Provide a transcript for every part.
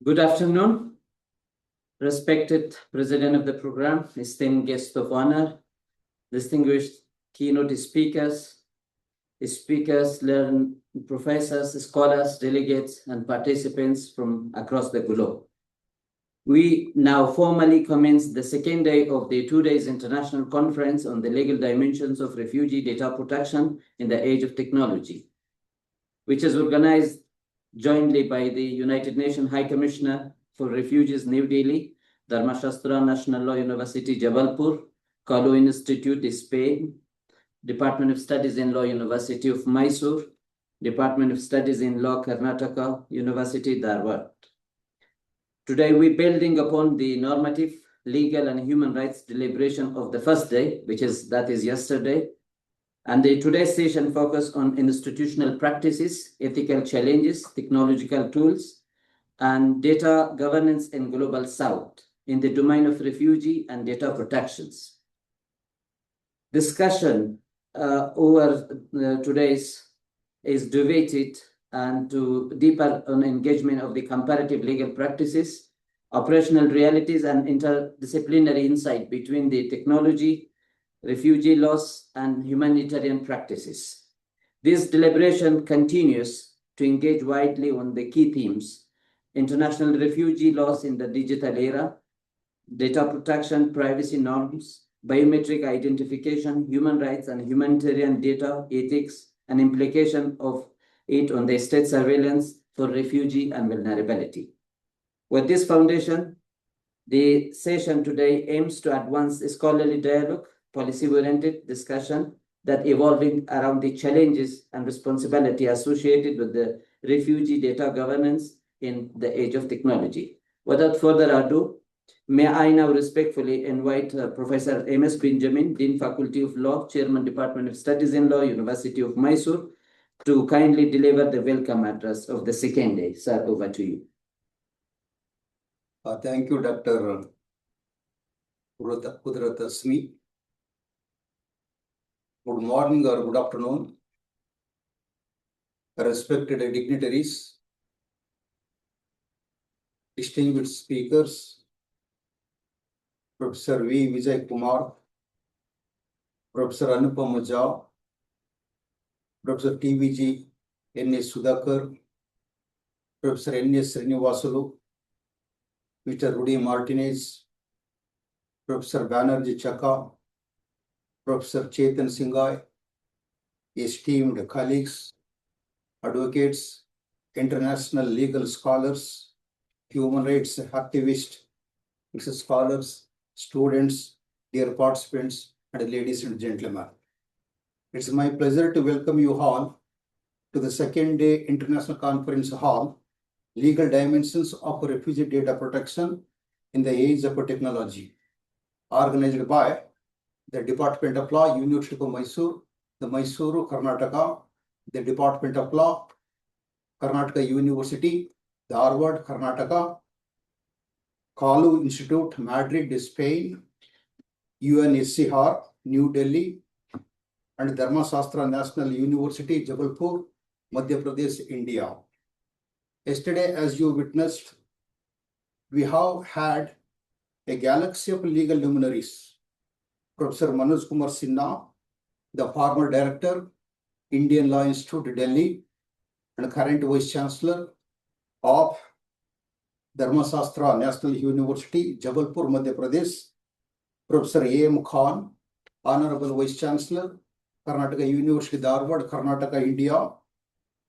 Good afternoon, respected President of the program, esteemed guests of honor, distinguished keynote speakers, professors, scholars, delegates, and participants from across the globe. We now formally commence the second day of the 2 days international conference on the legal dimensions of refugee data protection in the age of technology, which is organized jointly by the United Nations High Commissioner for Refugees, New Delhi, Dharmashastra National Law University, Jabalpur, Kalu Institute, Spain, Department of Studies in Law, University of Mysore, Department of Studies in Law, Karnataka, University, Dharwad. Today, we're building upon the normative, legal, and human rights deliberation of the first day, that is yesterday. And today's session focused on institutional practices, ethical challenges, technological tools, and data governance in Global South in the domain of refugee and data protections. Discussion over today's is debated and to deeper on engagement of the comparative legal practices, operational realities, and interdisciplinary insight between the technology, refugee laws, and humanitarian practices. This deliberation continues to engage widely on the key themes: international refugee laws in the digital era, data protection, privacy norms, biometric identification, human rights and humanitarian data ethics, and implication of it on the state surveillance for refugee and vulnerability. With this foundation, the session today aims to advance a scholarly dialogue, policy-oriented discussion that evolving around the challenges and responsibility associated with the refugee data governance in the age of technology. Without further ado, may I now respectfully invite Professor M.S. Benjamin, Dean Faculty of Law, Chairman, Department of Studies in Law, University of Mysore, to kindly deliver the welcome address of the second day. Sir, over to you. Thank you, Dr. Kudratasmi. Good morning or good afternoon, respected dignitaries, distinguished speakers, Professor V. Vijay Kumar, Professor Anupam Chau, Professor TVG N.S. Sudhakar, Professor N.S. Srinivasulu, Mr. Rudy Martinez, Professor Banerjee Chaka, Professor Chetan Singhai, esteemed colleagues, advocates, international legal scholars, human rights activists, scholars, students, dear participants, and ladies and gentlemen. It's my pleasure to welcome you all to the second day International Conference Hall, Legal Dimensions of Refugee Data Protection in the Age of Technology, organized by the Department of Law, University of Mysore, the Mysuru, Karnataka, the Department of Law, Karnataka University, Dharwad, Karnataka, Kalu Institute, Madrid, Spain, UNHCR, New Delhi, and Dharmashastra National University, Jabalpur, Madhya Pradesh, India. Yesterday, as you witnessed, we have had a galaxy of legal luminaries. Professor Manoj Kumar Sinha, the former director, Indian Law Institute, Delhi, and current Vice Chancellor of Dharmashastra National University, Jabalpur, Madhya Pradesh, Professor A.M. Khan, Honorable Vice Chancellor, Karnataka University, Dharwad, Karnataka, India,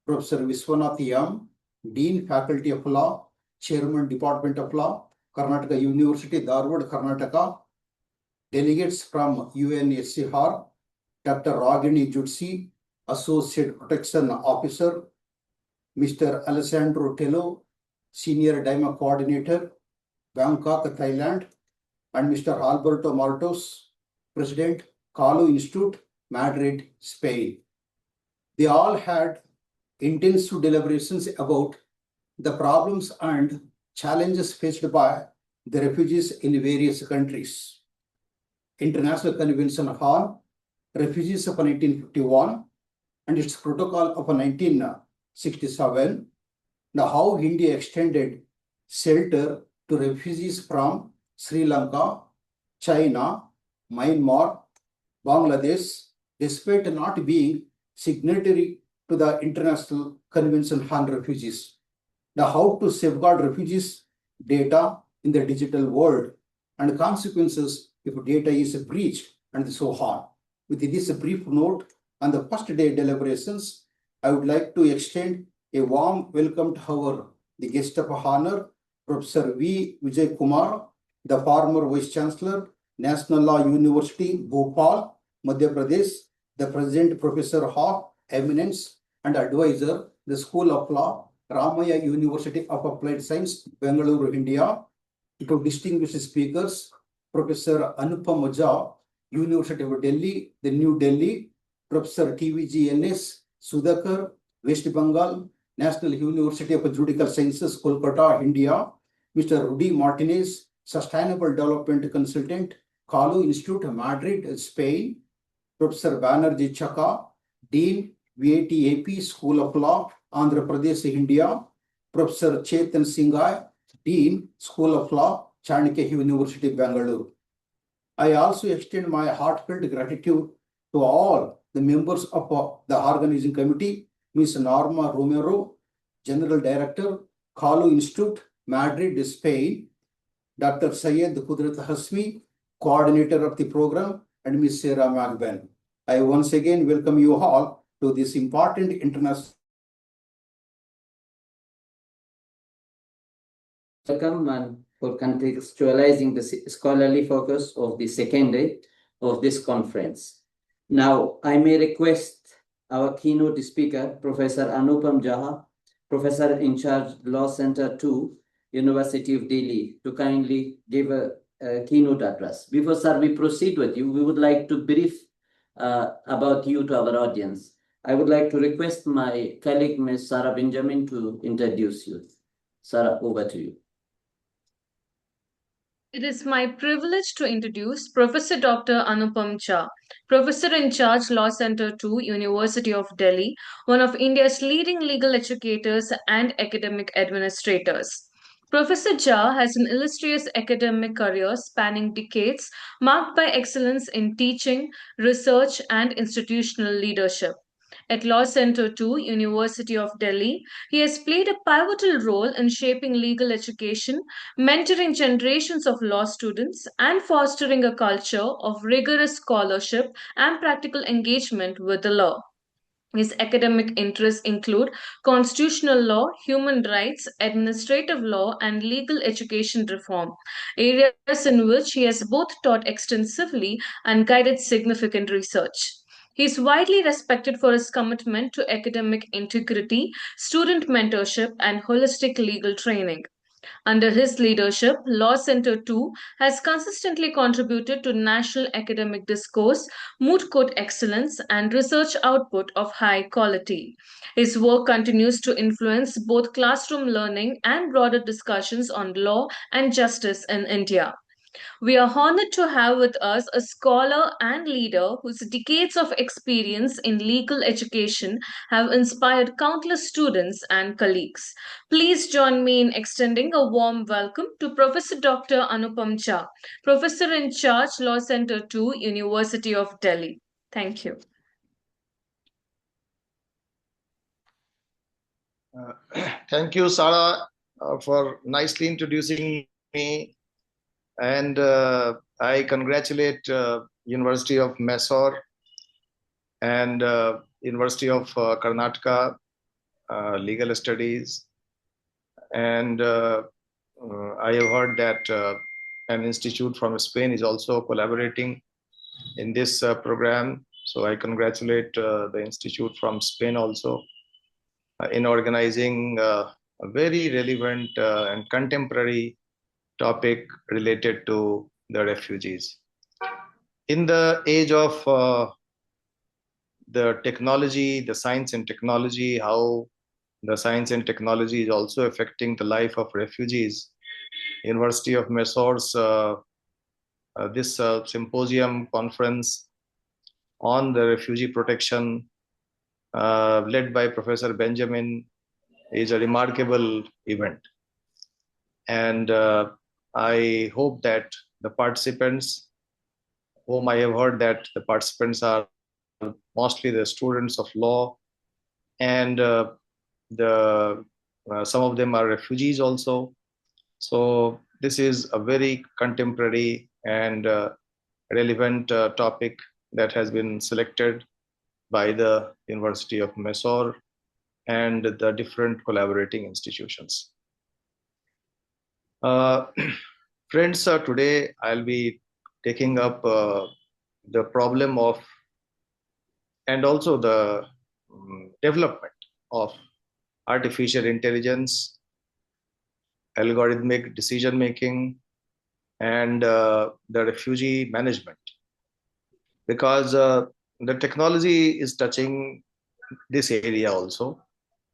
Professor Viswanath M., Dean, Faculty of Law, Chairman, Department of Law, Karnataka University, Dharwad, Karnataka, delegates from UNHCR, Dr. Ragini Jutsi, Associate Protection Officer, Mr. Alessandro Tello, Senior DIMA Coordinator, Bangkok, Thailand, and Mr. Alberto Martos, President, Kalu Institute, Madrid, Spain. They all had intensive deliberations about the problems and challenges faced by the refugees in various countries. International Convention on Refugees of 1951 and its protocol of 1967, and how India extended shelter to refugees from Sri Lanka, China, Myanmar, Bangladesh, despite not being signatory to the International Convention on Refugees. Now, how to safeguard refugees' data in the digital world and consequences if data is breached and so on. With this brief note on the first day deliberations, I would like to extend a warm welcome to the guest of honor, Professor V. Vijay Kumar, the former Vice Chancellor, National Law University, Bhopal, Madhya Pradesh, the President Professor of Eminence and Advisor, the School of Law, Ramaya University of Applied Science, Bangalore, India. To distinguished speakers, Professor Anupam Chau, University of Delhi, the New Delhi, Professor TVG NS Sudhakar, West Bengal, National University of Judicial Sciences, Kolkata, India, Mr. Rudy Martinez, Sustainable Development Consultant, Kalu Institute, Madrid, Spain, Professor Banerjee Chaka, Dean, VATAP School of Law, Andhra Pradesh, India, Professor Chetan Singhai, Dean, School of Law, Chanakya University, Bangalore. I also extend my heartfelt gratitude to all the members of the organizing committee, Ms. Norma Romero, General Director, Kalu Institute, Madrid, Spain, Dr. Syed Kudrat Hasmi, Coordinator of the program, and Ms. Sarah Magban. I once again welcome you all to this important international. Welcome and for contextualizing the scholarly focus of the second day of this conference. Now, I may request our keynote speaker, Professor Anupam Chau, Professor in charge, Law Center 2, University of Delhi, to kindly give a keynote address. Before, sir, we proceed with you, we would like to brief about you to our audience. I would like to request my colleague, Ms. Sarah Benjamin, to introduce you. Sarah, over to you. It is my privilege to introduce Professor Dr. Anupam Chau, Professor in charge, Law Center 2, University of Delhi, one of India's leading legal educators and academic administrators. Professor Chau has an illustrious academic career spanning decades, marked by excellence in teaching, research, and institutional leadership. At Law Center 2, University of Delhi, he has played a pivotal role in shaping legal education, mentoring generations of law students, and fostering a culture of rigorous scholarship and practical engagement with the law. His academic interests include constitutional law, human rights, administrative law, and legal education reform, areas in which he has both taught extensively and guided significant research. He is widely respected for his commitment to academic integrity, student mentorship, and holistic legal training. Under his leadership, Law Center 2 has consistently contributed to national academic discourse, moot court excellence, and research output of high quality. His work continues to influence both classroom learning and broader discussions on law and justice in India. We are honored to have with us a scholar and leader whose decades of experience in legal education have inspired countless students and colleagues. Please join me in extending a warm welcome to Professor Dr. Anupam Chau, Professor in charge, Law Center 2, University of Delhi. Thank you. Thank you, Sarah, for nicely introducing me. And I congratulate University of Mysore and University of Karnataka Legal Studies. And I have heard that an institute from Spain is also collaborating in this program. So I congratulate the institute from Spain also in organizing a very relevant and contemporary topic related to the refugees. In the age of the technology, the science and technology, how the science and technology is also affecting the life of refugees, University of Mysore's this symposium conference on the refugee protection led by Professor Benjamin is a remarkable event. And I hope that the participants, whom I have heard that the participants are mostly the students of law, and some of them are refugees also. So this is a very contemporary and relevant topic that has been selected by the University of Mysore and the different collaborating institutions. Friends, today I'll be taking up the problem of and also the development of artificial intelligence, algorithmic decision making, and the refugee management. Because the technology is touching this area also.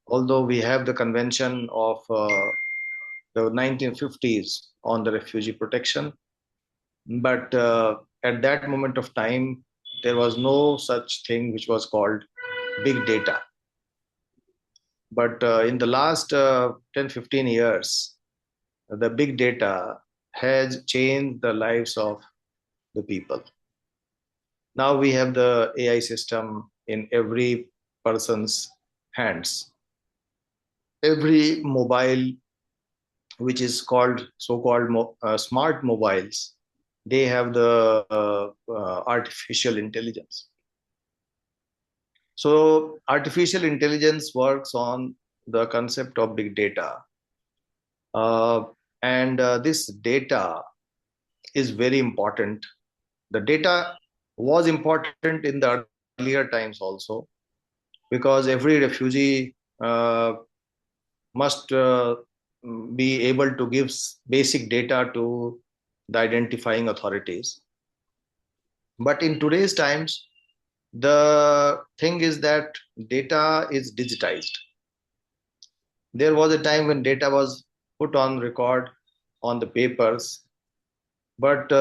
Although we have the convention of the 1950s on the refugee protection, but at that moment of time, there was no such thing which was called big data. But in the last 10-15 years, the big data has changed the lives of the people. Now we have the AI system in every person's hands. Every mobile, which is called so-called smart mobiles, they have the artificial intelligence. So artificial intelligence works on the concept of big data. And this data is very important. The data was important in the earlier times also, because every refugee must be able to give basic data to the identifying authorities. But in today's times, the thing is that data is digitized. There was a time when data was put on record on the papers, but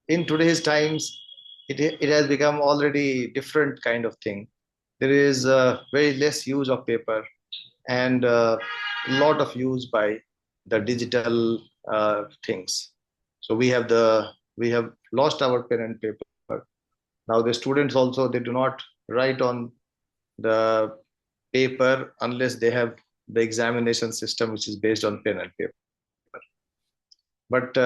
in today's times, it has become already different kind of thing. There is very less use of paper and a lot of use by the digital things. So we have lost our pen and paper. Now the students also, they do not write on the paper unless they have the examination system which is based on pen and paper. But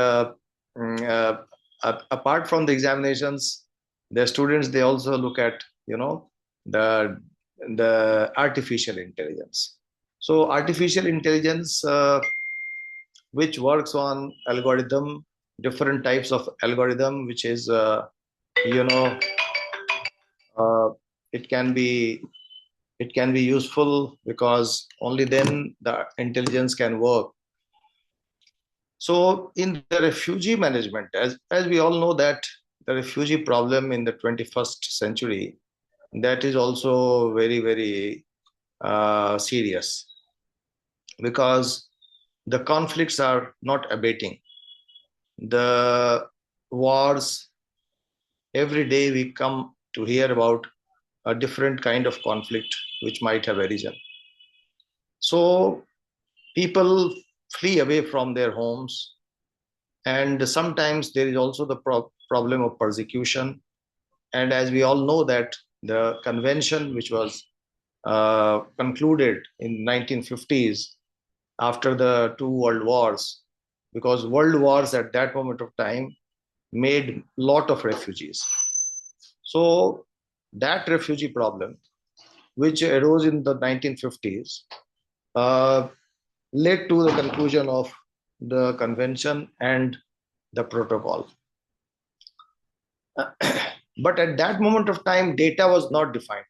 apart from the examinations, the students, they also look at the artificial intelligence. So artificial intelligence, which works on algorithm, different types of algorithm, which is it can be useful, because only then the intelligence can work. So in the refugee management, as we all know that the refugee problem in the 21st century, that is also very, very serious, because the conflicts are not abating. The wars, every day we come to hear about a different kind of conflict which might have arisen. So people flee away from their homes, and sometimes there is also the problem of persecution. And as we all know that the convention which was concluded in 1950s after the two world wars, because world wars at that moment of time made a lot of refugees. So that refugee problem, which arose in the 1950s, led to the conclusion of the convention and the protocol. But at that moment of time, data was not defined.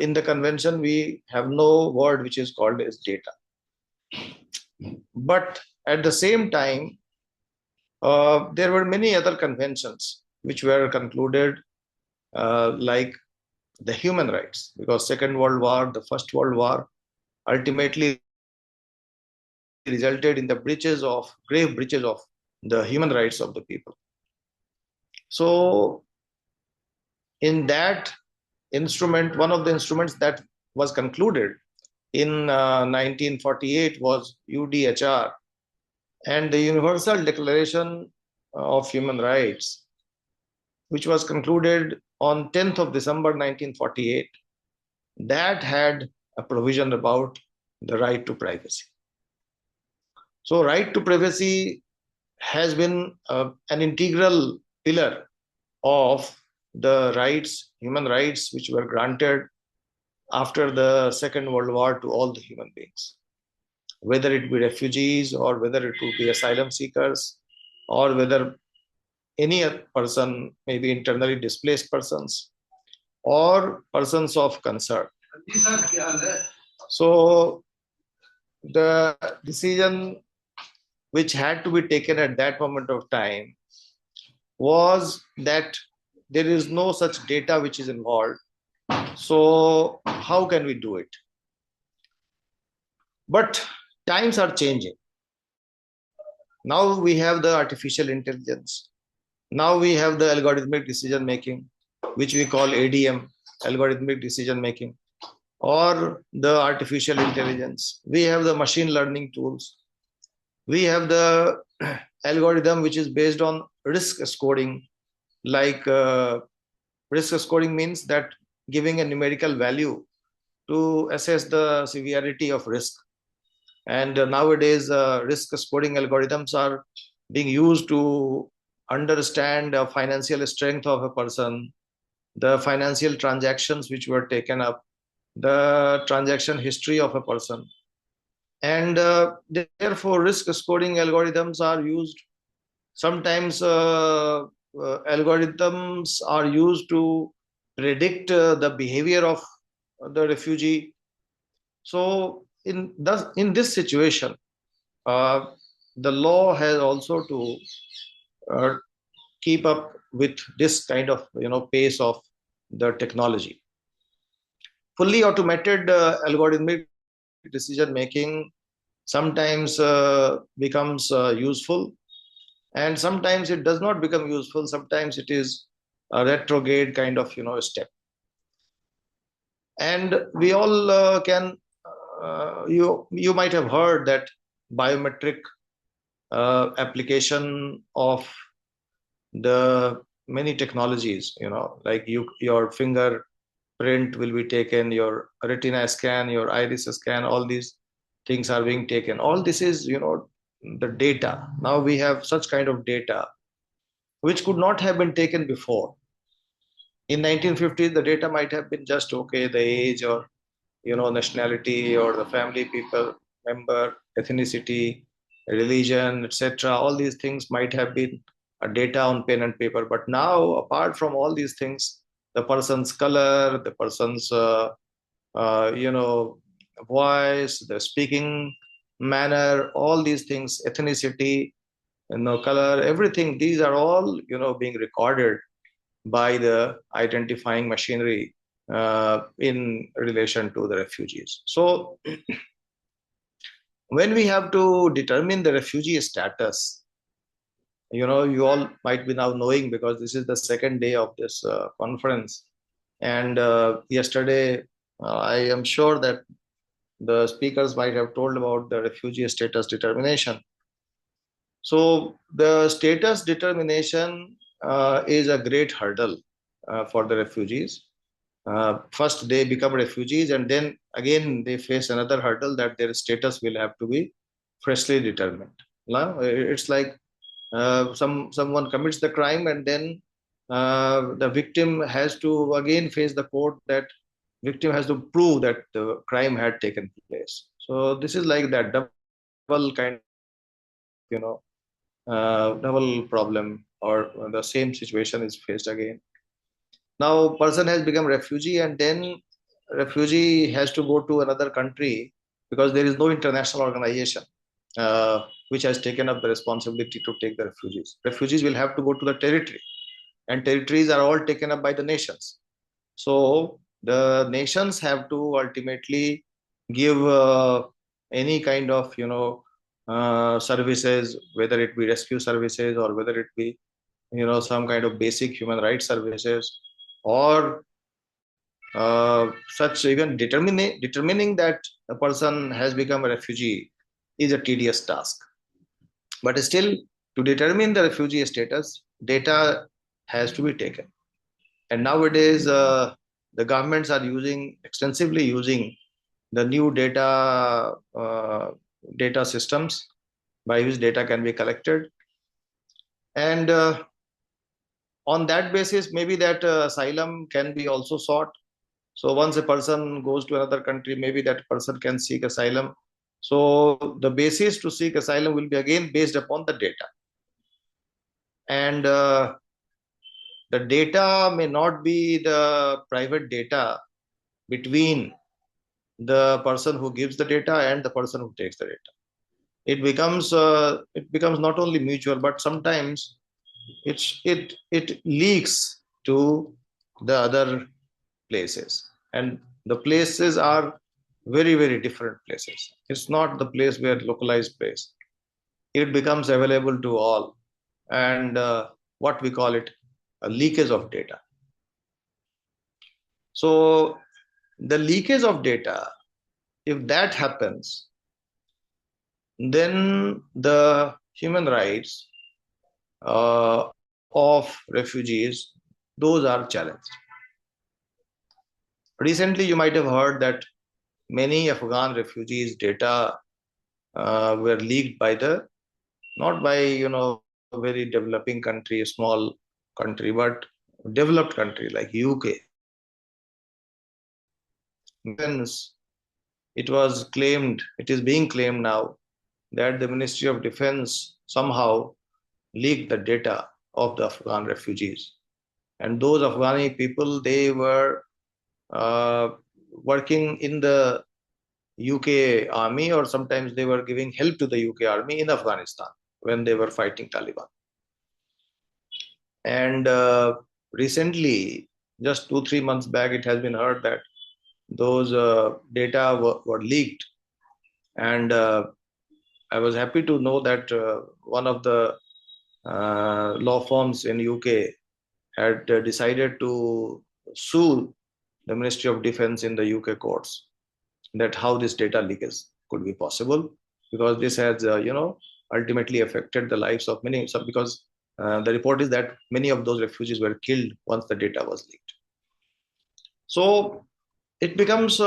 In the convention, we have no word which is called as data. But at the same time, there were many other conventions which were concluded, like the human rights, because Second World War, the First World War, ultimately resulted in the grave breaches of the human rights of the people. So in that instrument, one of the instruments that was concluded in 1948 was UDHR, And the Universal Declaration of Human Rights, which was concluded on 10th of December 1948, that had a provision about the right to privacy. So right to privacy has been an integral pillar of the rights, human rights, which were granted after the Second World War to all the human beings, whether it be refugees or whether it would be asylum seekers or whether any person, maybe internally displaced persons or persons of concern. So the decision which had to be taken at that moment of time was that there is no such data which is involved. So how can we do it? But times are changing. Now we have the artificial intelligence. Now we have the algorithmic decision making, which we call ADM, algorithmic decision making, or the artificial intelligence. We have the machine learning tools. We have the algorithm which is based on risk scoring, like risk scoring means that giving a numerical value to assess the severity of risk. And nowadays, risk scoring algorithms are being used to understand the financial strength of a person, the financial transactions which were taken up, the transaction history of a person. And therefore, risk scoring algorithms are used. Sometimes algorithms are used to predict the behavior of the refugee. So in this situation, the law has also to keep up with this kind of pace of the technology. Fully automated algorithmic decision making sometimes becomes useful, and sometimes it does not become useful. Sometimes it is a retrograde kind of step. And we all can you might have heard that biometric application of the many technologies, like your fingerprint will be taken, your retina scan, your iris scan, all these things are being taken. All this is the data. Now we have such kind of data which could not have been taken before. In 1950s, the data might have been just the age or nationality or the family people member, ethnicity, religion, etc. All these things might have been a data on pen and paper. But now, apart from all these things, the person's color, the person's voice, the speaking manner, all these things, ethnicity, color, everything, these are all being recorded by the identifying machinery in relation to the refugees. So when we have to determine the refugee status, you all might be now knowing, because this is the second day of this conference. And yesterday, I am sure that the speakers might have told about the refugee status determination. So the status determination is a great hurdle for the refugees. First they become refugees, and then again they face another hurdle, that their status will have to be freshly determined. It's like someone commits the crime, and then the victim has to again face the court. That victim has to prove that the crime had taken place. So this is like that double kind of double problem, or the same situation is faced again. Now person has become refugee, and then refugee has to go to another country, because there is no international organization which has taken up the responsibility to take the refugees. Refugees will have to go to the territory, and territories are all taken up by the nations. So the nations have to ultimately give any kind of services, whether it be rescue services or whether it be some kind of basic human rights services, or such. Even determining that a person has become a refugee is a tedious task. But still, to determine the refugee status, data has to be taken. And nowadays, the governments are extensively using the new data systems by which data can be collected. And on that basis, maybe that asylum can be also sought. So once a person goes to another country, maybe that person can seek asylum. So the basis to seek asylum will be again based upon the data. And the data may not be the private data between the person who gives the data and the person who takes the data. It becomes not only mutual, but sometimes it leaks to the other places, and the places are very, very different places. It's not the place where localized place. It becomes available to all, and what we call it, a leakage of data. So the leakage of data, if that happens, then the human rights of refugees, those are challenged. Recently, you might have heard that many Afghan refugees' data were leaked by not by a very developing country, a small country, but developed country like UK. Hence, it is being claimed now that the Ministry of Defense somehow leaked the data of the Afghan refugees. And those Afghani people, they were working in the UK army, or sometimes they were giving help to the UK army in Afghanistan when they were fighting Taliban. And recently, just 2-3 months back, it has been heard that those data were leaked. And I was happy to know that one of the law firms in UK had decided to sue the Ministry of Defense in the UK courts, that how this data leakage could be possible, because this has ultimately affected the lives of many, because the report is that many of those refugees were killed once the data was leaked. So it becomes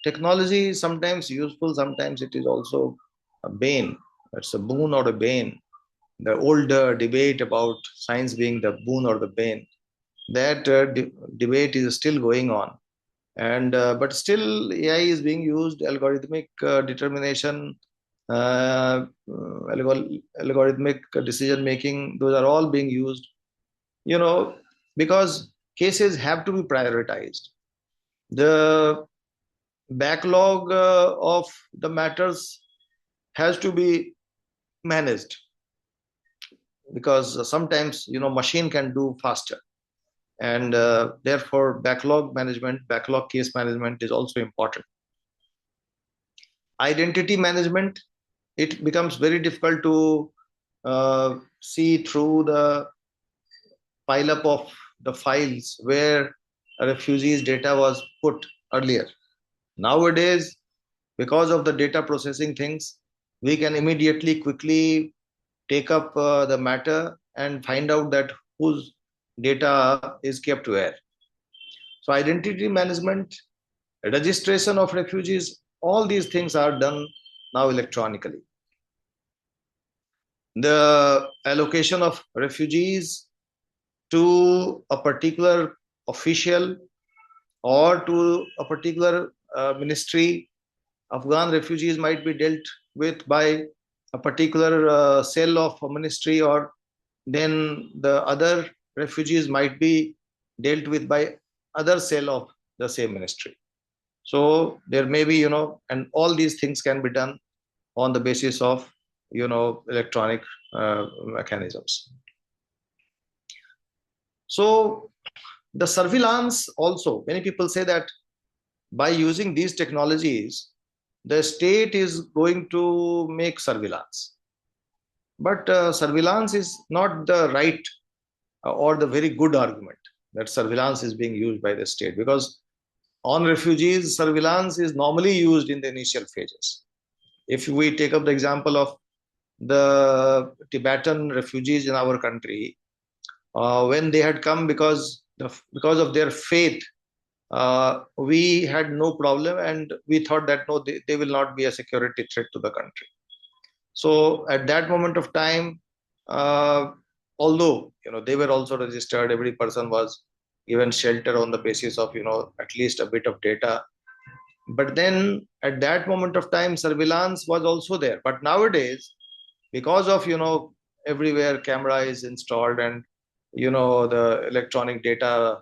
technology is sometimes useful, sometimes it is also a bane. It's a boon or a bane. The old debate about science being the boon or the bane, that debate is still going on. And but still AI is being used, algorithmic determination, algorithmic decision making, those are all being used, because cases have to be prioritized. The backlog of the matters has to be managed, because sometimes machine can do faster, and therefore backlog case management is also important. Identity management, it becomes very difficult to see through the pile up of the files where a refugee's data was put earlier. Nowadays, because of the data processing things, we can immediately quickly take up the matter and find out that whose data is kept where. So identity management, registration of refugees, all these things are done now electronically. The allocation of refugees to a particular official or to a particular ministry, Afghan refugees might be dealt with by a particular cell of a ministry, or then the other refugees might be dealt with by other cell of the same ministry. So there may be, and all these things can be done on the basis of, electronic mechanisms. So the surveillance also, many people say that by using these technologies, the state is going to make surveillance. But surveillance is not the right or the very good argument that surveillance is being used by the state, because on refugees, surveillance is normally used in the initial phases. If we take up the example of the Tibetan refugees in our country, when they had come because of their faith, we had no problem, and we thought that no, they will not be a security threat to the country. So at that moment of time, although they were also registered, every person was given shelter on the basis of at least a bit of data. But then at that moment of time, surveillance was also there. But nowadays, because of everywhere camera is installed, and the electronic data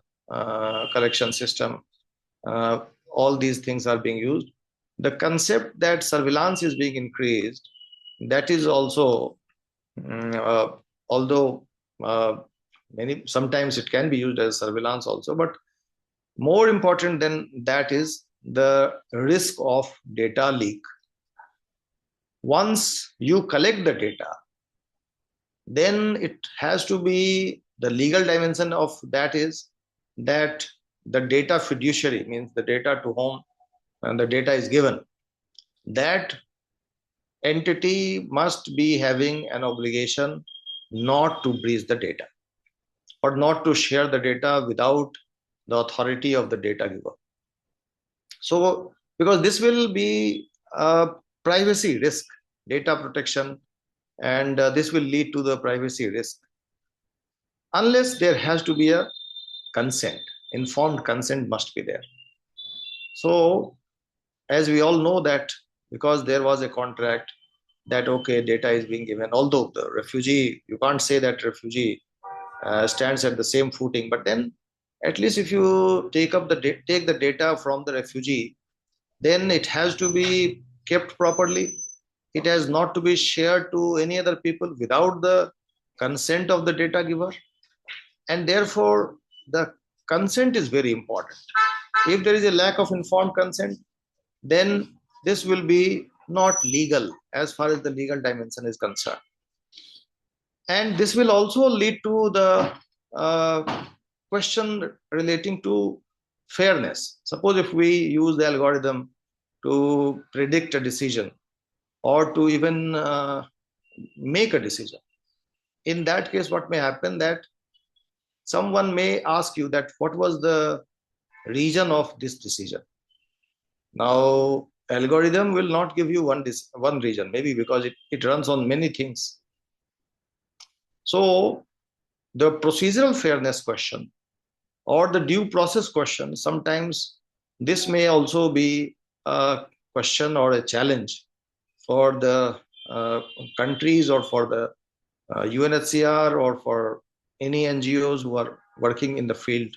collection system, all these things are being used. The concept that surveillance is being increased, that is also, although sometimes it can be used as surveillance also, but more important than that is the risk of data leak. Once you collect the data, then it has to be, the legal dimension of that is that the data fiduciary, means the data to whom the data is given, that entity must be having an obligation not to breach the data or not to share the data without the authority of the data giver. So because this will be a privacy risk, data protection, and this will lead to the privacy risk unless there has to be a consent. Informed consent must be there. So as we all know that because there was a contract that okay, data is being given, although the refugee, you can't say that refugee stands at the same footing, but then at least if you take the data from the refugee, then it has to be kept properly. It has not to be shared to any other people without the consent of the data giver, and therefore the consent is very important. If there is a lack of informed consent, then this will be not legal as far as the legal dimension is concerned. And this will also lead to the question relating to fairness. Suppose if we use the algorithm to predict a decision or to even make a decision, in that case what may happen, that someone may ask you that what was the reason of this decision. Now algorithm will not give you one reason, maybe because it runs on many things. So the procedural fairness question or the due process question, sometimes this may also be a question or a challenge for the countries or for the UNHCR or for any NGOs who are working in the field.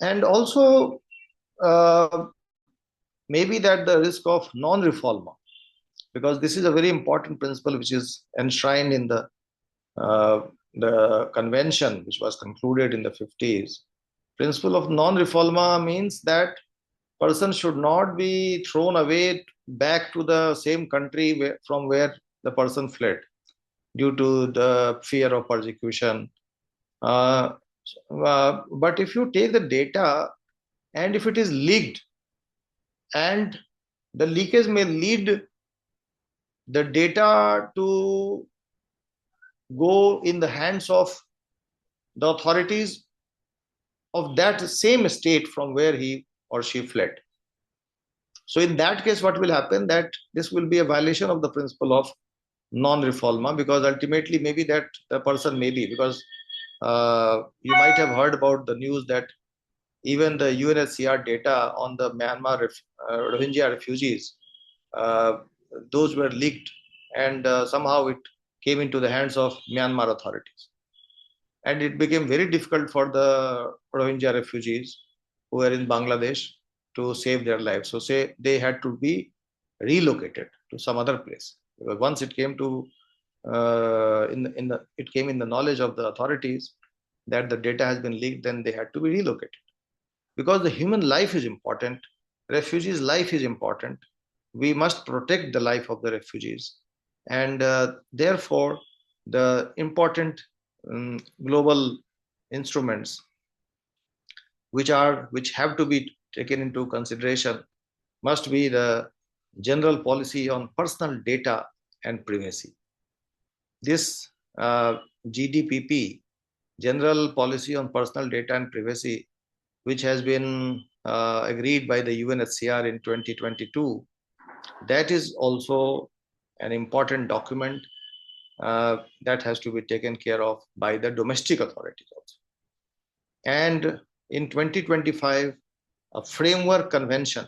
And also maybe that the risk of non-refoulement, because this is a very important principle which is enshrined in the convention which was concluded in the 50s. Principle of non-refoulement means that person should not be thrown away back to the same country from where the person fled due to the fear of persecution. But if you take the data and if it is leaked, and the leakage may lead the data to go in the hands of the authorities of that same state from where he or she fled. So in that case, what will happen, that this will be a violation of the principle of non-refoulement, because ultimately maybe that the person may be, because you might have heard about the news that even the UNHCR data on the Myanmar Rohingya refugees, those were leaked, and somehow it came into the hands of Myanmar authorities. And it became very difficult for the Rohingya refugees who were in Bangladesh to save their lives. So say they had to be relocated to some other place. Because once it came to it came in the knowledge of the authorities that the data has been leaked, then they had to be relocated. Because the human life is important, refugees' life is important. We must protect the life of the refugees, and therefore the important global instruments which have to be taken into consideration must be the general policy on personal data and privacy. This GDPP, General Policy on Personal Data and Privacy, which has been agreed by the UNHCR in 2022, that is also an important document that has to be taken care of by the domestic authorities also. And in 2025, a framework convention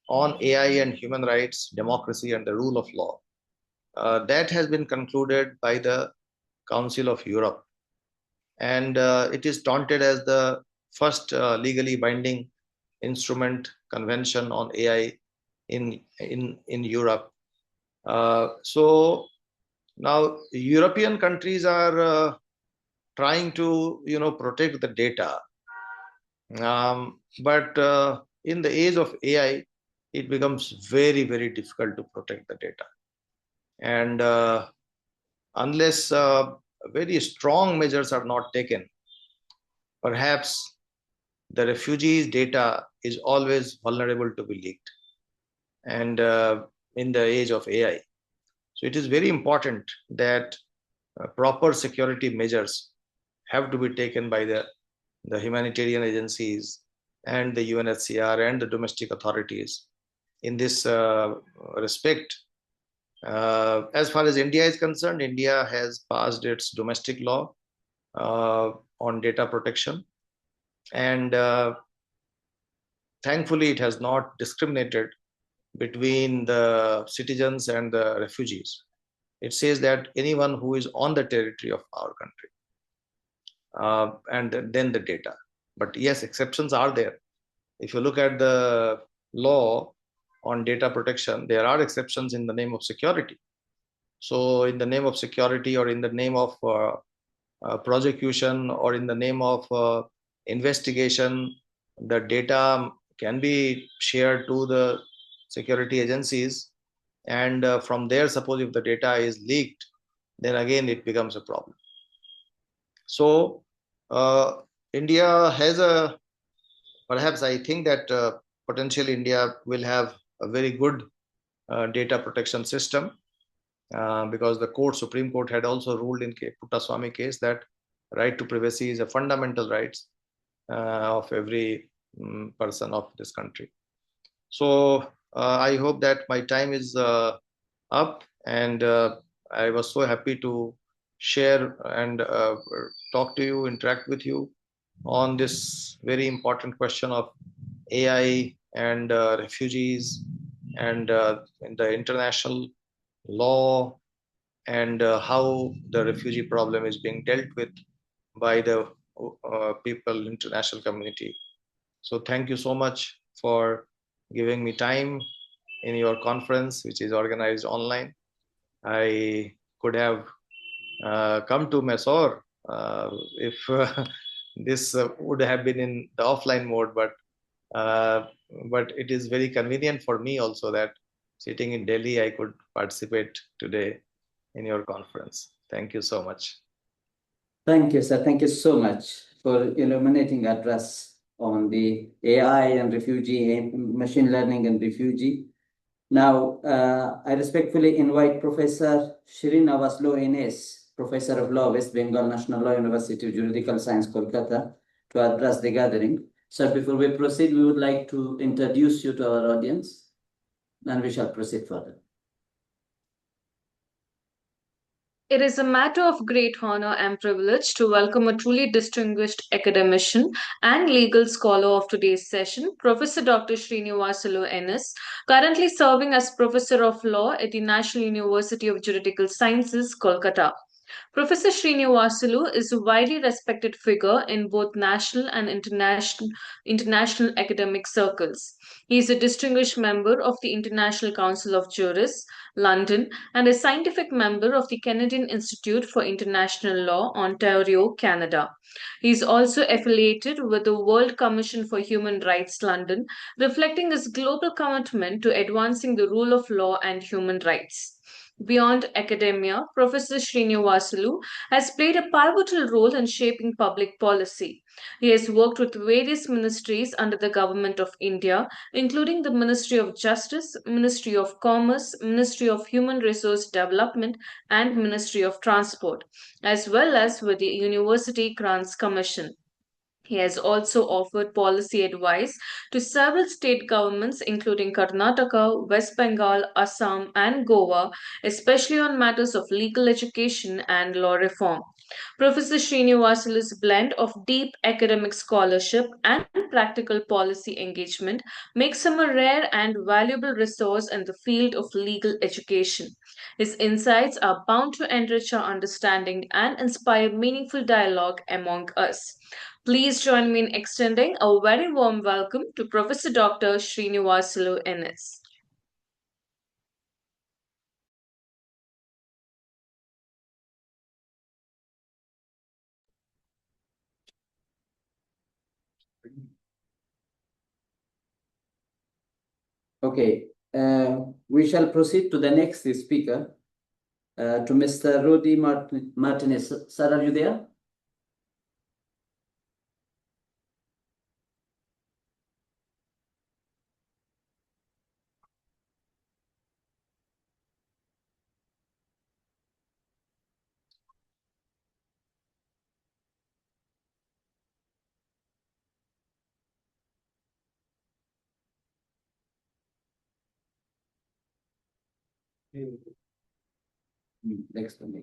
on AI and human rights, democracy, and the rule of law that has been concluded by the Council of Europe, and it is taunted as the first legally binding instrument convention on AI in Europe. So now European countries are trying to protect the data, but in the age of AI, it becomes very, very difficult to protect the data, and unless very strong measures are not taken, perhaps the refugees' data is always vulnerable to be leaked, and in the age of AI. So it is very important that proper security measures have to be taken by the humanitarian agencies and the UNHCR and the domestic authorities in this respect. As far as India is concerned, India has passed its domestic law on data protection, and thankfully it has not discriminated between the citizens and the refugees. It says that anyone who is on the territory of our country, and then the data. But yes, exceptions are there. If you look at the law on data protection, there are exceptions in the name of security. So in the name of security, or in the name of prosecution, or in the name of investigation, the data can be shared to the security agencies, and from there, suppose if the data is leaked, then again it becomes a problem. So India has perhaps I think that potentially India will have a very good data protection system, because the Supreme Court had also ruled in Puttaswamy case that right to privacy is a fundamental right of every person of this country. So I hope that my time is up, and I was so happy to share and talk to you, interact with you on this very important question of AI and refugees, and in the international law, and how the refugee problem is being dealt with by the people, international community. So thank you so much for giving me time in your conference, which is organized online. I could have come to Mysore if this would have been in the offline mode, but it is very convenient for me also that sitting in Delhi, I could participate today in your conference. Thank you so much. Thank you, sir. Thank you so much for illuminating address on the AI and refugee, machine learning and refugee. Now, I respectfully invite Professor Srinivasulu Ines, Professor of Law, West Bengal National Law University of Juridical Science, Kolkata, to address the gathering. So before we proceed, we would like to introduce you to our audience, and we shall proceed further. It is a matter of great honor and privilege to welcome a truly distinguished academician and legal scholar of today's session, Professor Dr. Srinivasulu Ines, currently serving as Professor of Law at the National University of Juridical Sciences, Kolkata. Professor Srinivasulu is a widely respected figure in both national and international academic circles. He is a distinguished member of the International Council of Jurists, London, and a scientific member of the Canadian Institute for International Law, Ontario, Canada. He is also affiliated with the World Commission for Human Rights, London, reflecting his global commitment to advancing the rule of law and human rights. Beyond academia, Professor Srinivasulu has played a pivotal role in shaping public policy. He has worked with various ministries under the Government of India, including the Ministry of Justice, Ministry of Commerce, Ministry of Human Resource Development, and Ministry of Transport, as well as with the University Grants Commission. He has also offered policy advice to several state governments, including Karnataka, West Bengal, Assam, and Goa, especially on matters of legal education and law reform. Professor Srinivasulu's blend of deep academic scholarship and practical policy engagement makes him a rare and valuable resource in the field of legal education. His insights are bound to enrich our understanding and inspire meaningful dialogue among us. Please join me in extending a very warm welcome to Professor Dr. Srinivasulu NS. Okay, we shall proceed to the next speaker, to Mr. Rudy Martinez. Sir, are you there? Next one.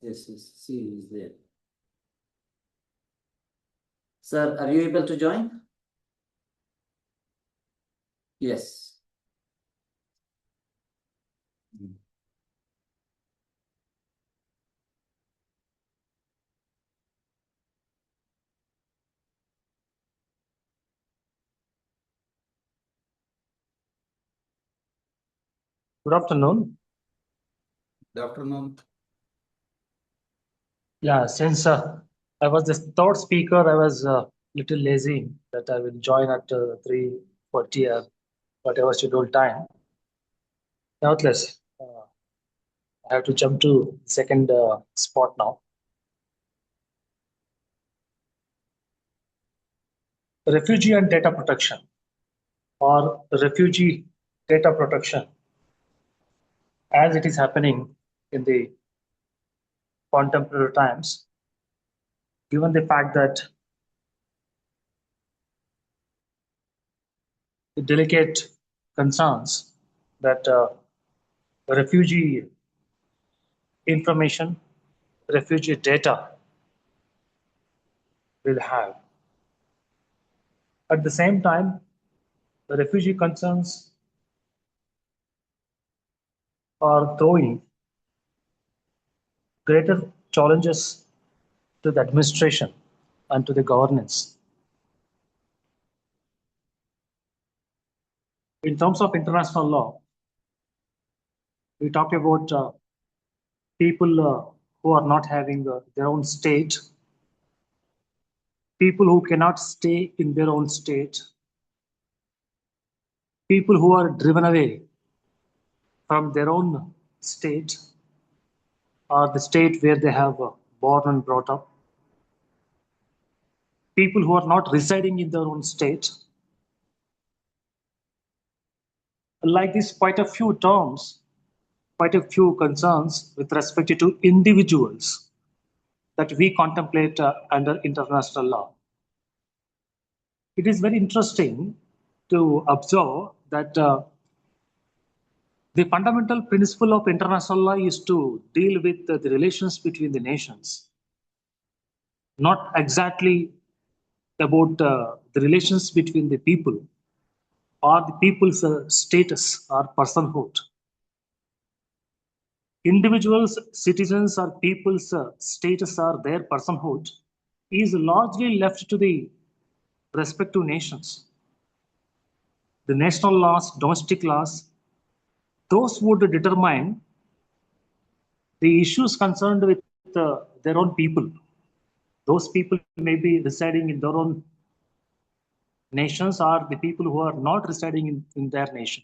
Yes, C is there. Sir, are you able to join? Yes. Good afternoon. Good afternoon. Yeah, since I was the third speaker, I was a little lazy that I will join at 3:40 whatever scheduled time. Nevertheless, I have to jump to second spot now. Refugee and data protection, or refugee data protection, as it is happening in the contemporary times, given the fact that the delicate concerns that refugee information, refugee data will have. At the same time, the refugee concerns are throwing greater challenges to the administration and to the governance. In terms of international law, we talk about people who are not having their own state, people who cannot stay in their own state, people who are driven away from their own state or the state where they have born and brought up, people who are not residing in their own state. Like this, quite a few terms, quite a few concerns with respect to individuals that we contemplate under international law. It is very interesting to observe that the fundamental principle of international law is to deal with the relations between the nations, not exactly about the relations between the people or the people's status or personhood. Individuals, citizens, or people's status or their personhood is largely left to the respective nations. The national laws, domestic laws, those would determine the issues concerned with their own people. Those people may be residing in their own nations or the people who are not residing in their nation.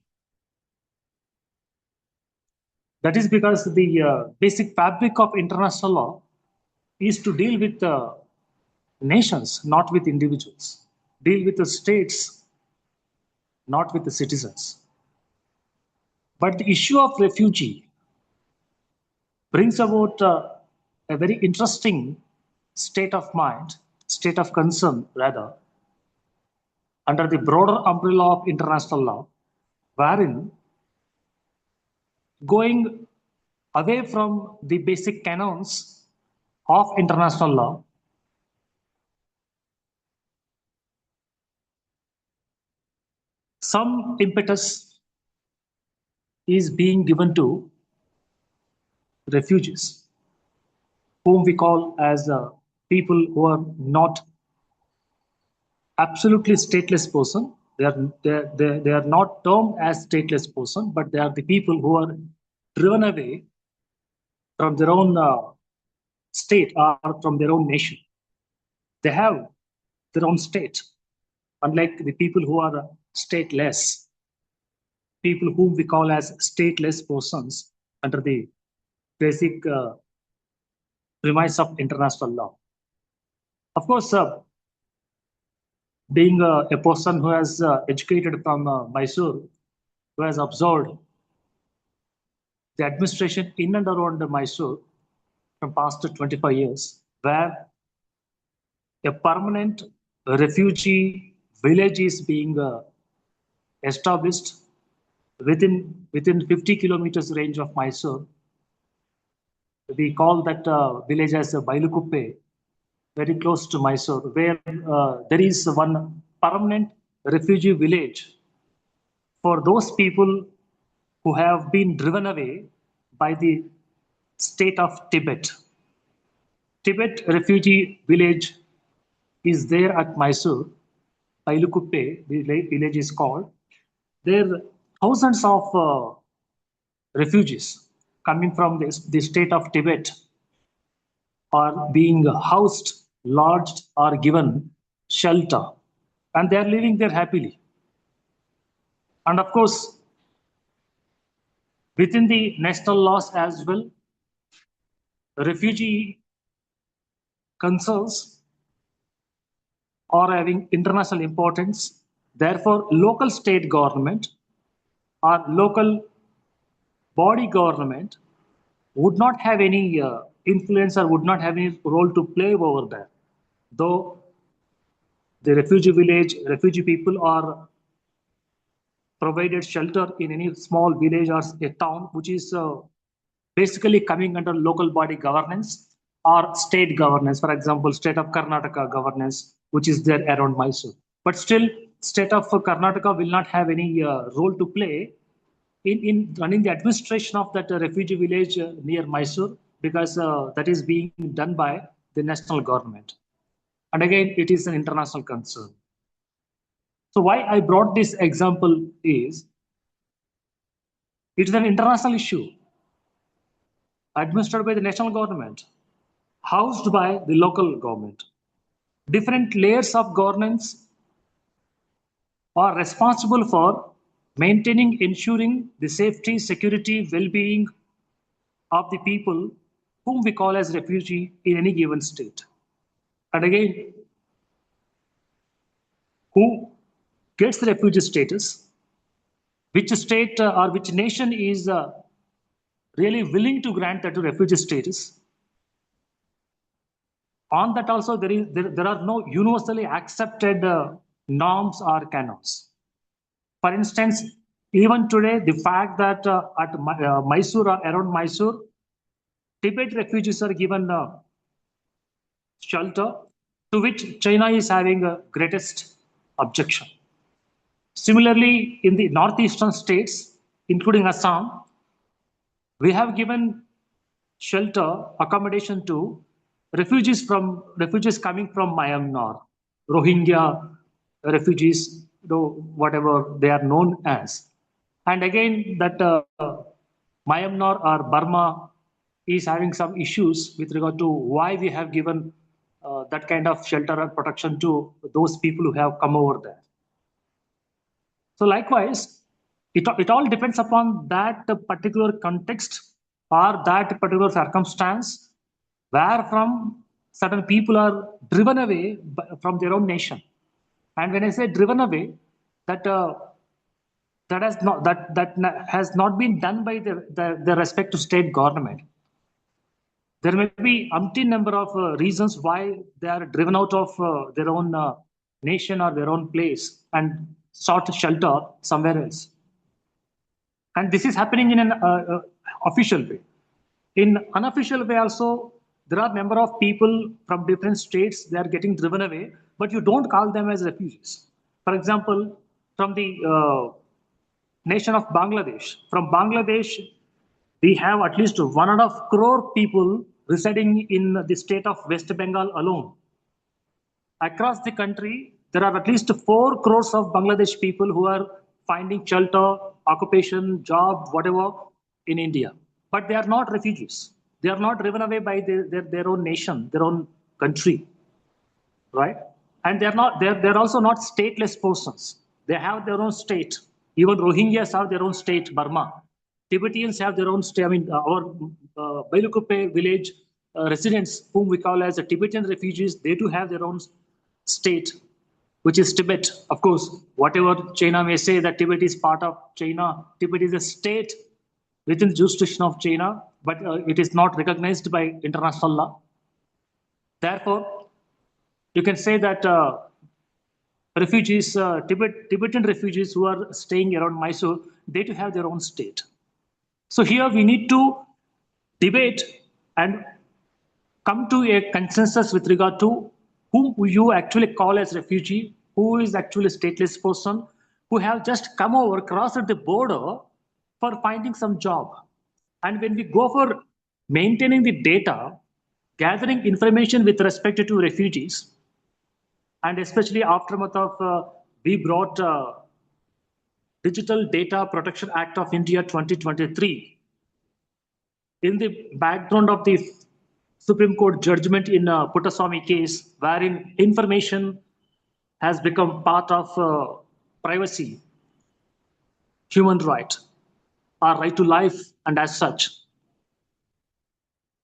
That is because the basic fabric of international law is to deal with nations, not with individuals, deal with the states, not with the citizens. But the issue of refugee brings about a very interesting state of mind, state of concern rather, under the broader umbrella of international law, wherein going away from the basic canons of international law, some impetus is being given to refugees, whom we call as people who are not absolutely stateless person. They are not termed as stateless person, but they are the people who are driven away from their own state or from their own nation. They have their own state, unlike the people who are stateless, people whom we call as stateless persons under the basic premise of international law. Of course, being a person who has educated from Mysore, who has observed the administration in and around Mysore from past 25 years, where a permanent refugee village is being established within 50 kilometers range of Mysore. We call that village as Bailukuppe, very close to Mysore, where there is one permanent refugee village for those people who have been driven away by the state of Tibet. Tibet refugee village is there at Mysore. Bailukuppe, the village is called. There are thousands of refugees coming from the state of Tibet are being housed, lodged, or given shelter, and they are living there happily. And of course, within the national laws as well, refugee concerns are having international importance. Therefore, local state government or local body government would not have any influence or would not have any role to play over there. Though the refugee village, refugee people are provided shelter in any small village or a town, which is basically coming under local body governance or state governance. For example, state of Karnataka governance, which is there around Mysore. But still, state of Karnataka will not have any role to play in running the administration of that refugee village near Mysore, because that is being done by the national government. And again, it is an international concern. So why I brought this example is, it is an international issue administered by the national government, housed by the local government. Different layers of governance are responsible for maintaining, ensuring the safety, security, well-being of the people whom we call as refugee in any given state. And again, who gets the refugee status, which state or which nation is really willing to grant that refugee status. On that also, there are no universally accepted norms or canons. For instance, even today, the fact that at Mysore or around Mysore, Tibet refugees are given shelter, to which China is having a greatest objection. Similarly, in the northeastern states, including Assam, we have given shelter, accommodation to refugees coming from Myanmar, Rohingya refugees, whatever they are known as. And again, that Myanmar or Burma is having some issues with regard to why we have given that kind of shelter and protection to those people who have come over there. So likewise, it all depends upon that particular context or that particular circumstance where from certain people are driven away from their own nation. And when I say driven away, that has not been done by the respective state government. There may be umpteen number of reasons why they are driven out of their own nation or their own place and sought shelter somewhere else. And this is happening in an official way. In unofficial way also, there are a number of people from different states, they are getting driven away, but you don't call them as refugees. For example, from the nation of Bangladesh. From Bangladesh, we have at least 1.5 crore people residing in the state of West Bengal alone. Across the country, there are at least 4 crores of Bangladesh people who are finding shelter, occupation, job, whatever in India. But they are not refugees. They are not driven away by their own nation, their own country, right? And they're also not stateless persons. They have their own state. Even Rohingyas have their own state, Burma. Tibetans have their own state. I mean, our Bailukuppe village residents, whom we call as the Tibetan refugees, they too have their own state, which is Tibet. Of course, whatever China may say that Tibet is part of China, Tibet is a state within the jurisdiction of China, but it is not recognized by international law. Therefore, you can say that refugees, Tibetan refugees who are staying around Mysore, they too have their own state. So here we need to debate and come to a consensus with regard to whom you actually call as refugee, who is actually a stateless person, who have just come over, crossed the border for finding some job. And when we go for maintaining the data, gathering information with respect to refugees, and especially aftermath of we brought Digital Data Protection Act of India 2023. In the background of the Supreme Court judgment in Puttaswamy case, wherein information has become part of privacy, human right, our right to life, and as such.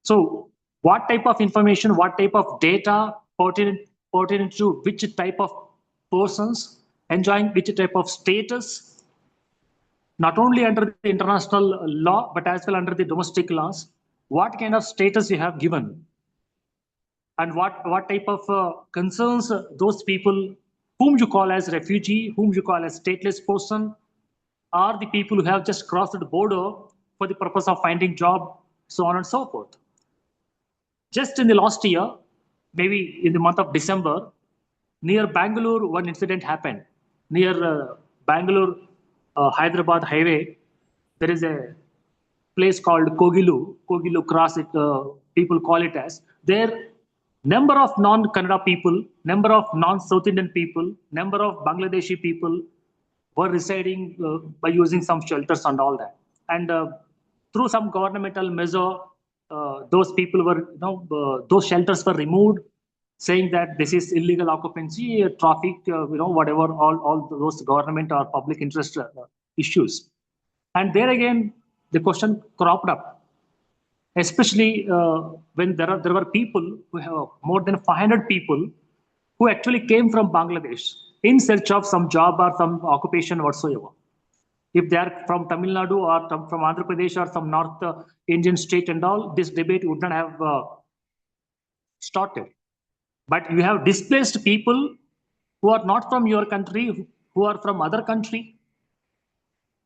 So what type of information, what type of data pertinent to which type of persons, enjoying which type of status, not only under the international law, but as well under the domestic laws, what kind of status you have given, and what type of concerns those people whom you call as refugee, whom you call as stateless person, are the people who have just crossed the border for the purpose of finding job, so on and so forth. Just in the last year, maybe in the month of December, near Bangalore, one incident happened. Near Bangalore Hyderabad highway, there is a place called Kogilu Cross, people call it as. There, number of non-Kannada people, number of non-South Indian people, number of Bangladeshi people were residing by using some shelters and all that. And through some governmental measure, those people were, those shelters were removed, saying that this is illegal occupancy, traffic, whatever, all those government or public interest issues. And there again, the question cropped up, especially when there were people who have more than 500 people who actually came from Bangladesh in search of some job or some occupation whatsoever. If they are from Tamil Nadu or from Andhra Pradesh or some North Indian state and all, this debate would not have started. But you have displaced people who are not from your country, who are from other country,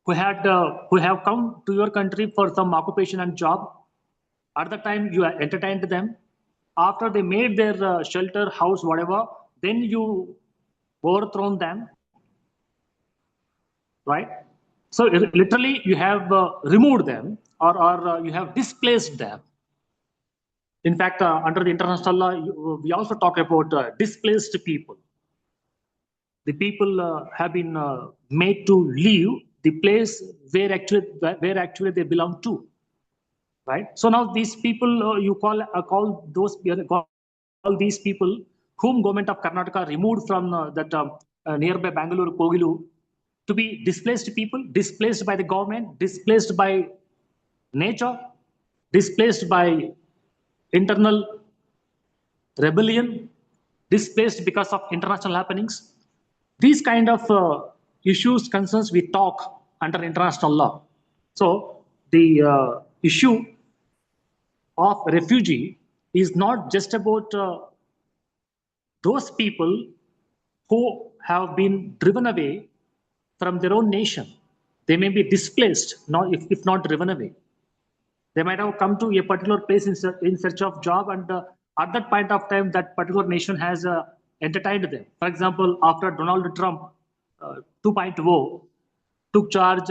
who have come to your country for some occupation and job. At the time, you entertained them. After they made their shelter, house, whatever, then you overthrown them, right? So literally, you have removed them, or you have displaced them. In fact, under the international law, we also talk about displaced people. The people have been made to leave the place where actually they belong to, right? So now these people you call these people whom government of Karnataka removed from that nearby Bangalore Kogilu to be displaced people, displaced by the government, displaced by nature, displaced by internal rebellion, displaced because of international happenings. These kind of issues, concerns we talk under international law. So the issue of refugee is not just about those people who have been driven away from their own nation. They may be displaced, if not driven away. They might have come to a particular place in search of job, and at that point of time, that particular nation has entertained them. For example, after Donald Trump 2.0 took charge,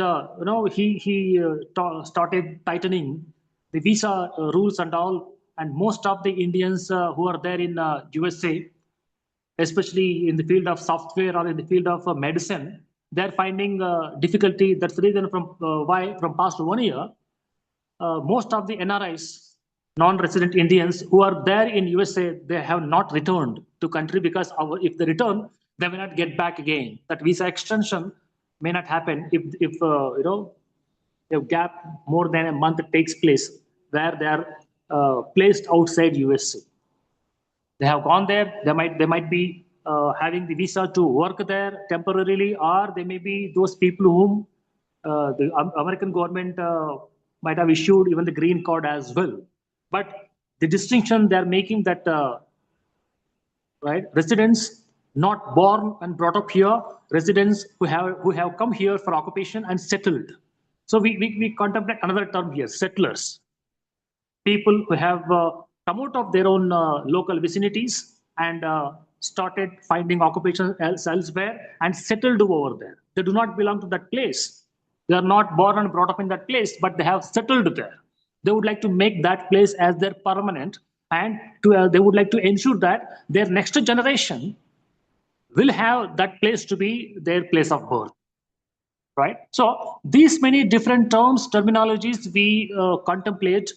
he started tightening the visa rules and all, and most of the Indians who are there in USA, especially in the field of software or in the field of medicine, they're finding difficulty. That's the reason why from past 1 year, most of the NRIs, non-resident Indians who are there in USA, they have not returned to country because if they return, they may not get back again. That visa extension may not happen if a gap more than a month takes place where they are placed outside USA. They have gone there. They might be having the visa to work there temporarily, or they may be those people whom the American government might have issued even the green card as well. But the distinction they're making that right, residents not born and brought up here, residents who have come here for occupation and settled. So we contemplate another term here, settlers. People who have come out of their own local vicinities and started finding occupation elsewhere and settled over there. They do not belong to that place. They are not born and brought up in that place, but they have settled there. They would like to make that place as their permanent, and they would like to ensure that their next generation will have that place to be their place of birth. Right? So these many different terms, terminologies we contemplate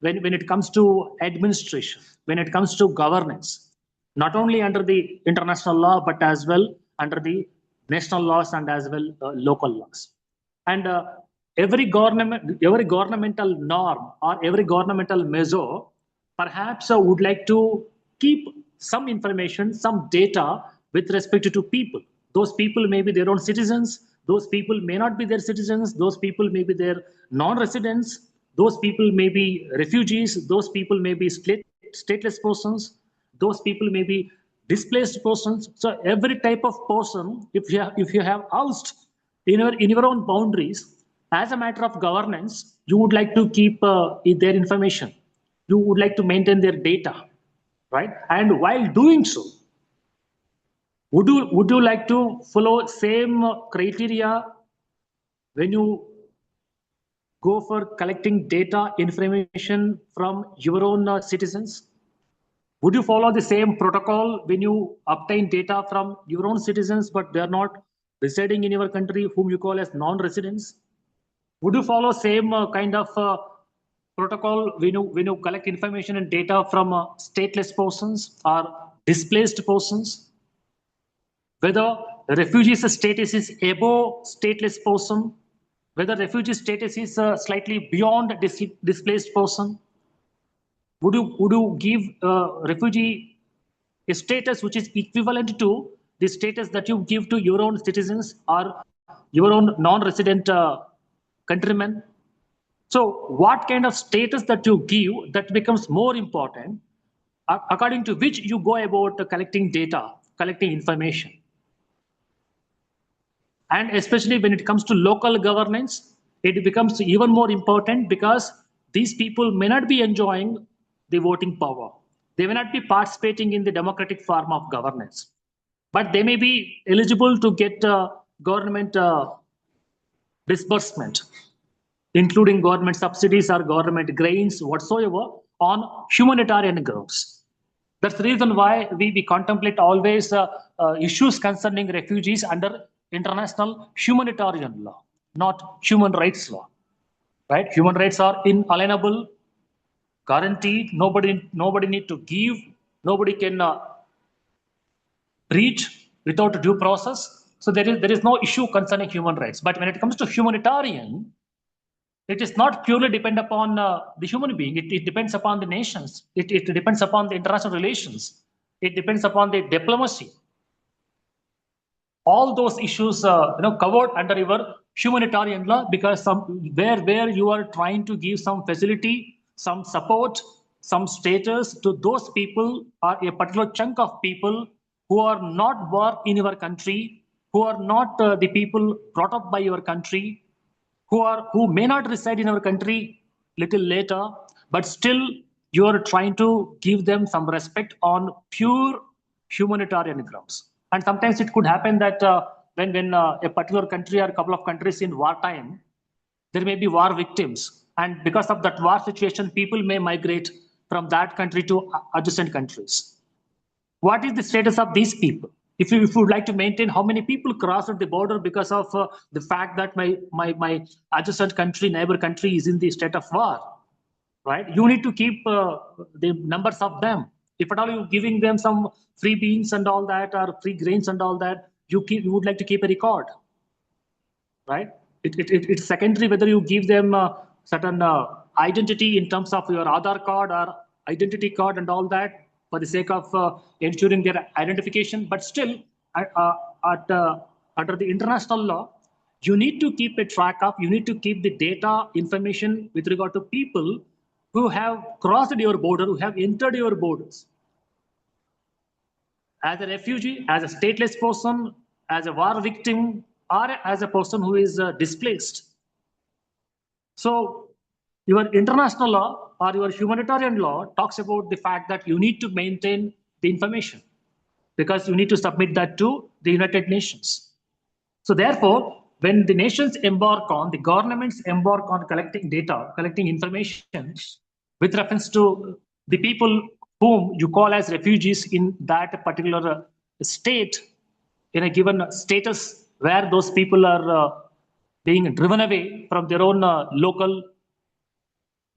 when it comes to administration, when it comes to governance, not only under the international law, but as well under the national laws and as well local laws. And every governmental norm or every governmental measure perhaps would like to keep some information, some data with respect to people. Those people may be their own citizens. Those people may not be their citizens. Those people may be their non-residents. Those people may be refugees. Those people may be stateless persons. Those people may be displaced persons. So every type of person, if you have housed in your own boundaries, as a matter of governance, you would like to keep their information. You would like to maintain their data, right? And while doing so, would you like to follow same criteria when you go for collecting data information from your own citizens? Would you follow the same protocol when you obtain data from your own citizens, but they're not residing in your country, whom you call as non-residents? Would you follow same kind of protocol when you collect information and data from stateless persons or displaced persons? Whether the refugee's status is above stateless person, whether refugee status is slightly beyond displaced person, would you give refugee a status which is equivalent to the status that you give to your own citizens or your own non-resident countrymen? So what kind of status that you give, that becomes more important, according to which you go about collecting data, collecting information. And especially when it comes to local governance, it becomes even more important because these people may not be enjoying the voting power. They may not be participating in the democratic form of governance, but they may be eligible to get government disbursement, including government subsidies or government grants whatsoever on humanitarian grounds. That's the reason why we contemplate always issues concerning refugees under international humanitarian law, not human rights law. Right? Human rights are inalienable, guaranteed. Nobody need to give. Nobody can breach without due process. So there is no issue concerning human rights. But when it comes to humanitarian, it is not purely depend upon the human being. It depends upon the nations. It depends upon the international relations. It depends upon the diplomacy. All those issues covered under your humanitarian law, because where you are trying to give some facility, some support, some status to those people or a particular chunk of people who are not born in your country, who are not the people brought up by your country, who may not reside in our country little later, but still you are trying to give them some respect on pure humanitarian grounds. And sometimes it could happen that when a particular country or a couple of countries in wartime, there may be war victims. And because of that war situation, people may migrate from that country to adjacent countries. What is the status of these people? If you would like to maintain how many people crossed the border because of the fact that my adjacent country, neighbor country is in the state of war, right? You need to keep the numbers of them. If at all you're giving them some free beans and all that, or free grains and all that, you would like to keep a record, right? It's secondary whether you give them certain identity in terms of your Aadhaar card or identity card and all that for the sake of ensuring their identification. But still, under the international law, you need to keep a track of, you need to keep the data information with regard to people who have crossed your border, who have entered your borders. As a refugee, as a stateless person, as a war victim, or as a person who is displaced. So your international law or your humanitarian law talks about the fact that you need to maintain the information because you need to submit that to the United Nations. So therefore, when the nations embark on, the governments embark on collecting data, collecting information with reference to the people whom you call as refugees in that particular state, in a given status where those people are being driven away from their own local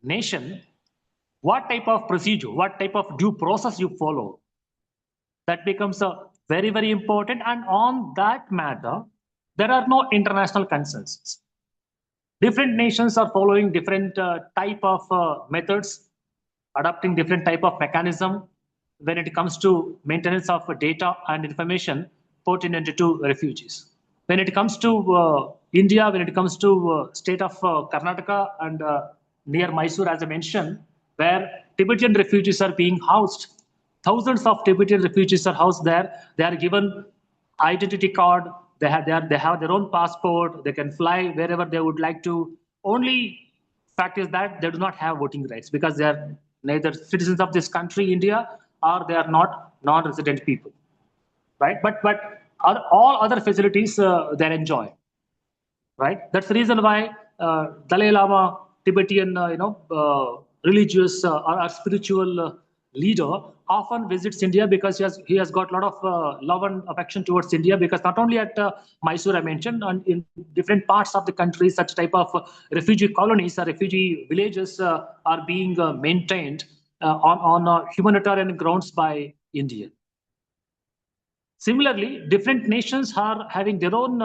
nation, what type of procedure, what type of due process you follow, that becomes very, very important. And on that matter, there are no international consensus. Different nations are following different type of methods, adopting different type of mechanism when it comes to maintenance of data and information pertinent to refugees. When it comes to India, when it comes to state of Karnataka and near Mysore, as I mentioned, where Tibetan refugees are being housed, thousands of Tibetan refugees are housed there. They are given identity card. They have their own passport. They can fly wherever they would like to. Only fact is that they do not have voting rights because they are neither citizens of this country, India, or they are not non-resident people, right? But all other facilities they're enjoying, right? That's the reason why Dalai Lama, Tibetan, religious or spiritual leader, often visits India because he has got a lot of love and affection towards India, because not only at Mysore I mentioned, and in different parts of the country, such type of refugee colonies or refugee villages are being maintained on humanitarian grounds by India. Similarly, different nations are having their own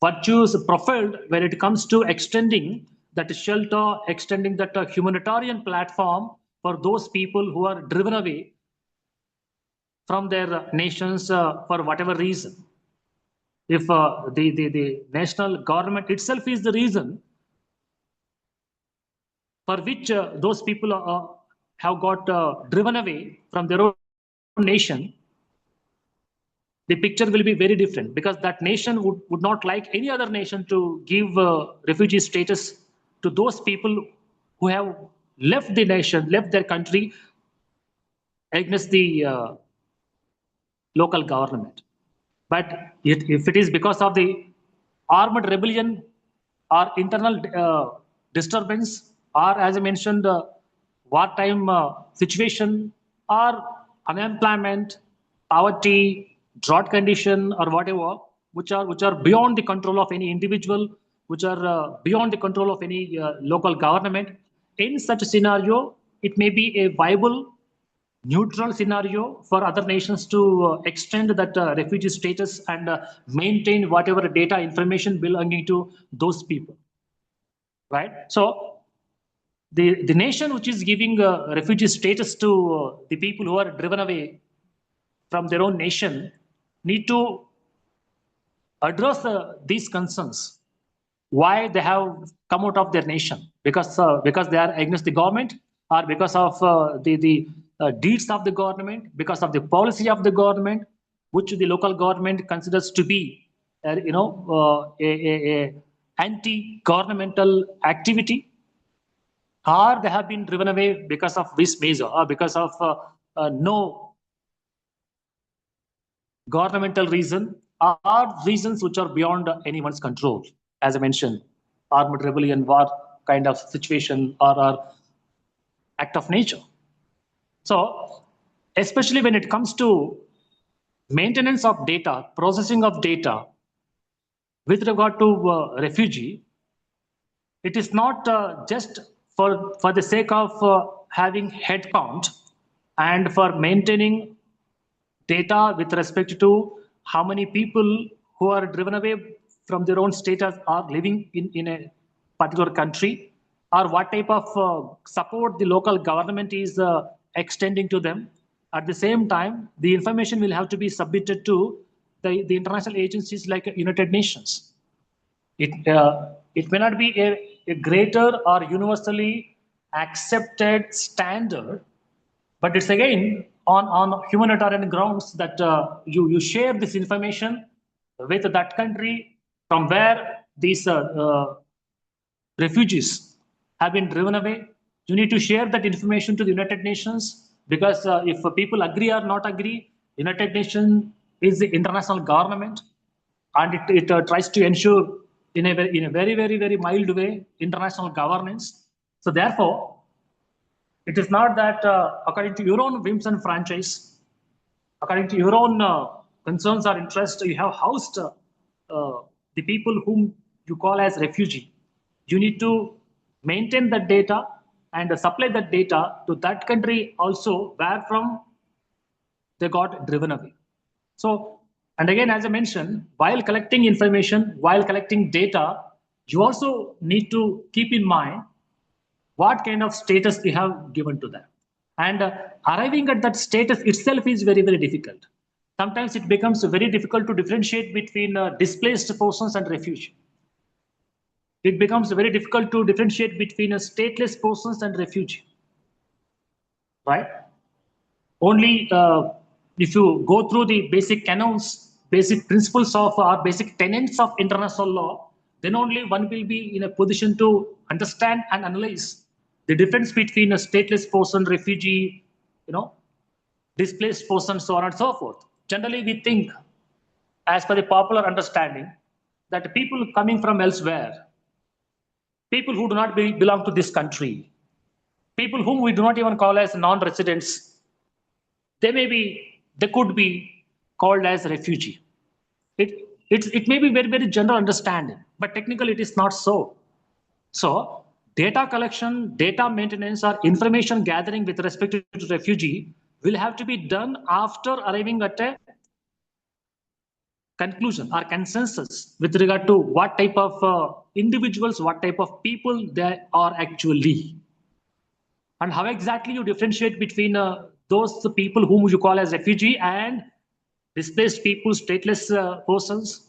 virtues profiled when it comes to extending that shelter, extending that humanitarian platform for those people who are driven away from their nations for whatever reason. If the national government itself is the reason for which those people have got driven away from their own nation, the picture will be very different, because that nation would not like any other nation to give refugee status to those people who have left the nation, left their country against the local government. But if it is because of the armed rebellion or internal disturbance, or as I mentioned, wartime situation, or unemployment, poverty, drought condition, or whatever, which are beyond the control of any individual, which are beyond the control of any local government, in such a scenario, it may be a viable neutral scenario for other nations to extend that refugee status and maintain whatever data information belonging to those people, right? So the nation which is giving refugee status to the people who are driven away from their own nation need to address these concerns, why they have come out of their nation, because they are against the government, or because of the deeds of the government, because of the policy of the government, which the local government considers to be a anti-governmental activity, or they have been driven away because of this measure, or because of no governmental reason, or reasons which are beyond anyone's control. As I mentioned, armed rebellion, war kind of situation, or act of nature. So, especially when it comes to maintenance of data, processing of data, with regard to refugee, it is not just for the sake of having head count and for maintaining data with respect to how many people who are driven away from their own status are living in a particular country, or what type of support the local government is extending to them. At the same time, the information will have to be submitted to the international agencies like United Nations. It may not be a greater or universally accepted standard, but it's again on humanitarian grounds that you share this information with that country from where these refugees have been driven away. You need to share that information to the United Nations, because if people agree or not agree, United Nations is the international government, and it tries to ensure in a very mild way international governance. So therefore, it is not that according to your own whims and franchise, according to your own concerns or interests, you have housed the people whom you call as refugee. You need to maintain that data and supply that data to that country also, where from they got driven away. So, and again, as I mentioned, while collecting information, while collecting data, you also need to keep in mind what kind of status they have given to them. And arriving at that status itself is very difficult. Sometimes it becomes very difficult to differentiate between displaced persons and refugees. It becomes very difficult to differentiate between stateless persons and refugees, right? Only if you go through the basic canons, basic principles of or basic tenets of international law, then only one will be in a position to understand and analyze the difference between a stateless person, refugee, displaced person, so on and so forth. Generally, we think, as per the popular understanding, that people coming from elsewhere, people who do not belong to this country, people whom we do not even call as non-residents, they could be called as refugee. It may be very, very general understanding, but technically it is not so. So data collection, data maintenance, or information gathering with respect to refugee will have to be done after arriving at a conclusion or consensus with regard to what type of individuals, what type of people they are actually. And how exactly you differentiate between those people whom you call as refugee and displaced people, stateless persons,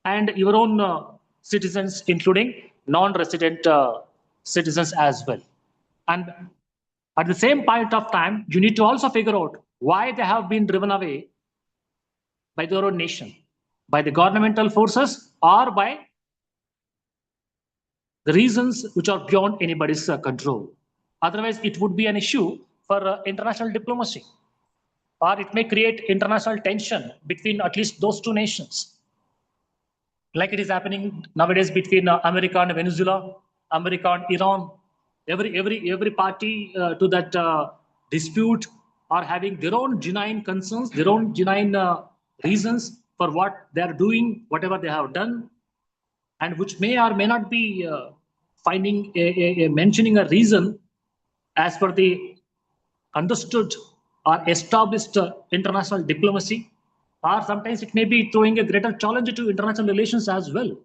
and your own citizens, including non-resident citizens as well. And at the same point of time, you need to also figure out why they have been driven away by their own nation, by the governmental forces, or by the reasons which are beyond anybody's control. Otherwise, it would be an issue for international diplomacy, or it may create international tension between at least those two nations, like it is happening nowadays between America and Venezuela, America and Iran. Every party to that dispute are having their own genuine concerns, their own genuine reasons for what they are doing, whatever they have done, and which may or may not be finding mentioning a reason as per the understood or established international diplomacy, or sometimes it may be throwing a greater challenge to international relations as well.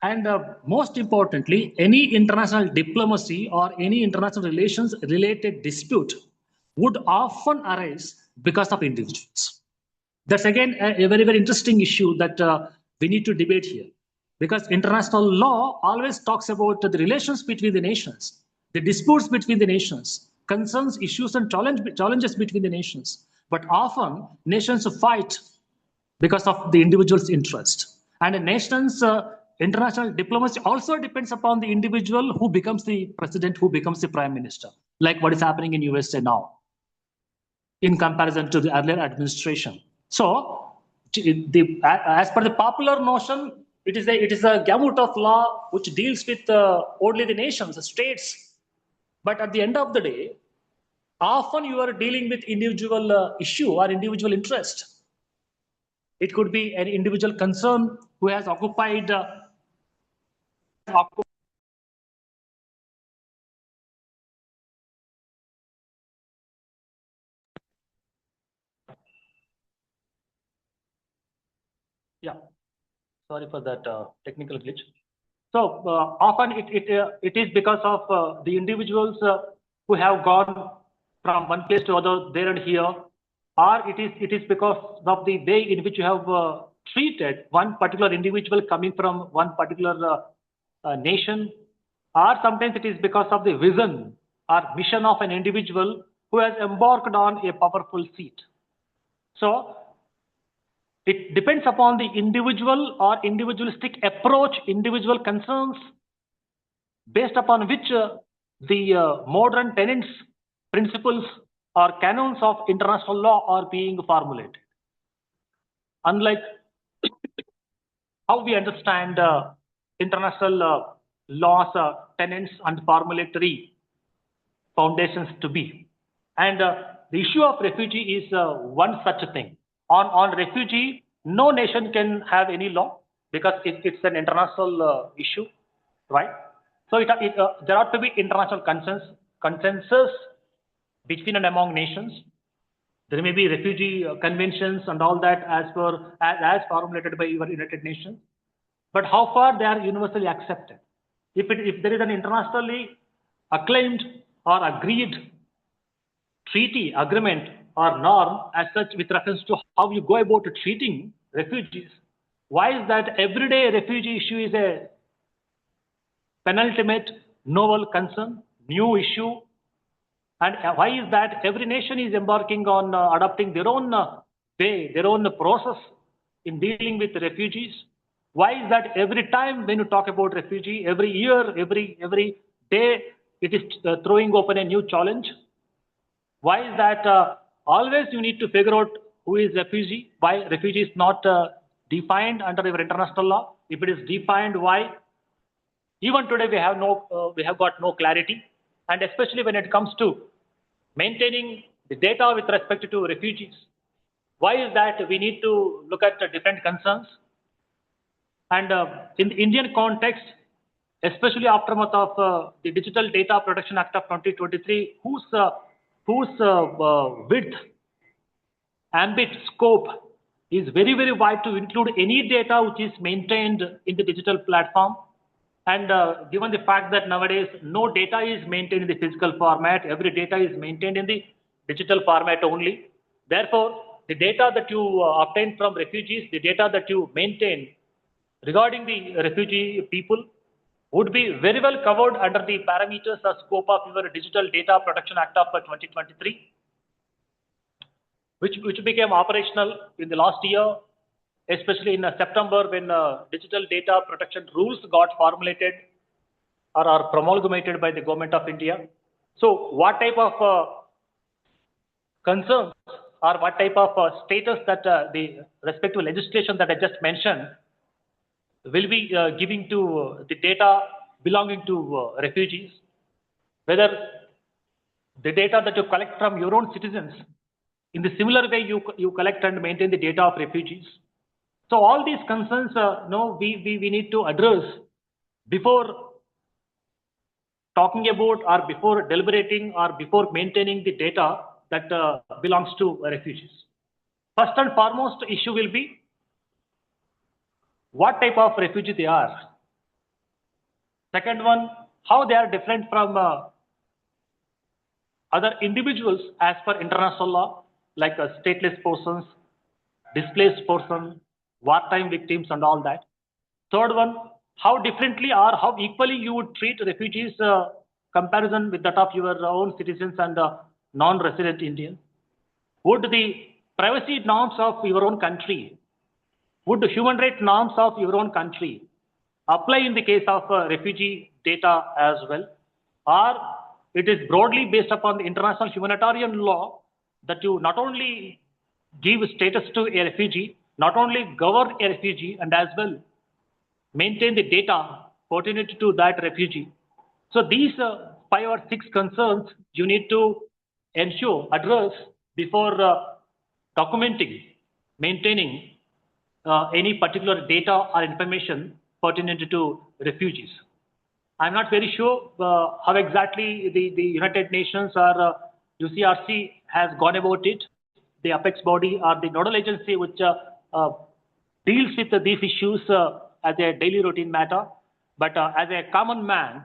And most importantly, any international diplomacy or any international relations related dispute would often arise because of individuals. That's again a very, very interesting issue that we need to debate here, because international law always talks about the relations between the nations, the disputes between the nations, concerns, issues, and challenges between the nations. But often nations fight because of the individual's interest. And a nation's international diplomacy also depends upon the individual who becomes the president, who becomes the prime minister, like what is happening in USA now, in comparison to the earlier administration. So, as per the popular notion, it is a gamut of law which deals with only the nations, the states. But at the end of the day, often you are dealing with individual issue or individual interest. It could be an individual concern who has occupied. Yeah, sorry for that technical glitch. So often it is because of the individuals who have gone from one place to other, there and here, or it is because of the way in which you have treated one particular individual coming from one particular nation, or sometimes it is because of the vision or mission of an individual who has embarked on a powerful seat. So it depends upon the individual or individualistic approach, individual concerns, based upon which the modern tenets, principles, or canons of international law are being formulated. Unlike how we understand international laws, tenets, and formulatory foundations to be. And the issue of refugee is one such thing. On refugee, no nation can have any law because it's an international issue, right? So there ought to be international consensus between and among nations. There may be refugee conventions and all that as formulated by your United Nations, but how far they are universally accepted? If there is an internationally acclaimed or agreed treaty, agreement, or norm as such with reference to how you go about treating refugees, why is that everyday refugee issue is a penultimate novel concern, new issue? And why is that every nation is embarking on adopting their own way, their own process in dealing with refugees? Why is that every time when you talk about refugee, every year, every day, it is throwing open a new challenge? Why is that always you need to figure out who is refugee? Why refugee is not defined under your international law? If it is defined, why? Even today, we have got no clarity, and especially when it comes to maintaining the data with respect to refugees. Why is that? We need to look at the different concerns, and in the Indian context, especially aftermath of the Digital Data Protection Act of 2023, whose width, ambit, scope is very, very wide to include any data which is maintained in the digital platform. And given the fact that nowadays no data is maintained in the physical format, every data is maintained in the digital format only. Therefore, the data that you obtain from refugees, the data that you maintain regarding the refugee people would be very well covered under the parameters or scope of your Digital Data Protection Act of 2023, which became operational in the last year, especially in September when digital data protection rules got formulated or are promulgated by the government of India. So what type of concerns or what type of status that the respective legislation that I just mentioned will be giving to the data belonging to refugees, whether the data that you collect from your own citizens, in the similar way you collect and maintain the data of refugees. So all these concerns, we need to address before talking about or before deliberating or before maintaining the data that belongs to refugees. First and foremost issue will be what type of refugee they are. Second one, how they are different from other individuals as per international law, like stateless persons, displaced persons, wartime victims and all that. Third one, how differently or how equally you would treat refugees comparison with that of your own citizens and non-resident Indians. Would the privacy norms of your own country, would the human rights norms of your own country apply in the case of refugee data as well? Or it is broadly based upon the international humanitarian law that you not only give status to a refugee, not only govern a refugee, and as well maintain the data pertinent to that refugee. So these 5 or 6 concerns you need to ensure, address before documenting, maintaining any particular data or information pertinent to refugees. I'm not very sure how exactly the United Nations or UCRC has gone about it, the apex body or the nodal agency which deals with these issues as a daily routine matter. But as a common man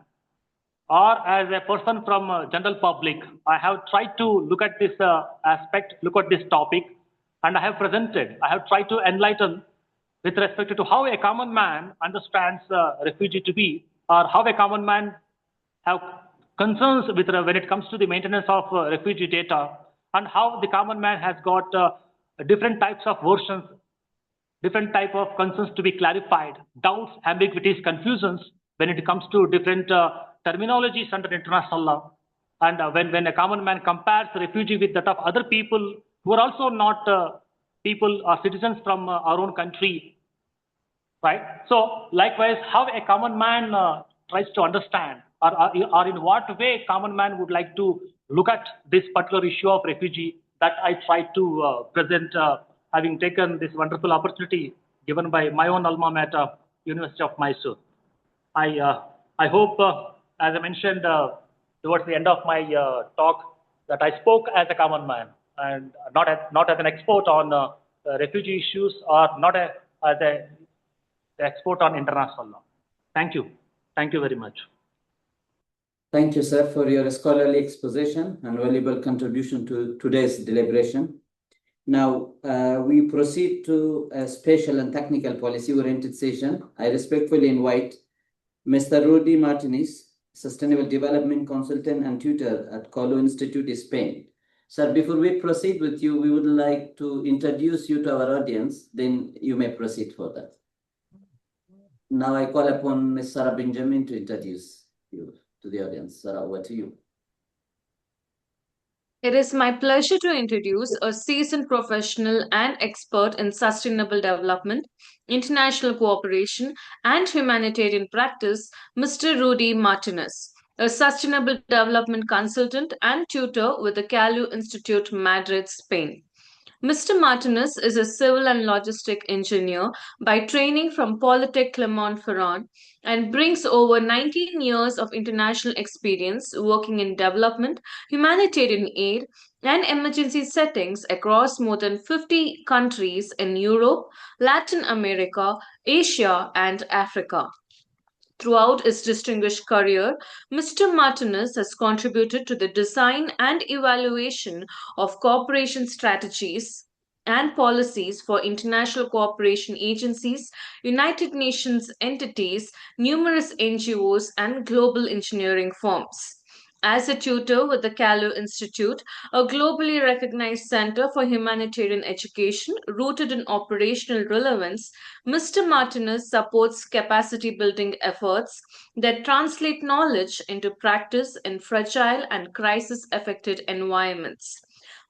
or as a person from general public, I have tried to look at this aspect, look at this topic, and I have tried to enlighten with respect to how a common man understands refugee to be, or how a common man have concerns with when it comes to the maintenance of refugee data, and how the common man has got different types of versions, different type of concerns to be clarified, doubts, ambiguities, confusions when it comes to different terminologies under international law. And when a common man compares refugee with that of other people who are also not people or citizens from our own country, right? So likewise, how a common man tries to understand, or in what way common man would like to look at this particular issue of refugee, that I try to present, having taken this wonderful opportunity given by my own alma mater, University of Mysore. I hope, as I mentioned towards the end of my talk, that I spoke as a common man and not as an expert on refugee issues, or not as an expert on international law. Thank you. Thank you very much. Thank you, sir, for your scholarly exposition and valuable contribution to today's deliberation. Now, we proceed to a special and technical policy-oriented session. I respectfully invite Mr. Rudy Martinez, Sustainable Development Consultant and Tutor at Colo Institute, Spain. Sir, before we proceed with you, we would like to introduce you to our audience, then you may proceed further. Now I call upon Ms. Sarah Benjamin to introduce you to the audience. Sarah, over to you. It is my pleasure to introduce a seasoned professional and expert in sustainable development, international cooperation, and humanitarian practice, Mr. Rudy Martinez, a sustainable development consultant and tutor with the Calu Institute, Madrid, Spain. Mr. Martinez is a civil and logistic engineer by training from Polytech Clermont-Ferrand and brings over 19 years of international experience working in development, humanitarian aid, and emergency settings across more than 50 countries in Europe, Latin America, Asia, and Africa. Throughout his distinguished career, Mr. Martinez has contributed to the design and evaluation of cooperation strategies and policies for international cooperation agencies, United Nations entities, numerous NGOs, and global engineering firms. As a tutor with the Calu Institute, a globally recognized center for humanitarian education rooted in operational relevance, Mr. Martinez supports capacity building efforts that translate knowledge into practice in fragile and crisis affected environments.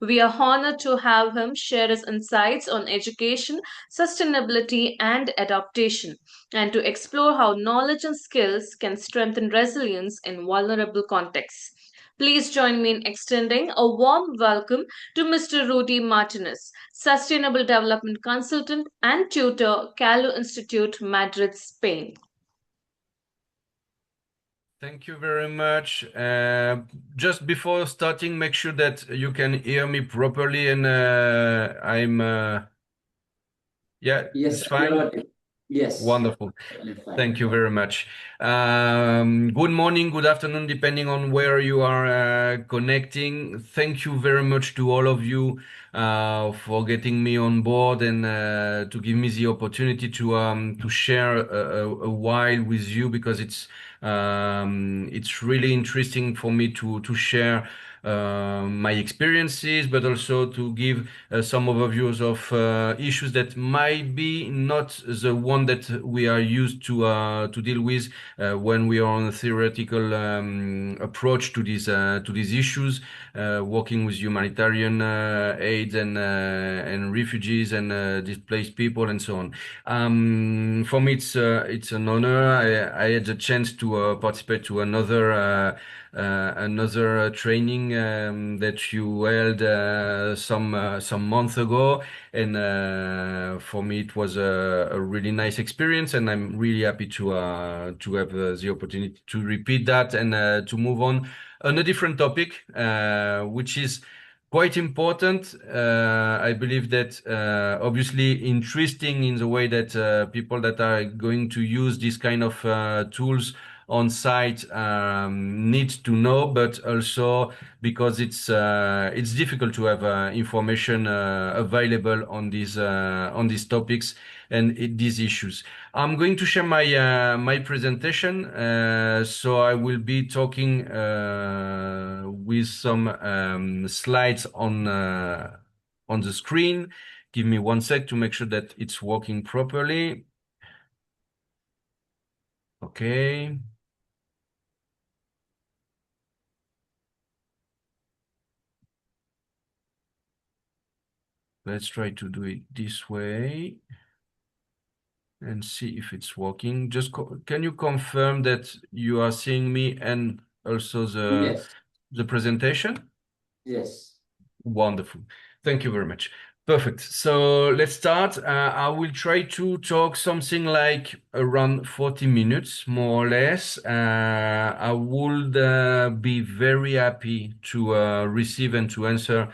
We are honored to have him share his insights on education, sustainability, and adaptation, and to explore how knowledge and skills can strengthen resilience in vulnerable contexts. Please join me in extending a warm welcome to Mr. Rudy Martinez, Sustainable Development Consultant and Tutor, Calu Institute, Madrid, Spain. Thank you very much. Just before starting, make sure that you can hear me properly and yeah, Yes, it's fine. you're right. Yes. Wonderful. Fine. Thank you very much. Good morning, good afternoon, depending on where you are connecting. Thank you very much to all of you for getting me on board and to give me the opportunity to share a while with you, because it's really interesting for me to share my experiences, but also to give some overviews of issues that might be not the one that we are used to deal with when we are on a theoretical approach to these issues, working with humanitarian aid and refugees and displaced people and so on. For me, it's an honor. I had the chance to participate to another training that you held some months ago, and for me it was a really nice experience, and I'm really happy to have the opportunity to repeat that and to move on a different topic, which is quite important. I believe that obviously interesting in the way that people that are going to use this kind of tools on site need to know, but also because it's difficult to have information available on these topics and these issues. I'm going to share my presentation, so I will be talking with some slides on the screen. Give me one sec to make sure that it's working properly. Okay. Let's try to do it this way and see if it's working. Just can you confirm that you are seeing me and also Yes. the presentation? Yes. Wonderful. Thank you very much. Perfect. So let's start. I will try to talk something like around 40 minutes, more or less. I would be very happy to receive and to answer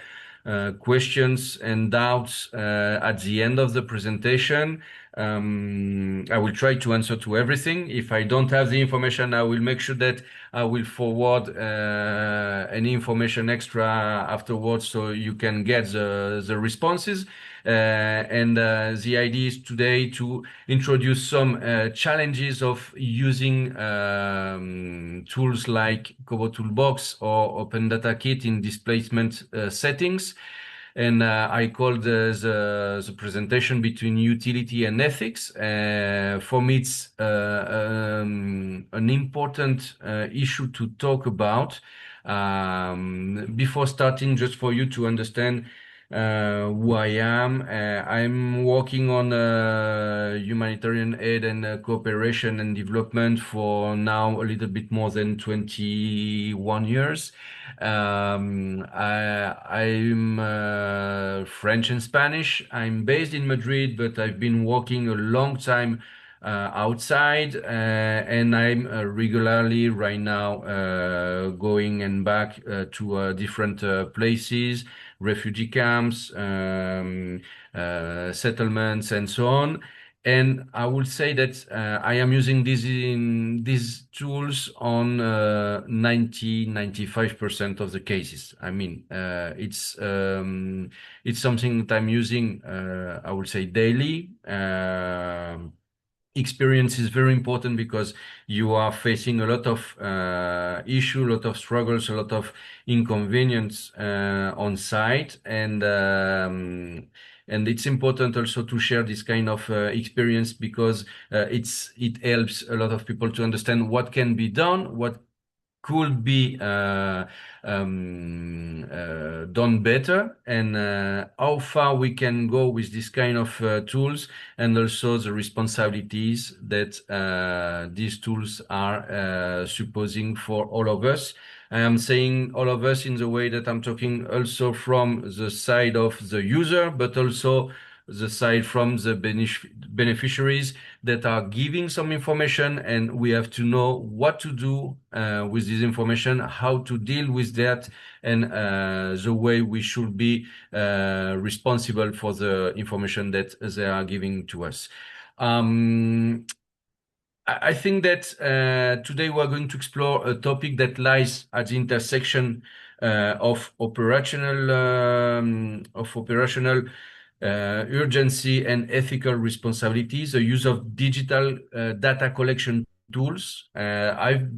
questions and doubts at the end of the presentation. I will try to answer to everything. If I don't have the information, I will make sure that I will forward any information extra afterwards, so you can get the responses. And the idea is today to introduce some challenges of using tools like Kobo Toolbox or Open Data Kit in displacement settings. and I called the presentation between utility and ethics. For me, it's an important issue to talk about. Before starting, just for you to understand who I am. I'm working on humanitarian aid and cooperation and development for now a little bit more than 21 years. I'm French and Spanish. I'm based in Madrid, but I've been working a long time outside, and I'm regularly right now going and back to different places, refugee camps, settlements, and so on. And I would say that I am using these tools on 95% of the cases. I mean, it's something that I'm using, I would say, daily. Experience is very important because you are facing a lot of issue, a lot of struggles, a lot of inconvenience on site, and it's important also to share this kind of experience because it helps a lot of people to understand what can be done, what could be done better, and how far we can go with this kind of tools, and also the responsibilities that these tools are supposing for all of us. I am saying all of us in the way that I'm talking also from the side of the user, but also the side from the beneficiaries that are giving some information, and we have to know what to do with this information, how to deal with that, and the way we should be responsible for the information that they are giving to us. I think that today we're going to explore a topic that lies at the intersection of operational urgency and ethical responsibilities, the use of digital data collection tools. I've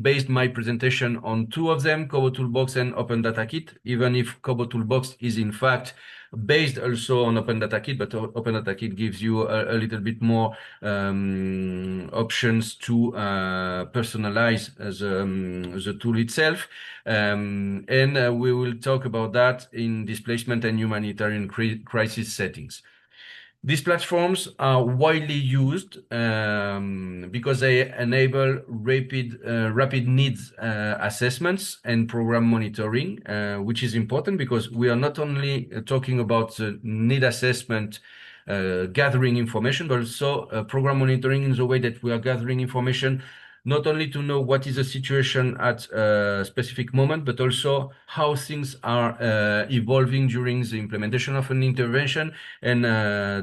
based my presentation on two of them, Kobo Toolbox and Open Data Kit, even if Kobo Toolbox is in fact based also on Open Data Kit, but Open Data Kit gives you a little bit more options to personalize the tool itself. And we will talk about that in displacement and humanitarian crisis settings. These platforms are widely used because they enable rapid needs assessments and program monitoring, which is important because we are not only talking about the need assessment, gathering information, but also program monitoring in the way that we are gathering information not only to know what is the situation at a specific moment, but also how things are evolving during the implementation of an intervention, and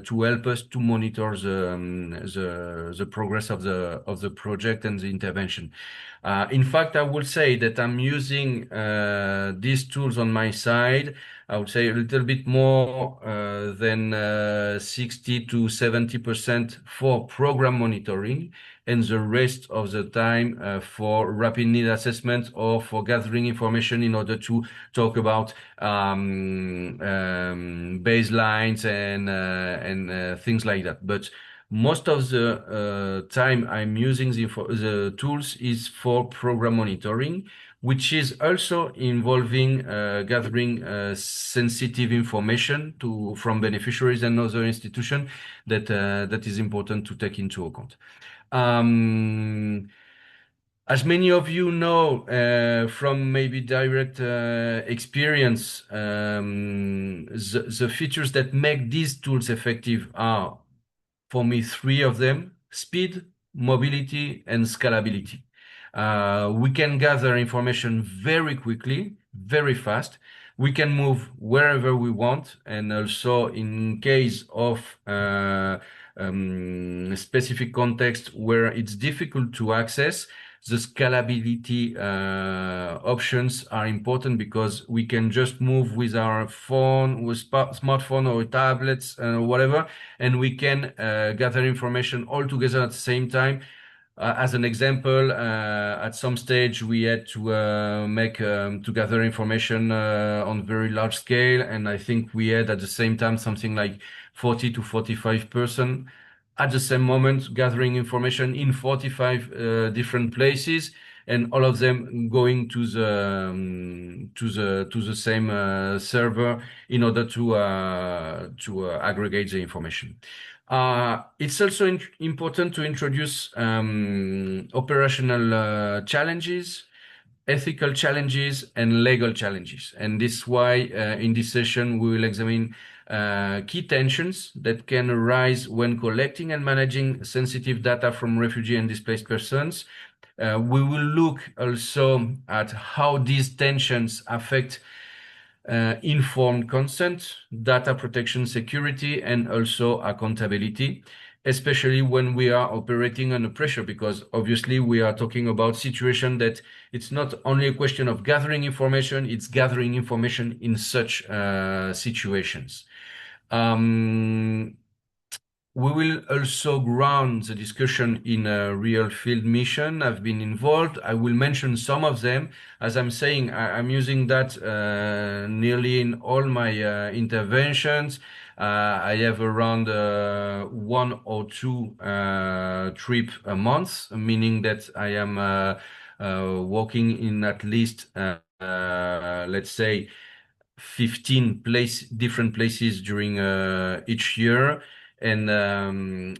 to help us to monitor the progress of the project and the intervention. In fact, I would say that I'm using these tools on my side. I would say a little bit more than 60 to 70% for program monitoring, and the rest of the time for rapid need assessment or for gathering information in order to talk about baselines and things like that. But most of the time I'm using the tools is for program monitoring, which is also involving gathering sensitive information from beneficiaries and other institutions that is important to take into account. As many of you know from maybe direct experience, the features that make these tools effective are, for me, three of them: speed, mobility, and scalability. We can gather information very quickly, very fast. We can move wherever we want, and also in case of specific context where it's difficult to access, the scalability options are important because we can just move with our phone, with smartphone or tablets, whatever, and we can gather information all together at the same time As an example, at some stage we had to to gather information on very large scale, and I think we had at the same time something like 40 to 45 person at the same moment gathering information in 45 different places, and all of them going to the same server in order to aggregate the information. It's also important to introduce operational challenges, ethical challenges, and legal challenges. And this is why in this session we will examine key tensions that can arise when collecting and managing sensitive data from refugee and displaced persons. We will look also at how these tensions affect informed consent, data protection security, and also accountability, especially when we are operating under pressure, because obviously we are talking about situation that it's not only a question of gathering information, it's gathering information in such situations. We will also ground the discussion in a real field mission I've been involved. I will mention some of them. As I'm saying, I'm using that nearly in all my interventions. I have around one or two trip a month, meaning that I am working in at least, let's say, 15 different places during each year. And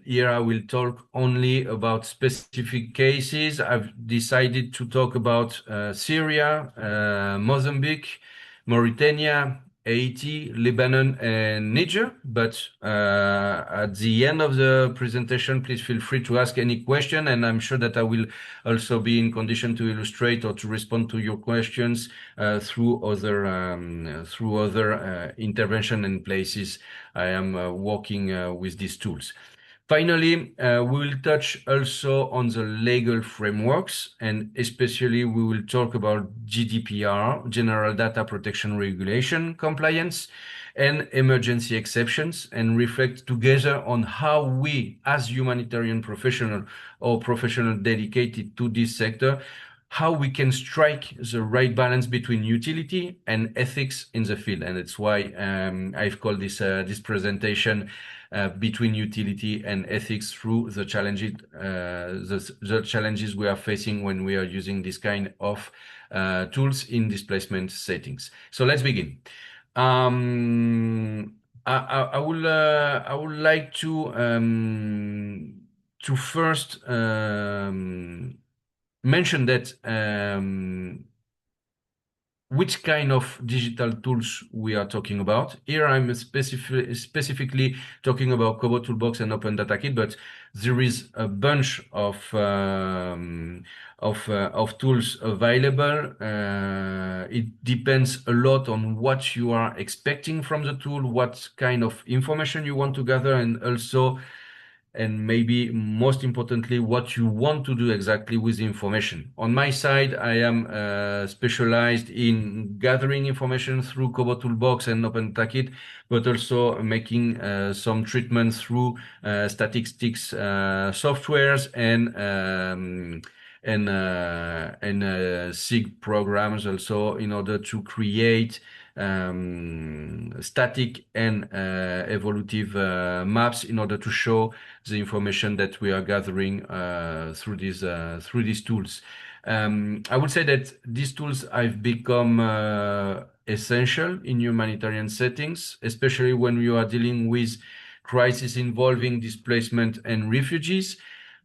here I will talk only about specific cases. I've decided to talk about Syria, Mozambique, Mauritania, Haiti, Lebanon, and Niger. But at the end of the presentation, please feel free to ask any question, and I'm sure that I will also be in condition to illustrate or to respond to your questions through other intervention and places I am working with these tools. Finally, we will touch also on the legal frameworks, and especially we will talk about GDPR, General Data Protection Regulation compliance, and emergency exceptions, and reflect together on how we, as humanitarian professional or professional dedicated to this sector, how we can strike the right balance between utility and ethics in the field. And that's why I've called this presentation between utility and ethics through the challenges we are facing when we are using this kind of tools in displacement settings. So let's begin. I would like to first mention that which kind of digital tools we are talking about. Here I'm specifically talking about Kobo Toolbox and Open Data Kit, but there is a bunch of tools available. It depends a lot on what you are expecting from the tool, what kind of information you want to gather, and also, and maybe most importantly, what you want to do exactly with the information. On my side, I am specialized in gathering information through Kobo Toolbox and Open Data Kit, but also making some treatments through statistics softwares and SIG programs also, in order to create static and evolutive maps in order to show the information that we are gathering through these tools. I would say that these tools have become essential in humanitarian settings, especially when you are dealing with crises involving displacement and refugees.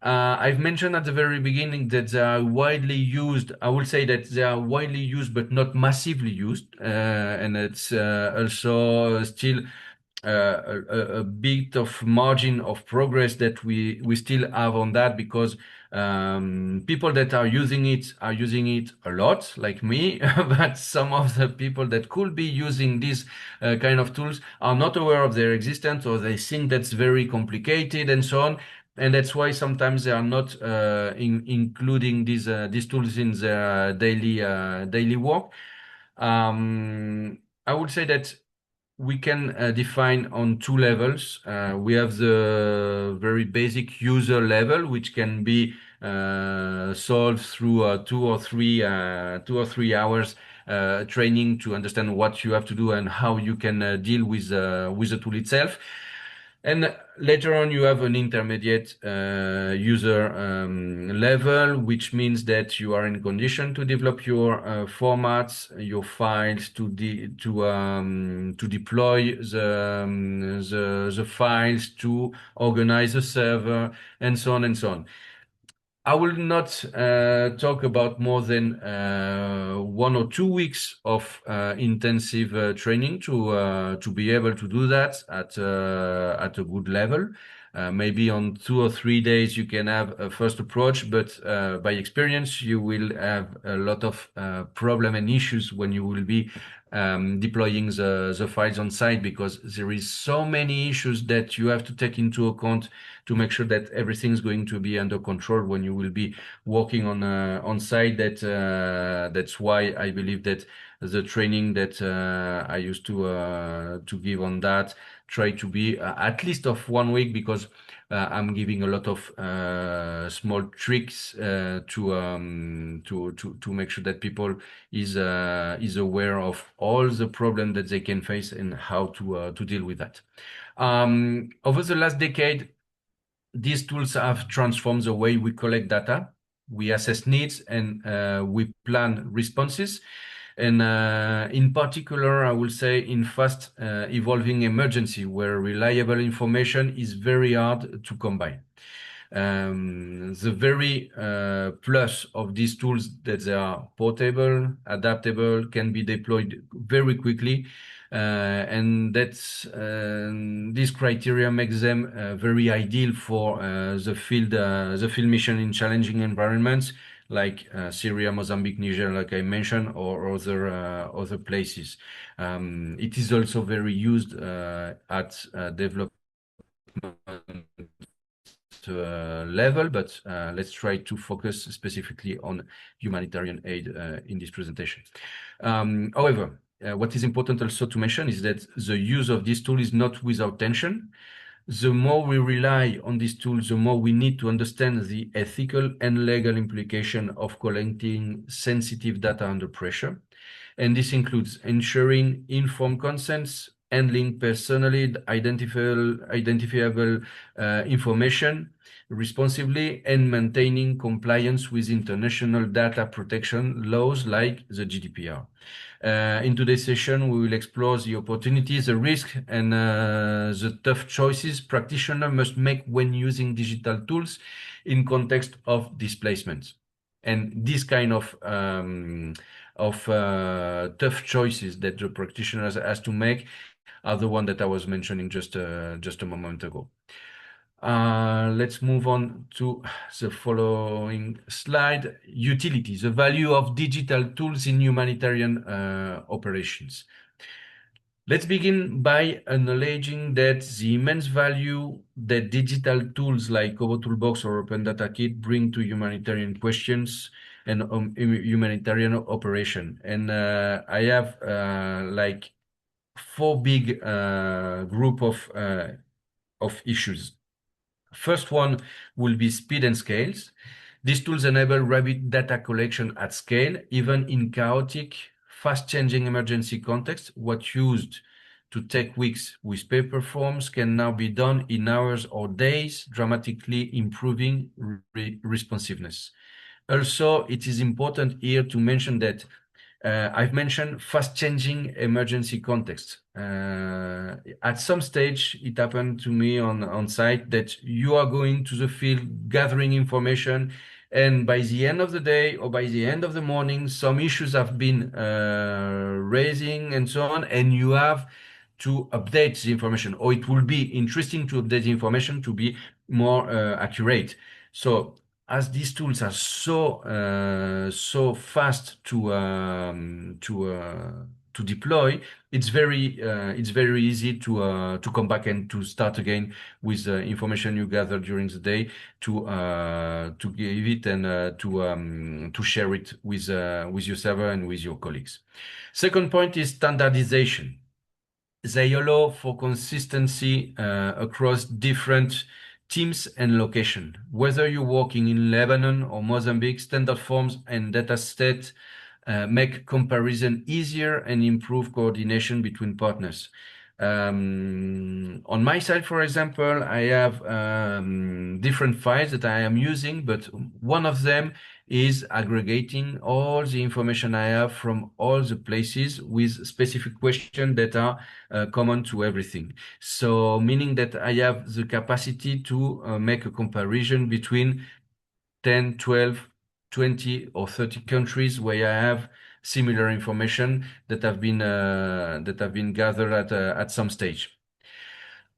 I've mentioned at the very beginning that they are widely used. I will say that they are widely used, but not massively used. And it's also still a bit of margin of progress that we still have on that, because people that are using it a lot, like me, but some of the people that could be using these kind of tools are not aware of their existence, or they think that's very complicated and so on. And that's why sometimes they are not including these tools in their daily work. I would say that we can define on two levels. We have the very basic user level, which can be solved through 2 or 3 hours training to understand what you have to do and how you can deal with the tool itself. And later on, you have an intermediate user level, which means that you are in condition to develop your formats, your files, to deploy the files, to organize the server, and so on and so on. I will not talk about more than 1 or 2 weeks of intensive training to be able to do that at a good level. Maybe on 2 or 3 days you can have a first approach, but by experience you will have a lot of problem and issues when you will be deploying the files on site, because there is so many issues that you have to take into account to make sure that everything's going to be under control when you will be working on site. That's why I believe that the training that I used to give on that try to be at least of 1 week, because I'm giving a lot of small tricks to make sure that people is aware of all the problems that they can face and how to deal with that. Over the last decade, these tools have transformed the way we collect data, we assess needs, and we plan responses. And in particular, I will say in fast evolving emergency, where reliable information is very hard to combine. The very plus of these tools that they are portable, adaptable, can be deployed very quickly, and that's this criteria makes them very ideal for the field mission in challenging environments like Syria, Mozambique, Niger, like I mentioned, or other places. It is also very used at development level, but let's try to focus specifically on humanitarian aid in this presentation. However, what is important also to mention is that the use of this tool is not without tension. The more we rely on these tools, the more we need to understand the ethical and legal implication of collecting sensitive data under pressure. And this includes ensuring informed consents, handling personally identifiable information responsibly, and maintaining compliance with international data protection laws like the GDPR. In today's session, we will explore the opportunities, the risks, and the tough choices practitioners must make when using digital tools in context of displacement. And this kind of tough choices that the practitioners has to make are the one that I was mentioning just a moment ago. Let's move on to the following slide. Utility, the value of digital tools in humanitarian operations. Let's begin by acknowledging that the immense value that digital tools like Kobo Toolbox or Open Data Kit bring to humanitarian questions and humanitarian operation. And I have like 4 big group of issues. First one will be speed and scales. These tools enable rapid data collection at scale, even in chaotic, fast-changing emergency contexts. What used to take weeks with paper forms can now be done in hours or days, dramatically improving responsiveness. Also, it is important here to mention that I've mentioned fast-changing emergency context. At some stage, it happened to me on site that you are going to the field, gathering information, and by the end of the day or by the end of the morning, some issues have been raising and so on, and you have to update the information, or it will be interesting to update the information to be more accurate. So as these tools are so fast to deploy, it's very easy to come back and to start again with the information you gather during the day to give it and to share it with your server and with your colleagues. Second point is standardization. They allow for consistency across different teams and location. Whether you're working in Lebanon or Mozambique, standard forms and data sets make comparison easier and improve coordination between partners. On my side, for example, I have different files that I am using, but one of them is aggregating all the information I have from all the places with specific questions that are common to everything. So meaning that I have the capacity to make a comparison between 10, 12, 20 or 30 countries where I have similar information that have been gathered at some stage.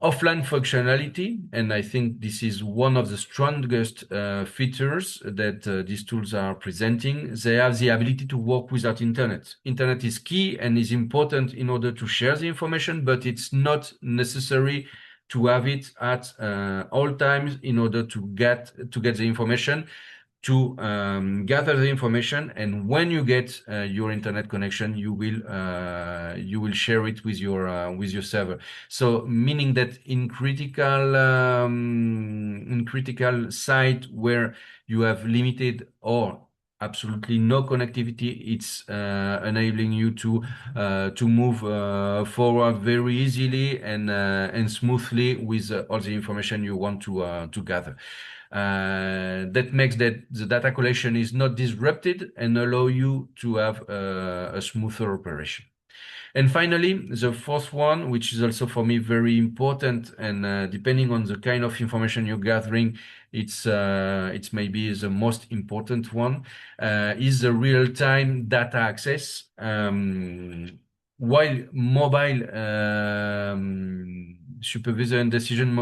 Offline functionality, and I think this is one of the strongest features that these tools are presenting. They have the ability to work without internet. Internet is key and is important in order to share the information, but it's not necessary to have it at all times in order to get the information, to gather the information, and when you get your internet connection, you will share it with your server. So meaning that in critical site where you have limited or absolutely no connectivity, it's enabling you to move forward very easily and smoothly with all the information you want to gather. That makes that the data collection is not disrupted and allow you to have a smoother operation. And finally, the fourth one, which is also for me very important, and depending on the kind of information you're gathering, it's maybe the most important one, is the real-time data access. While mobile supervisor and decision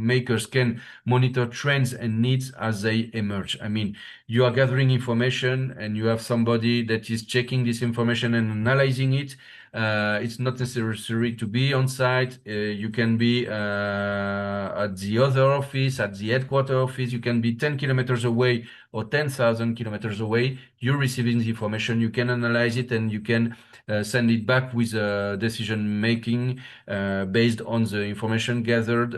makers can monitor trends and needs as they emerge. I mean, you are gathering information and you have somebody that is checking this information and analyzing it. It's not necessary to be on site. You can be at the other office, at the headquarter office. You can be 10 kilometers away or 10,000 kilometers away. You're receiving the information. You can analyze it and you can send it back with decision making based on the information gathered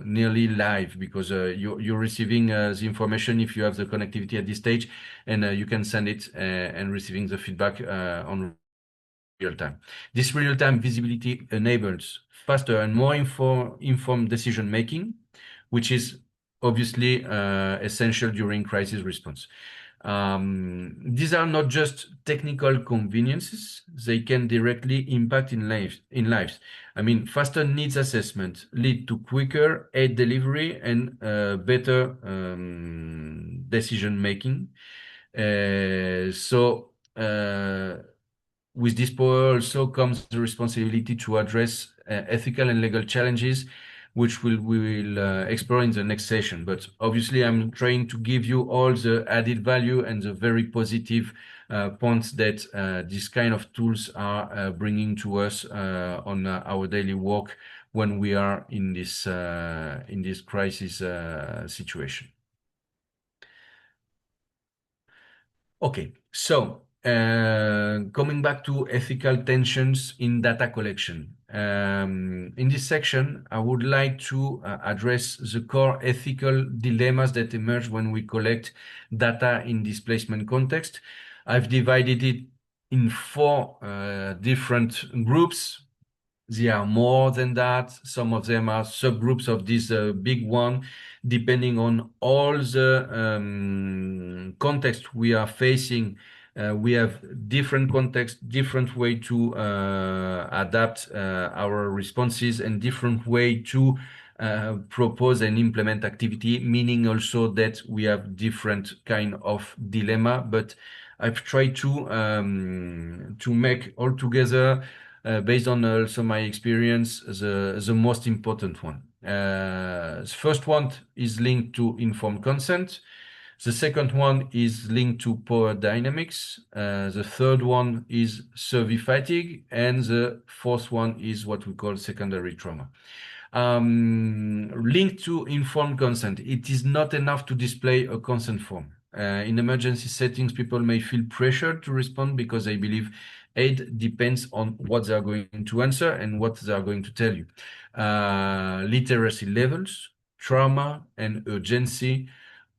nearly live, because you're receiving the information if you have the connectivity at this stage, and you can send it and receiving the feedback on real time. This real time visibility enables faster and more informed decision making, which is obviously essential during crisis response. These are not just technical conveniences, they can directly impact in lives. I mean, faster needs assessment lead to quicker aid delivery and better decision making. With this power also comes the responsibility to address ethical and legal challenges, which we will explore in the next session. But obviously, I'm trying to give you all the added value and the very positive points that these kind of tools are bringing to us on our daily work when we are in this crisis situation. Okay, so coming back to ethical tensions in data collection. In this section, I would like to address the core ethical dilemmas that emerge when we collect data in displacement context. I've divided it in 4 different groups. There are more than that. Some of them are subgroups of this big one, depending on all the context we are facing. We have different context, different way to adapt our responses, and different way to propose and implement activity, meaning also that we have different kind of dilemma. But I've tried to make all together, based on also my experience, the most important one. The first one is linked to informed consent. The second one is linked to power dynamics. The third one is survey fatigue. And the fourth one is what we call secondary trauma. Linked to informed consent, it is not enough to display a consent form. In emergency settings, people may feel pressured to respond because they believe aid depends on what they are going to answer and what they are going to tell you. Literacy levels trauma, and urgency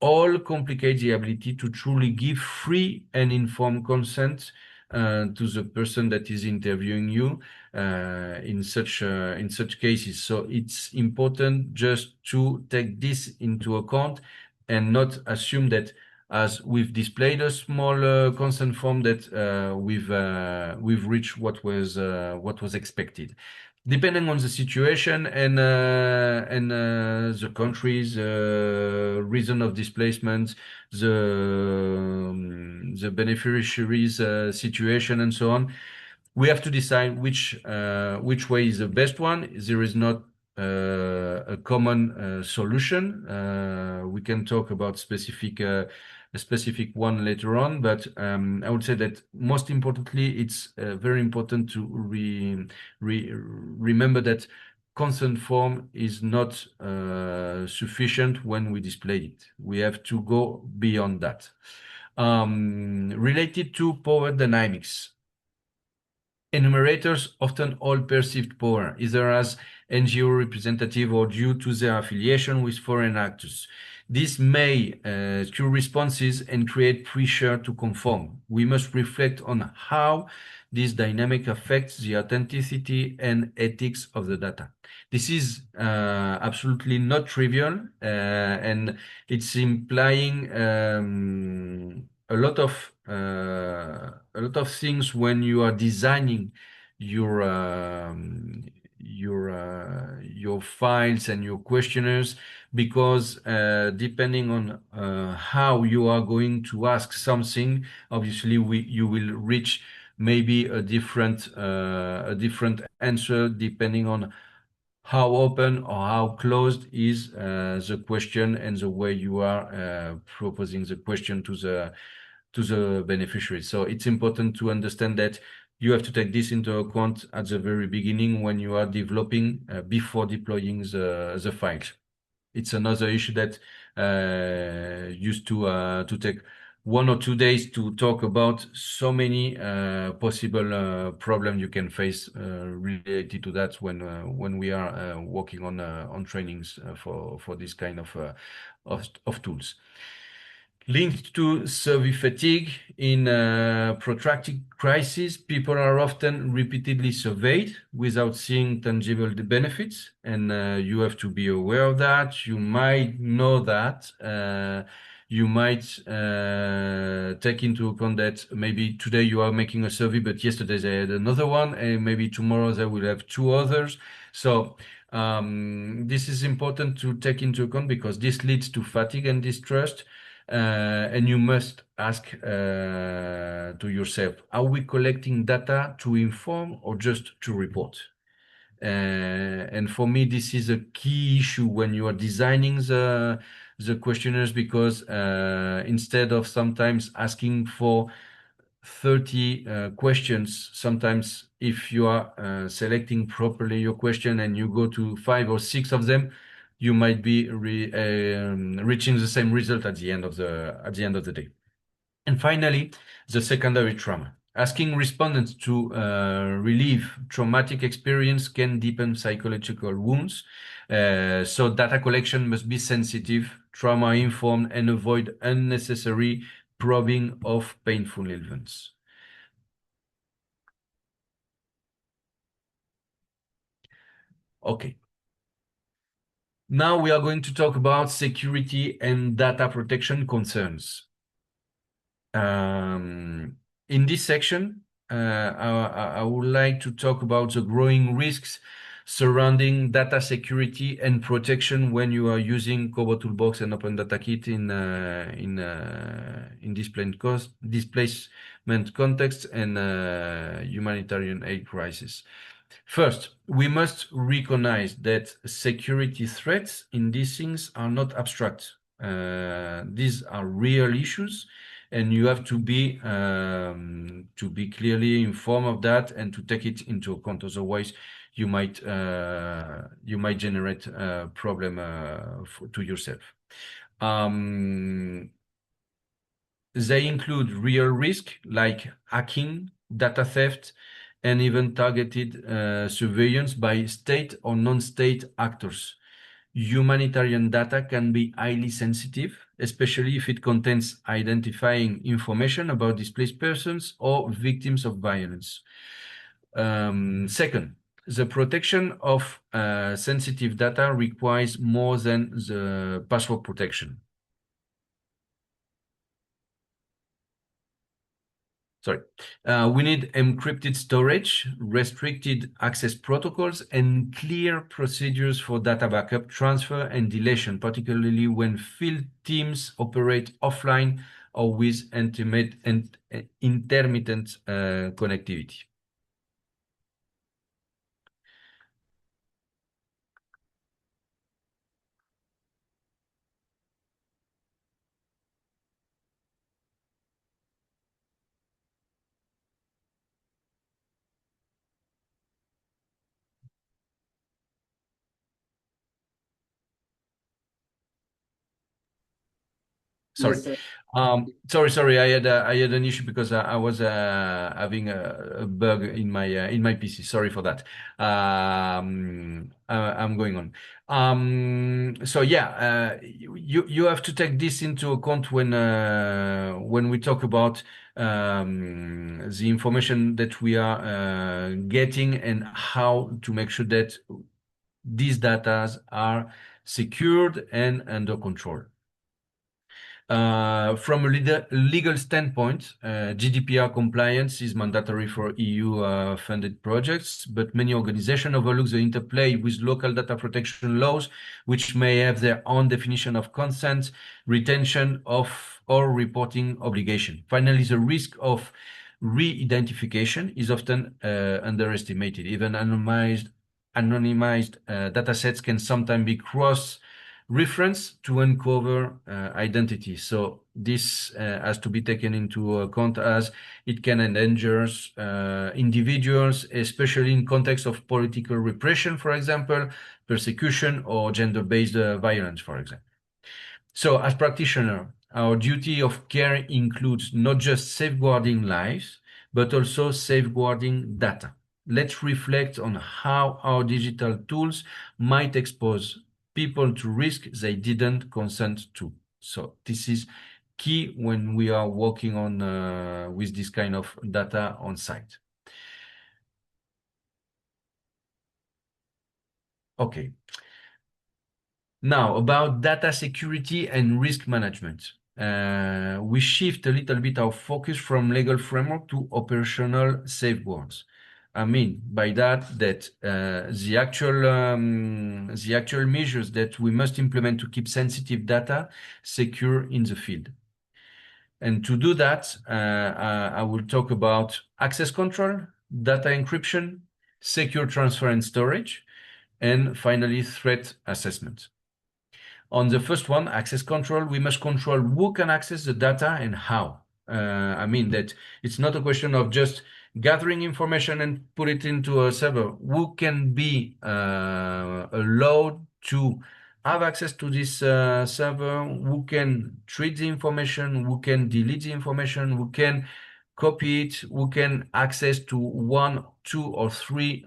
all complicate the ability to truly give free and informed consent to the person that is interviewing you in such cases. So it's important just to take this into account and not assume that, as we've displayed a small consent form, that we've reached what was expected. Depending on the situation and the countries, reason of displacement, the beneficiaries' situation, and so on, we have to decide which way is the best one. There is not a common solution. We can talk about a specific one later on, but I would say that most importantly, it's very important to remember that consent form is not sufficient when we display it. We have to go beyond that. Related to power dynamics, enumerators often hold perceived power, either as NGO representative or due to their affiliation with foreign actors. This may skew responses and create pressure to conform. We must reflect on how this dynamic affects the authenticity and ethics of the data. This is absolutely not trivial, and it's implying a lot of things when you are designing your files and your questionnaires, because depending on how you are going to ask something, obviously you will reach maybe a different answer depending on how open or how closed is the question and the way you are proposing the question to the beneficiary. So it's important to understand that you have to take this into account at the very beginning when you are developing before deploying the files. It's another issue that used to take 1 or 2 days to talk about so many possible problems you can face related to that when we are working on trainings for this kind of tools. Linked to survey fatigue, in protracted crisis, people are often repeatedly surveyed without seeing tangible benefits, and you have to be aware of that. You might know that. You might take into account that maybe today you are making a survey, but yesterday they had another one, and maybe tomorrow they will have 2 others. So this is important to take into account because this leads to fatigue and distrust. And you must ask to yourself, are we collecting data to inform or just to report? And for me, this is a key issue when you are designing the questionnaires, because instead of sometimes asking for 30 questions, sometimes if you are selecting properly your question and you go to 5 or 6 of them, you might be reaching the same result at the end of the day. And finally, the secondary trauma. Asking respondents to relieve traumatic experience can deepen psychological wounds. So data collection must be sensitive, trauma-informed, and avoid unnecessary probing of painful events. Okay. Now we are going to talk about security and data protection concerns. In this section, I would like to talk about the growing risks surrounding data security and protection when you are using Kobo Toolbox and Open Data Kit in displacement context and humanitarian aid crisis. First, we must recognize that security threats in these things are not abstract. These are real issues, and you have to be clearly informed of that and to take it into account. Otherwise, you might generate a problem to yourself. They include real risk like hacking, data theft, and even targeted surveillance by state or non-state actors. humanitarian data can be highly sensitive, especially if it contains identifying information about displaced persons or victims of violence. Second, the protection of sensitive data requires more than the password protection. Sorry. We need encrypted storage, restricted access protocols, and clear procedures for data backup, transfer, and deletion, particularly when field teams operate offline or with intermittent connectivity. Sorry. Yes, sir. Sorry. I had an issue because I was having a bug in my PC. Sorry for that. I'm going on. So yeah, you have to take this into account when we talk about the information that we are getting and how to make sure that these data are secured and under control. From a legal standpoint, GDPR compliance is mandatory for EU funded projects, but many organizations overlook the interplay with local data protection laws, which may have their own definition of consent, retention of, or reporting obligation. Finally, the risk of re-identification is often underestimated. Even anonymized data sets can sometimes be reference to uncover identity. So this has to be taken into account as it can endanger individuals, especially in context of political repression, for example, persecution or gender-based violence, for example. So as practitioner, our duty of care includes not just safeguarding lives, but also safeguarding data. Let's reflect on how our digital tools might expose people to risk they didn't consent to. So this is key when we are working on with this kind of data on site. Okay. Now about data security and risk management. We shift a little bit our focus from legal framework to operational safeguards. I mean by that the actual measures that we must implement to keep sensitive data secure in the field. And to do that, I will talk about access control, data encryption, secure transfer and storage, and finally threat assessment. On the first one, access control, we must control who can access the data and how. I mean that it's not a question of just gathering information and put it into a server. Who can be allowed to have access to this server? Who can treat the information? Who can delete the information? Who can copy it? Who can access to 1, 2, or 3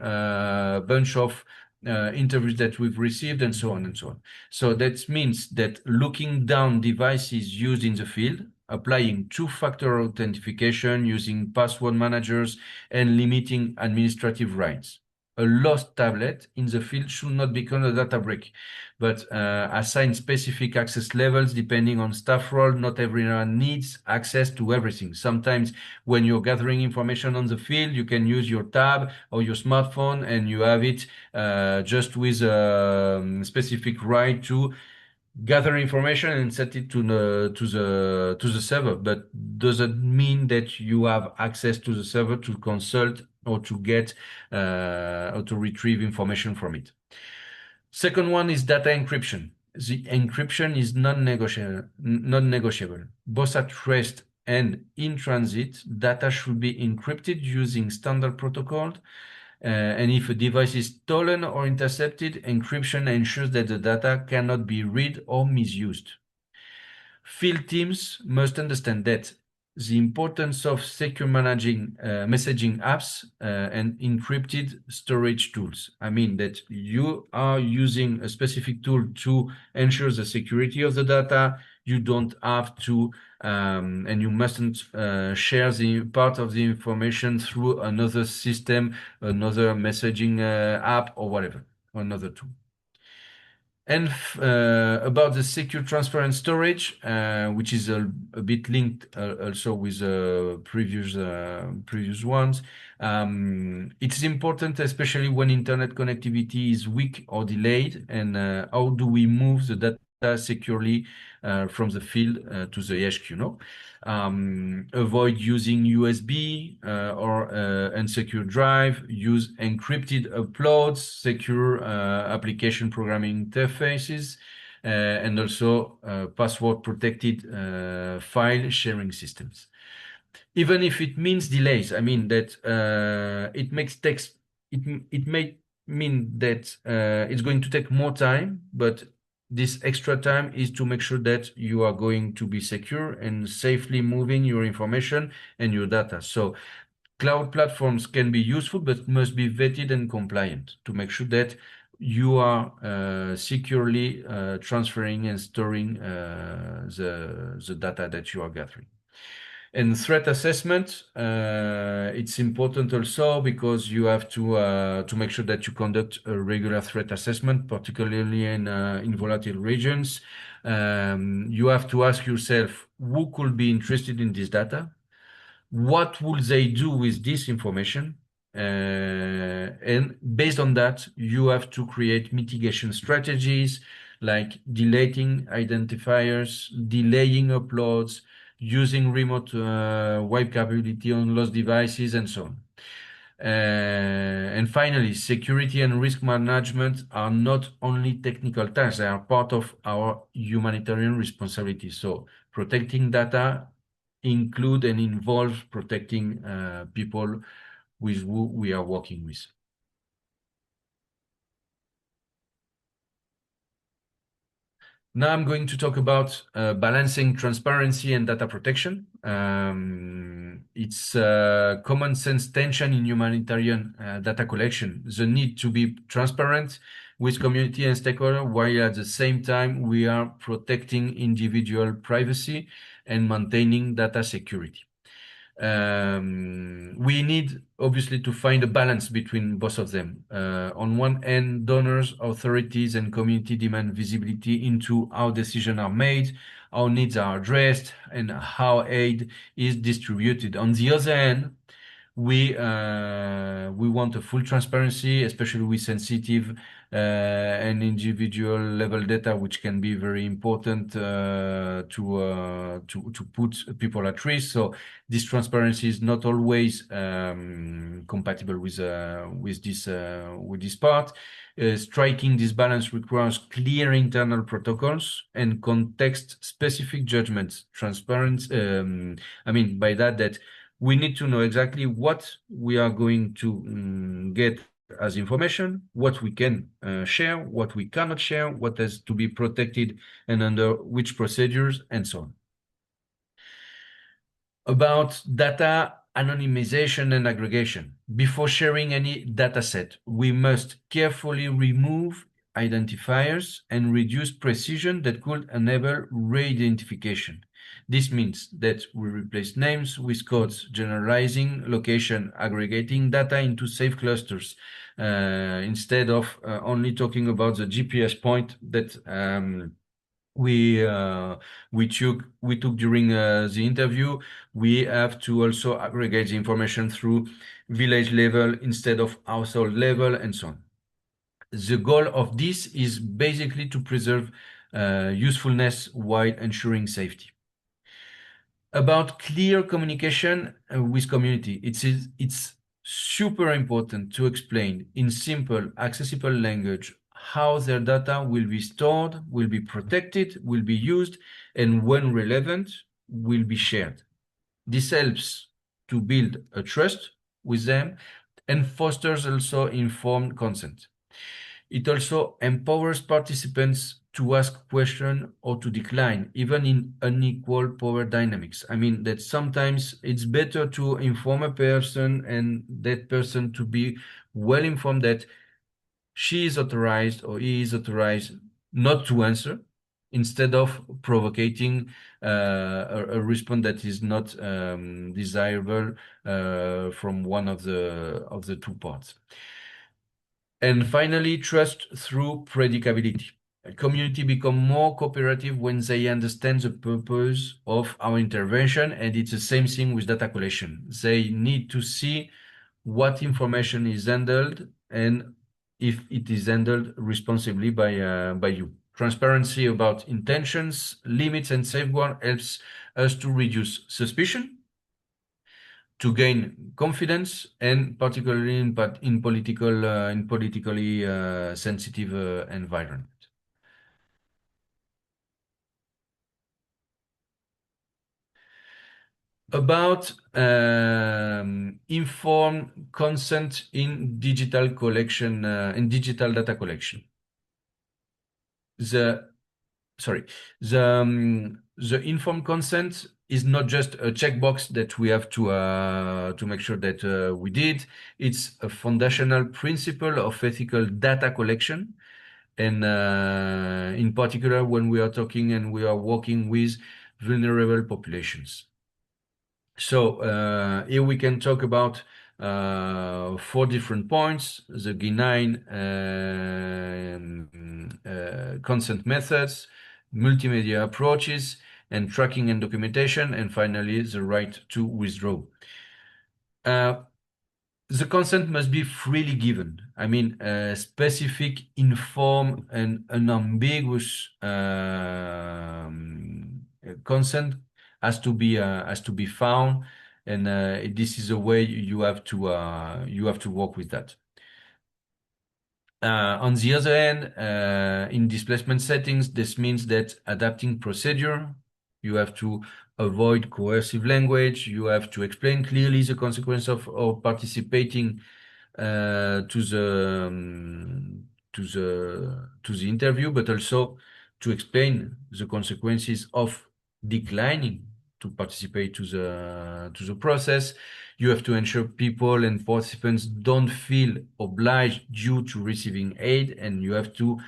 bunch of interviews that we've received, and so on and so on. So that means that looking down devices used in the field, applying two-factor authentication, using password managers, and limiting administrative rights. A lost tablet in the field should not become a data break, but assign specific access levels depending on staff role. Not everyone needs access to everything. Sometimes when you're gathering information on the field, you can use your tab or your smartphone and you have it just with a specific right to gather information and set it to the server, but doesn't mean that you have access to the server to consult or to get or to retrieve information from it. Second one is data encryption. The encryption is non-negotiable. Both at rest and in transit, data should be encrypted using standard protocol. And if a device is stolen or intercepted, encryption ensures that the data cannot be read or misused. Field teams must understand that the importance of secure managing messaging apps and encrypted storage tools. I mean that you are using a specific tool to ensure the security of the data. You don't have to, and you mustn't share the part of the information through another system, another messaging app or whatever, another tool. And about the secure transfer and storage, which is a bit linked also with previous ones. It's important, especially when internet connectivity is weak or delayed, and how do we move the data securely from the field to the HQ, no? Avoid using USB or unsecure drive, use encrypted uploads, secure application programming interfaces, and also password protected file sharing systems. Even if it means delays, I mean that it may mean that it's going to take more time, but this extra time is to make sure that you are going to be secure and safely moving your information and your data. So cloud platforms can be useful, but must be vetted and compliant to make sure that you are securely transferring and storing the data that you are gathering. And threat assessment, it's important also because you have to make sure that you conduct a regular threat assessment, particularly in volatile regions. You have to ask yourself who could be interested in this data, what will they do with this information, and based on that, you have to create mitigation strategies like deleting identifiers, delaying uploads, using remote wipe capability on lost devices, and so on. And finally, security and risk management are not only technical tasks, they are part of our humanitarian responsibility. So protecting data include and involve protecting people with who we are working with. Now I'm going to talk about balancing transparency and data protection. It's a common sense tension in humanitarian data collection. The need to be transparent with community and stakeholders, while at the same time we are protecting individual privacy and maintaining data security. We need obviously to find a balance between both of them. On one end, donors, authorities, and community demand visibility into how decisions are made, how needs are addressed, and how aid is distributed. On the other hand, we want a full transparency, especially with sensitive and individual level data, which can be very important to put people at risk. So this transparency is not always compatible with this part. Striking this balance requires clear internal protocols and context-specific judgments. I mean by that we need to know exactly what we are going to get as information, what we can share, what we cannot share, what has to be protected and under which procedures, and so on. About data anonymization and aggregation. Before sharing any data set, we must carefully remove identifiers and reduce precision that could enable re-identification. This means that we replace names with codes, generalizing location, aggregating data into safe clusters, instead of only talking about the GPS point that we took during the interview. We have to also aggregate the information through village level instead of household level, and so on. The goal of this is basically to preserve usefulness while ensuring safety. About clear communication with community, it's super important to explain in simple, accessible language how their data will be stored, will be protected, will be used, and when relevant, will be shared. This helps to build a trust with them and fosters also informed consent. It also empowers participants to ask question or to decline, even in unequal power dynamics. I mean that sometimes it's better to inform a person and that person to be well informed that she is authorized or he is authorized not to answer, instead of provoking a response that is not desirable from one of the two parts. And finally, trust through predictability. A community become more cooperative when they understand the purpose of our intervention, and it's the same thing with data collection. They need to see what information is handled and if it is handled responsibly by you. Transparency about intentions, limits, and safeguard helps us to reduce suspicion, to gain confidence, and particularly in politically sensitive environment. About informed consent in digital collection, in digital data collection. The informed consent is not just a checkbox that we have to make sure that we did. It's a foundational principle of ethical data collection, and in particular when we are talking and we are working with vulnerable populations. So here we can talk about 4 different points: the benign consent methods, multimedia approaches, and tracking and documentation, and finally the right to withdraw. The consent must be freely given. I mean, specific, informed, and unambiguous consent has to be found, and this is a way you have to work with that. On the other hand, in displacement settings, this means that adapting procedure, you have to avoid coercive language, you have to explain clearly the consequence of participating to the interview, but also to explain the consequences of declining to participate to the process. You have to ensure people and participants don't feel obliged due to receiving aid, and you have to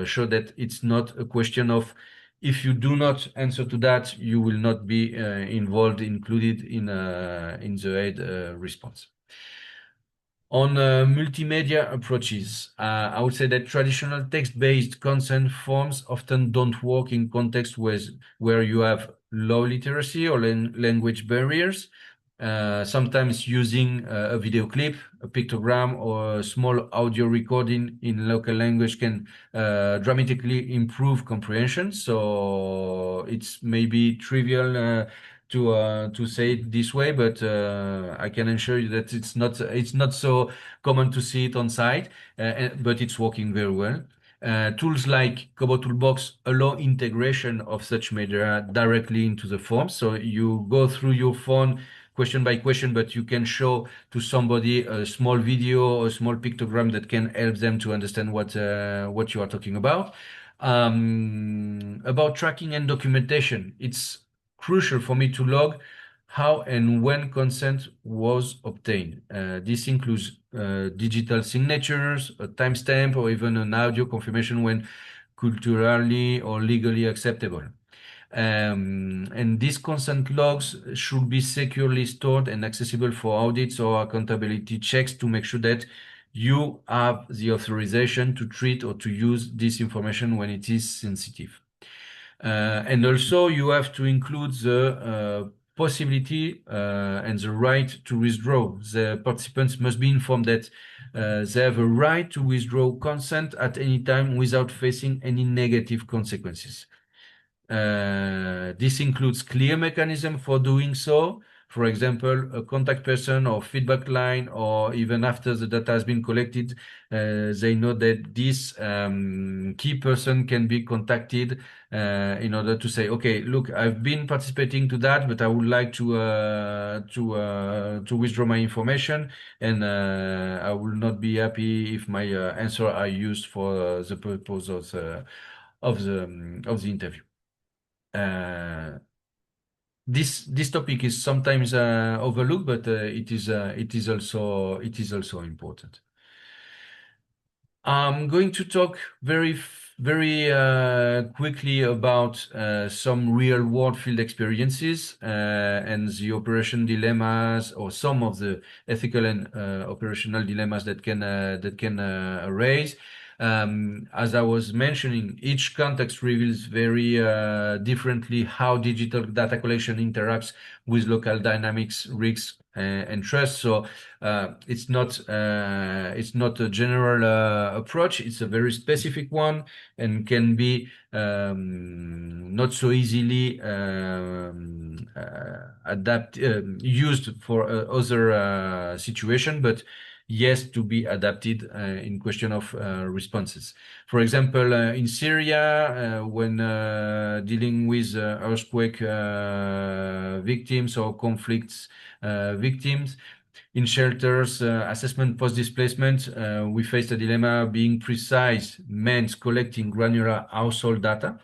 show that it's not a question of if you do not answer to that, you will not be included in the aid response. On multimedia approaches, I would say that traditional text-based consent forms often don't work in contexts where you have low literacy or language barriers. Sometimes using a video clip, a pictogram, or a small audio recording in local language can dramatically improve comprehension. So it's maybe trivial to say it this way, but I can assure you that it's not so common to see it on site, but it's working very well. Tools like Kobo Toolbox allow integration of such media directly into the form. So you go through your phone question by question, but you can show to somebody a small video or a small pictogram that can help them to understand what you are talking about. About tracking and documentation, it's crucial for me to log how and when consent was obtained. This includes digital signatures, a timestamp, or even an audio confirmation when culturally or legally acceptable. And these consent logs should be securely stored and accessible for audits or accountability checks to make sure that you have the authorization to treat or to use this information when it is sensitive. And also you have to include the possibility and the right to withdraw. The participants must be informed that they have a right to withdraw consent at any time without facing any negative consequences. This includes clear mechanism for doing so, for example, a contact person or feedback line, or even after the data has been collected, they know that this key person can be contacted in order to say, okay, look, I've been participating to that, but I would like to withdraw my information, and I will not be happy if my answer are used for the purpose of the interview. This topic is sometimes overlooked, but it is also important. I'm going to talk very quickly about some real world field experiences and the operation dilemmas, or some of the ethical and operational dilemmas that can arise. As I was mentioning, each context reveals very differently how digital data collection interacts with local dynamics, risks, and trust. So it's not a general approach. It's a very specific one, and can be not so easily used for other situation, but yes, to be adapted in question of responses. For example, in Syria, when dealing with earthquake victims or conflicts victims, in shelters, assessment post-displacement, we faced a dilemma. Being precise meant collecting granular household data,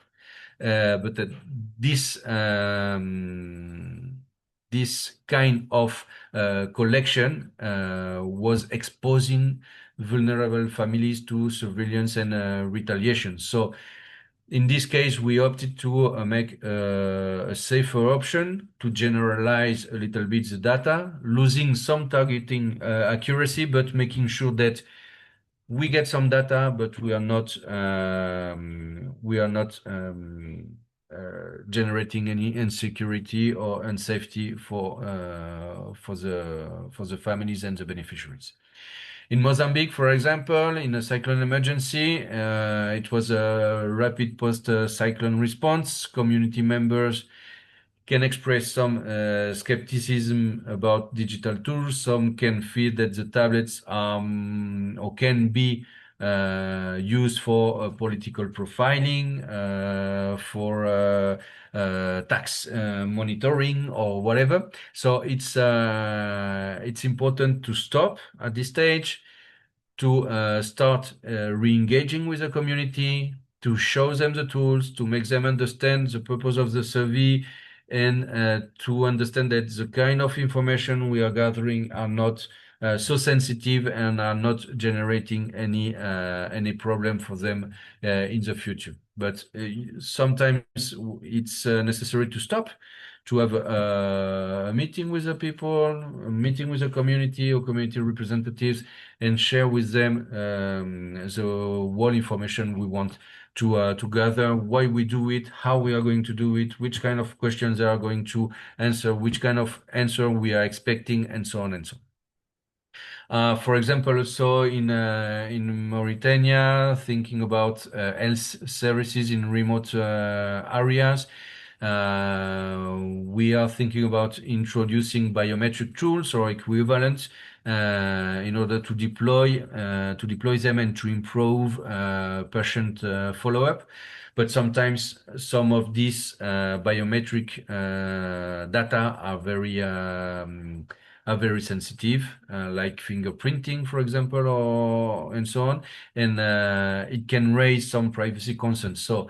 but this kind of collection was exposing vulnerable families to surveillance and retaliation. So in this case, we opted to make a safer option, to generalize a little bit the data, losing some targeting accuracy, but making sure that we get some data, but we are not generating any insecurity or unsafety for the families and the beneficiaries. In Mozambique, for example, in a cyclone emergency, it was a rapid post-cyclone response. Community members can express some skepticism about digital tools. Some can feel that the tablets or can be used for political profiling, for tax monitoring or whatever. So it's important to stop at this stage, to start re-engaging with the community, to show them the tools, to make them understand the purpose of the survey, and to understand that the kind of information we are gathering are not so sensitive and are not generating any problem for them in the future. But sometimes it's necessary to stop, to have a meeting with the people, a meeting with the community or community representatives, and share with them the whole information we want to gather, why we do it, how we are going to do it, which kind of questions they are going to answer, which kind of answer we are expecting, and so on and so on. For example, also in Mauritania, thinking about health services in remote areas, we are thinking about introducing biometric tools or equivalents in order to deploy them and to improve patient follow-up. But sometimes some of these biometric data are very sensitive, like fingerprinting, for example, and so on, and it can raise some privacy concerns. So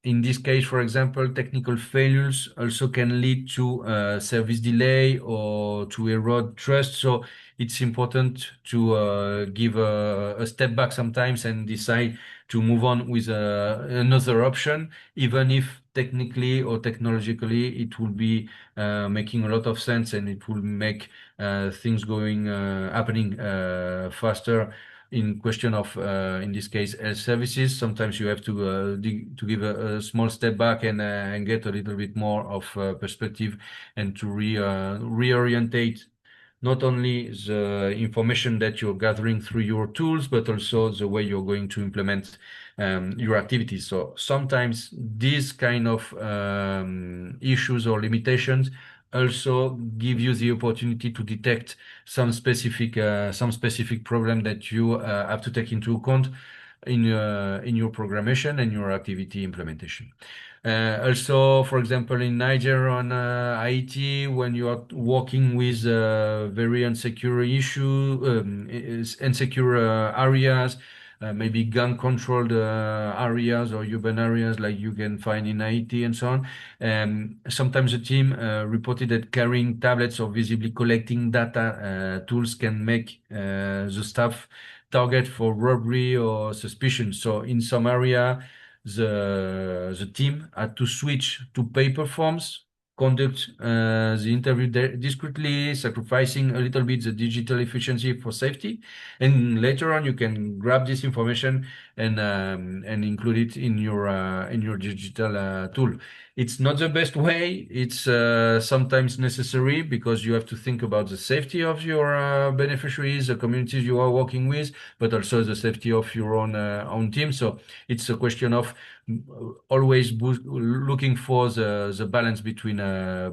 in this case, for example, technical failures also can lead to service delay or to erode trust. So it's important to give a step back sometimes and decide to move on with another option, even if technically or technologically it will be making a lot of sense, and it will make things happening faster. In question of, in this case, health services, sometimes you have to give a small step back and get a little bit more of perspective, and to reorientate not only the information that you're gathering through your tools, but also the way you're going to implement your activities. So sometimes these kind of issues or limitations also give you the opportunity to detect some specific problem that you have to take into account in your programmation and your activity implementation. Also, for example, in Niger and Haiti, when you are working with very insecure areas, maybe gun-controlled areas or urban areas like you can find in Haiti and so on. Sometimes the team reported that carrying tablets or visibly collecting data tools can make the staff target for robbery or suspicion. So in some area, the team had to switch to paper forms, conduct the interview discreetly, sacrificing a little bit the digital efficiency for safety. And later on, you can grab this information and include it in your digital tool. It's not the best way. It's sometimes necessary because you have to think about the safety of your beneficiaries, the communities you are working with, but also the safety of your own team. So it's a question of always looking for the balance between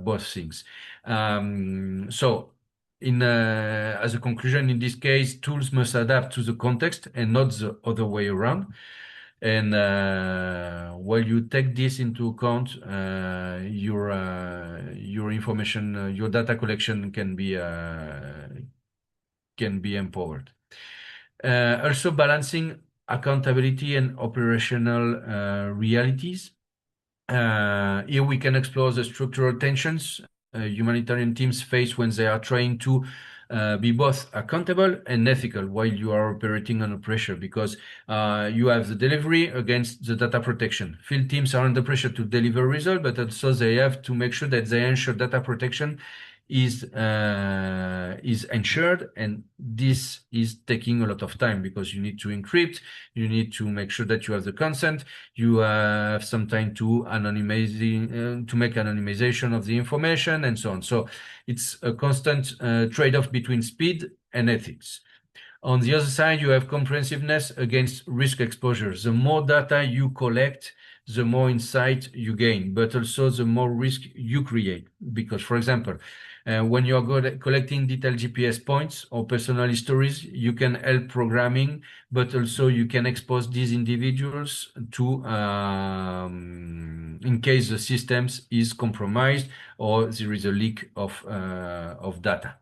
both things. So as a conclusion, in this case, tools must adapt to the context and not the other way around. And while you take this into account, your information, your data collection can be empowered. Also balancing accountability and operational realities. Here we can explore the structural tensions humanitarian teams face when they are trying to be both accountable and ethical while you are operating under pressure, because you have the delivery against the data protection. Field teams are under pressure to deliver results, but also they have to make sure that they ensure data protection is ensured, and this is taking a lot of time because you need to encrypt, you need to make sure that you have the consent, you have some time to make anonymization of the information and so on. So it's a constant trade-off between speed and ethics. On the other side, you have comprehensiveness against risk exposure. The more data you collect, the more insight you gain, but also the more risk you create. Because, for example, when you are collecting detailed GPS points or personal histories, you can help programming, but also you can expose these individuals to, in case the systems is compromised or there is a leak of data.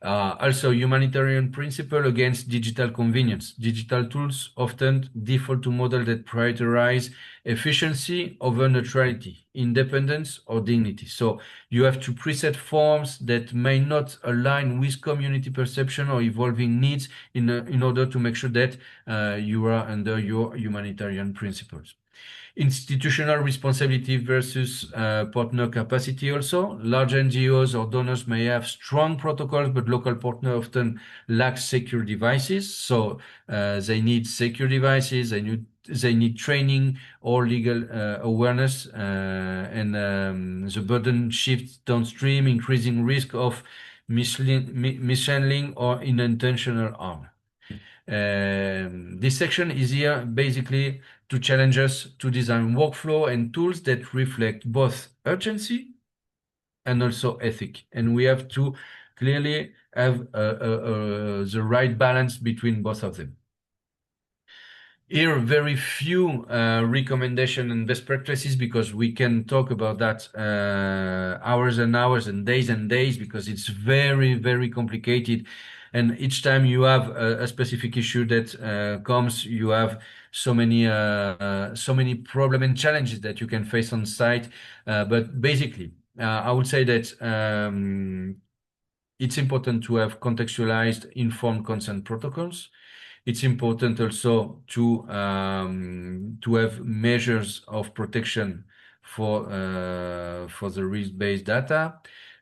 Also, humanitarian principle against digital convenience. Digital tools often default to models that prioritize efficiency over neutrality, independence, or dignity. So you have to preset forms that may not align with community perception or evolving needs in order to make sure that you are under your humanitarian principles. Institutional responsibility versus partner capacity also. Large NGOs or donors may have strong protocols, but local partners often lack secure devices. So they need secure devices, they need training or legal awareness, and the burden shifts downstream, increasing risk of mishandling or unintentional harm. This section is here basically to challenge us to design workflow and tools that reflect both urgency and also ethic. And we have to clearly have the right balance between both of them. Here, very few recommendations and best practices, because we can talk about that hours and hours and days because it's very, very complicated. And each time you have a specific issue that comes, you have so many problems and challenges that you can face on site. But basically, I would say that it's important to have contextualized informed consent protocols. It's important also to have measures of protection for the risk-based data.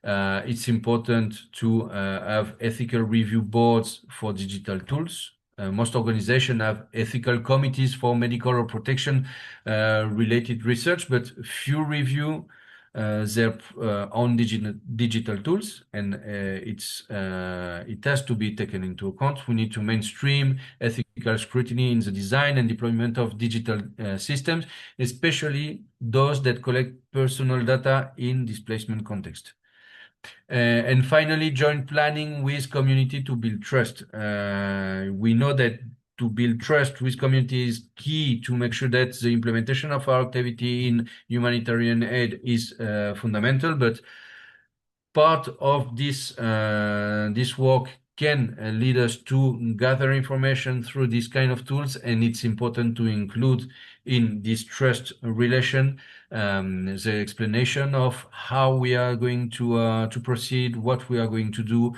It's important to have ethical review boards for digital tools. Most organizations have ethical committees for medical or protection related research, but few review their own digital tools, and it has to be taken into account. We need to mainstream ethical scrutiny in the design and deployment of digital systems, especially those that collect personal data in displacement context. And finally, joint planning with community to build trust. We know that to build trust with community is key to make sure that the implementation of our activity in humanitarian aid is fundamental, but part of this work can lead us to gather information through these kind of tools, and it's important to include in this trust relation the explanation of how we are going to proceed, what we are going to do,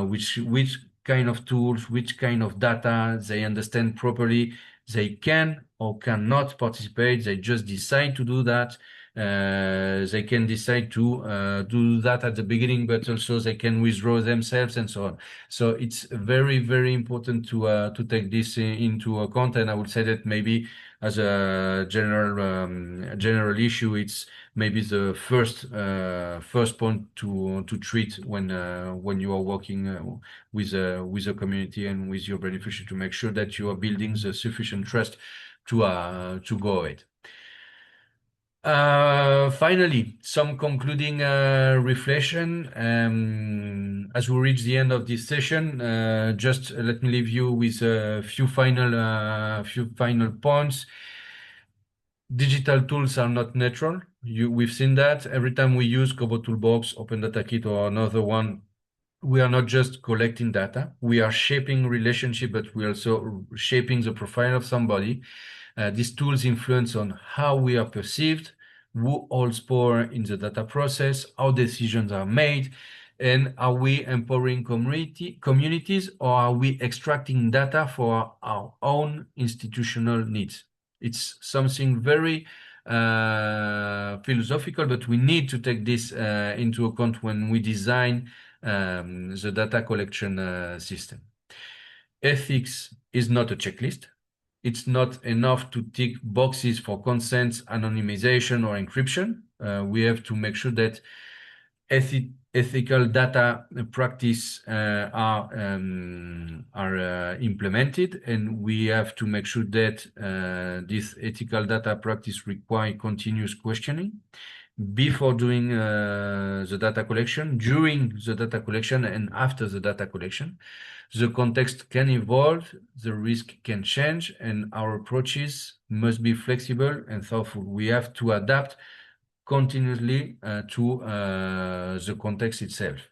which kind of tools, which kind of data they understand properly. They can or cannot participate. They just decide to do that. They can decide to do that at the beginning, but also they can withdraw themselves and so on. So it's very, very important to take this into account. And I would say that maybe as a general issue, it's maybe the first point to treat when you are working with a community and with your beneficiary, to make sure that you are building the sufficient trust to go ahead. Finally, some concluding reflection. As we reach the end of this session, just let me leave you with a few final points. Digital tools are not neutral. We've seen that every time we use Kobo Toolbox, Open Data Kit, or another one. We are not just collecting data. We are shaping relationship, but we are also shaping the profile of somebody. These tools influence on how we are perceived, who holds power in the data process, how decisions are made, and are we empowering communities, or are we extracting data for our own institutional needs? It's something very philosophical, but we need to take this into account when we design the data collection system. Ethics is not a checklist. It's not enough to tick boxes for consent, anonymization, or encryption. We have to make sure that ethical data practice are implemented, and we have to make sure that this ethical data practice require continuous questioning before doing the data collection, during the data collection, and after the data collection. The context can evolve, the risk can change, and our approaches must be flexible and thoughtful. We have to adapt continuously to the context itself.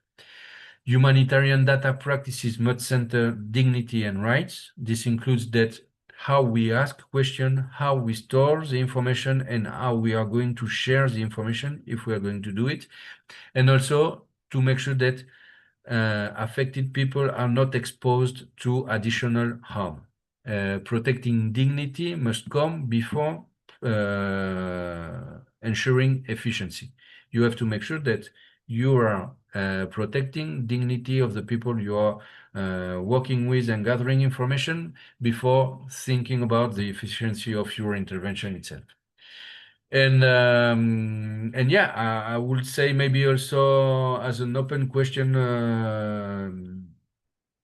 Humanitarian data practices must center dignity and rights. This includes that how we ask questions, how we store the information, and how we are going to share the information if we are going to do it. And also to make sure that affected people are not exposed to additional harm. Protecting dignity must come before ensuring efficiency. You have to make sure that you are protecting dignity of the people you are working with and gathering information before thinking about the efficiency of your intervention itself. And yeah, I would say maybe also as an open question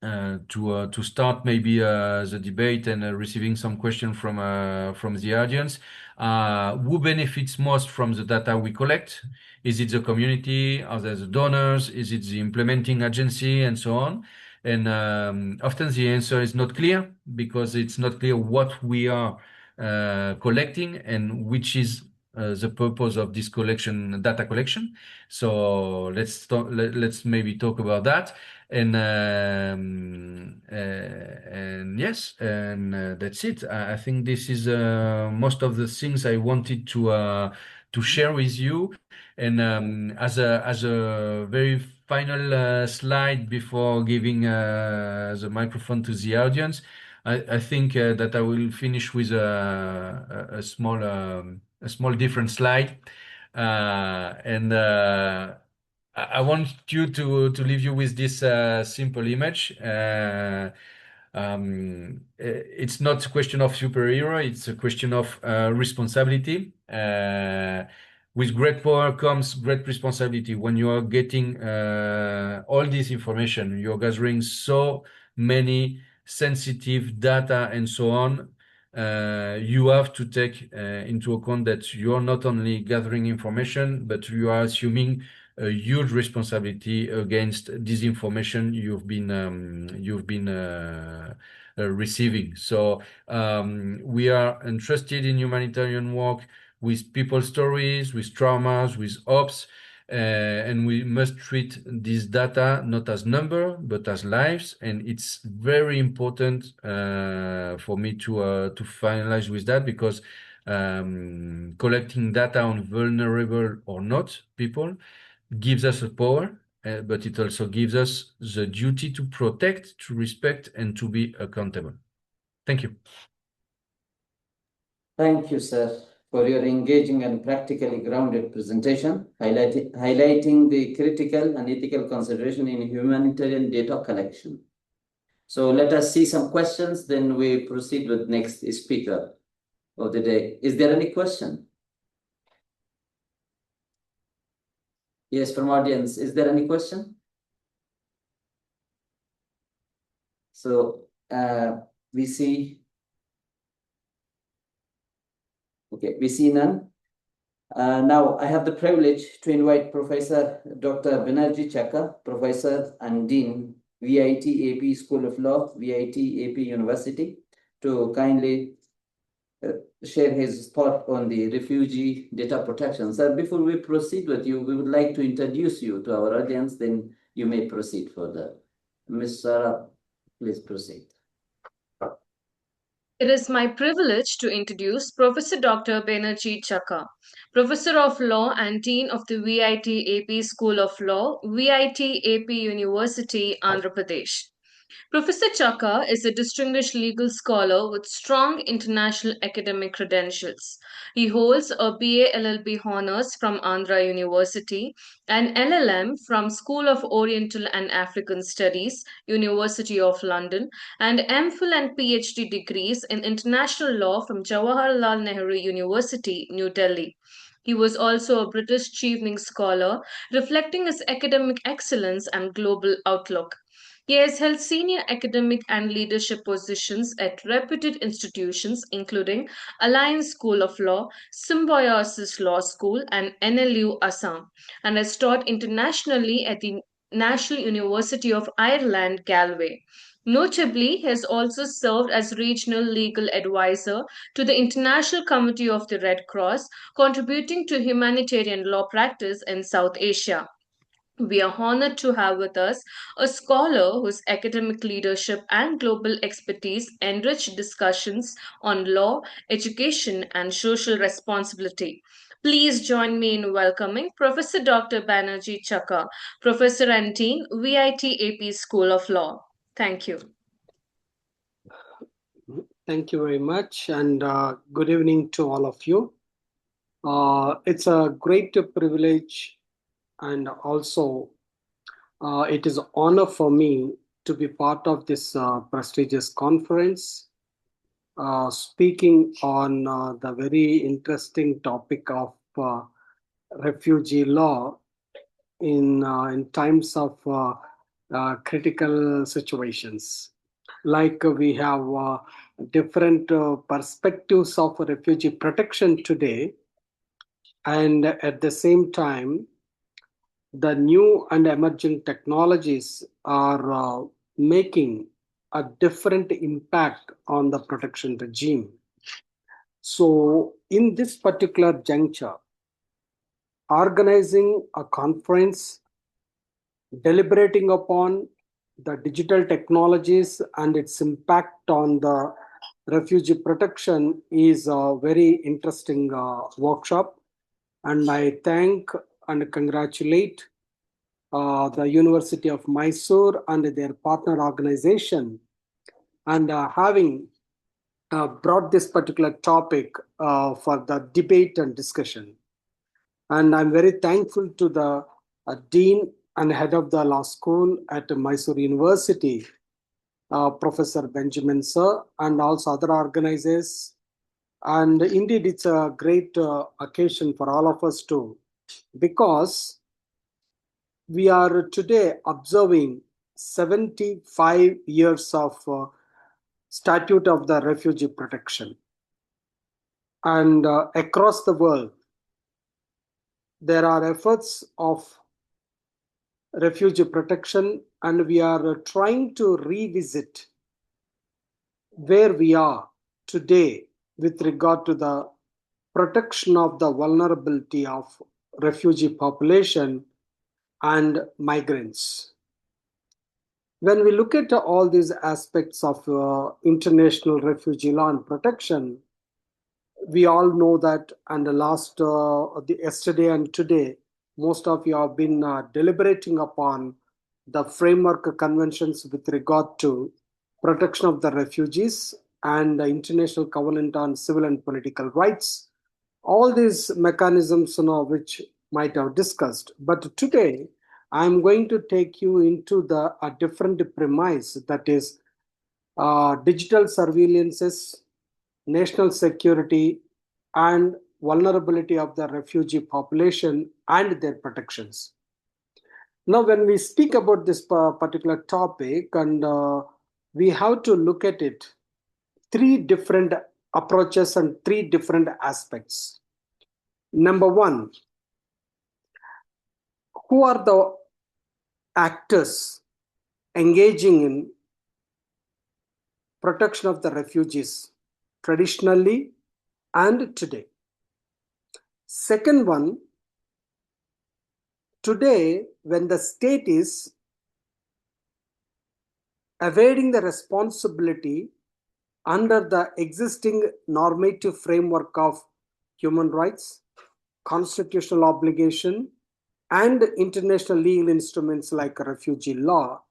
to start maybe the debate and receiving some question from the audience. Who benefits most from the data we collect? Is it the community? Are there the donors? Is it the implementing agency, and so on? And often the answer is not clear, because it's not clear what we are collecting and which is the purpose of this data collection. So let's maybe talk about that. And yes, and that's it. I think this is most of the things I wanted to share with you. And as a very final slide before giving the microphone to the audience, I think that I will finish with a small different slide, and I want you to leave you with this simple image. It's not a question of superhero, it's a question of responsibility. With great power comes great responsibility. When you are getting all this information, you're gathering so many sensitive data and so on, you have to take into account that you're not only gathering information, but you are assuming a huge responsibility against disinformation you've been receiving. So we are interested in humanitarian work with people's stories, with traumas, with hopes, and we must treat this data not as number but as lives. And it's very important for me to finalize with that, because collecting data on vulnerable or not people gives us a power, but it also gives us the duty to protect, to respect, and to be accountable. Thank you. Thank you, sir, for your engaging and practically grounded presentation, highlighting the critical and ethical consideration in humanitarian data collection. So let us see some questions, then we proceed with next speaker of the day. Is there any question? Yes, from audience, is there any question? So we see, okay, we see none. Now I have the privilege to invite Professor Dr. Banerjee Chaka, Professor and Dean, VIT AP School of Law, VIT AP University, to kindly share his thought on the refugee data protection. Sir, before we proceed with you, we would like to introduce you to our audience, then you may proceed further. Ms. Sarah, please proceed. It is my privilege to introduce Professor Dr. Banerjee Chaka, Professor of Law and Dean of the VIT AP School of Law, VIT AP University, Andhra Pradesh. Professor Chaka is a distinguished legal scholar with strong international academic credentials. He holds a BA LLB honours from Andhra University, an LLM from School of Oriental and African Studies, University of London, and MPhil and PhD degrees in international law from Jawaharlal Nehru University, New Delhi. He was also a British Chevening Scholar, reflecting his academic excellence and global outlook. He has held senior academic and leadership positions at reputed institutions including Alliance School of Law, Symbiosis Law School, and NLU Assam, and has taught internationally at the National University of Ireland, Galway. Notably, he has also served as regional legal advisor to the International Committee of the Red Cross, contributing to humanitarian law practice in South Asia. We are honored to have with us a scholar whose academic leadership and global expertise enrich discussions on law, education, and social responsibility. Please join me in welcoming Professor Dr. Banerjee Chaka, Professor and Dean, VIT AP School of Law. Thank you. Thank you very much, and good evening to all of you. It's a great privilege, and also it is an honor for me to be part of this prestigious conference, speaking on the very interesting topic of refugee law in times of critical situations. Like we have different perspectives of refugee protection today, and at the same time, the new and emerging technologies are making a different impact on the protection regime. So in this particular juncture, organizing a conference deliberating upon the digital technologies and its impact on the refugee protection is a very interesting workshop. And I thank and congratulate the University of Mysore and their partner organization, and having brought this particular topic for the debate and discussion. And I'm very thankful to the Dean and head of the law school at Mysore University, Professor Benjamin Sir, and also other organizers. And indeed, it's a great occasion for all of us too, because we are today observing 75 years of Statute of the Refugee Protection. And across the world, there are efforts of refugee protection, and we are trying to revisit where we are today with regard to the protection of the vulnerability of refugee population and migrants. When we look at all these aspects of international refugee law and protection, we all know that, and yesterday and today, most of you have been deliberating upon the framework conventions with regard to protection of the refugees and the International Covenant on Civil and Political Rights. All these mechanisms, which might have discussed. But today, I'm going to take you into a different premise, that is digital surveillances, national security, and vulnerability of the refugee population and their protections. Now, when we speak about this particular topic, and we have to look at it, three different approaches and three different aspects. Number one, who are the actors engaging in protection of the refugees traditionally and today? Second one, today when the state is evading the responsibility under the existing normative framework of human rights, constitutional obligation, and international legal instruments like refugee law,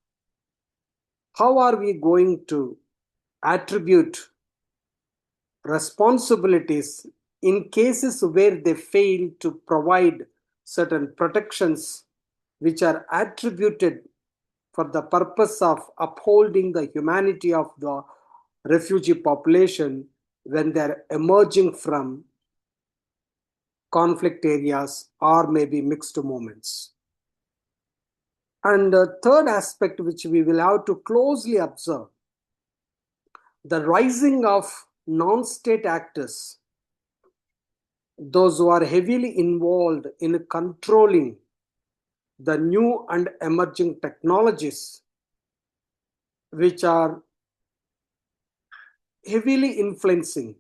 how are we going to attribute responsibilities in cases where they fail to provide certain protections which are attributed for the purpose of upholding the humanity of the refugee population when they're emerging from conflict areas or maybe mixed movements? And the third aspect which we will have to closely observe, the rising of non-state actors, those who are heavily involved in controlling the new and emerging technologies, which are heavily influencing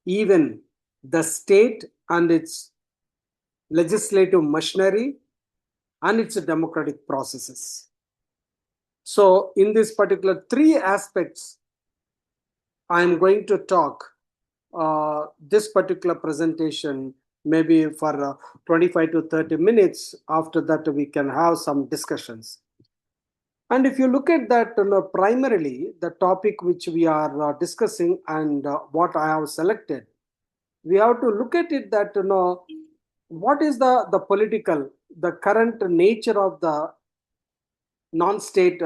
even the state and its legislative machinery and its democratic processes. So in this particular three aspects, I am going to talk this particular presentation maybe for 25 to 30 minutes. After that, we can have some discussions. And if you look at that, primarily the topic which we are discussing and what I have selected, we have to look at it that, what is the political, the current nature of the non-state,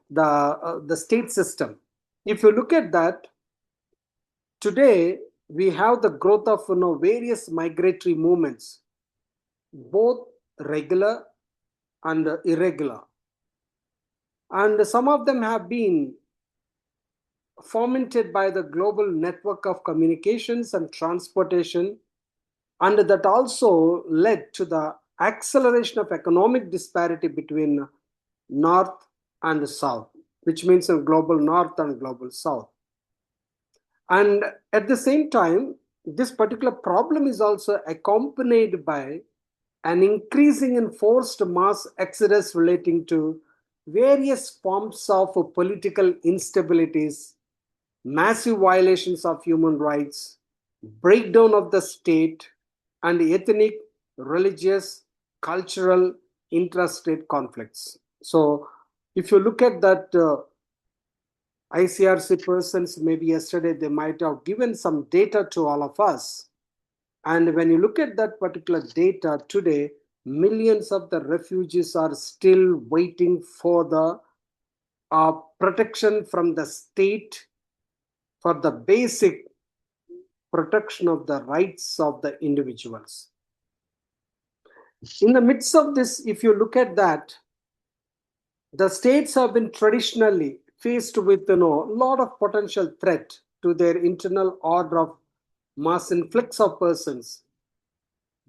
the state system. If you look at that, today we have the growth of various migratory movements, both regular and irregular. And some of them have been fomented by the global network of communications and transportation, and that also led to the acceleration of economic disparity between North and South, which means a global North and global South. And at the same time, this particular problem is also accompanied by an increasing and forced mass exodus relating to various forms of political instabilities, massive violations of human rights, breakdown of the state, and ethnic, religious, cultural, intrastate conflicts. So if you look at that, ICRC persons, maybe yesterday they might have given some data to all of us. And when you look at that particular data today, millions of the refugees are still waiting for the protection from the state, for the basic protection of the rights of the individuals. In the midst of this, if you look at that, the states have been traditionally faced with a lot of potential threat to their internal order of mass influx of persons.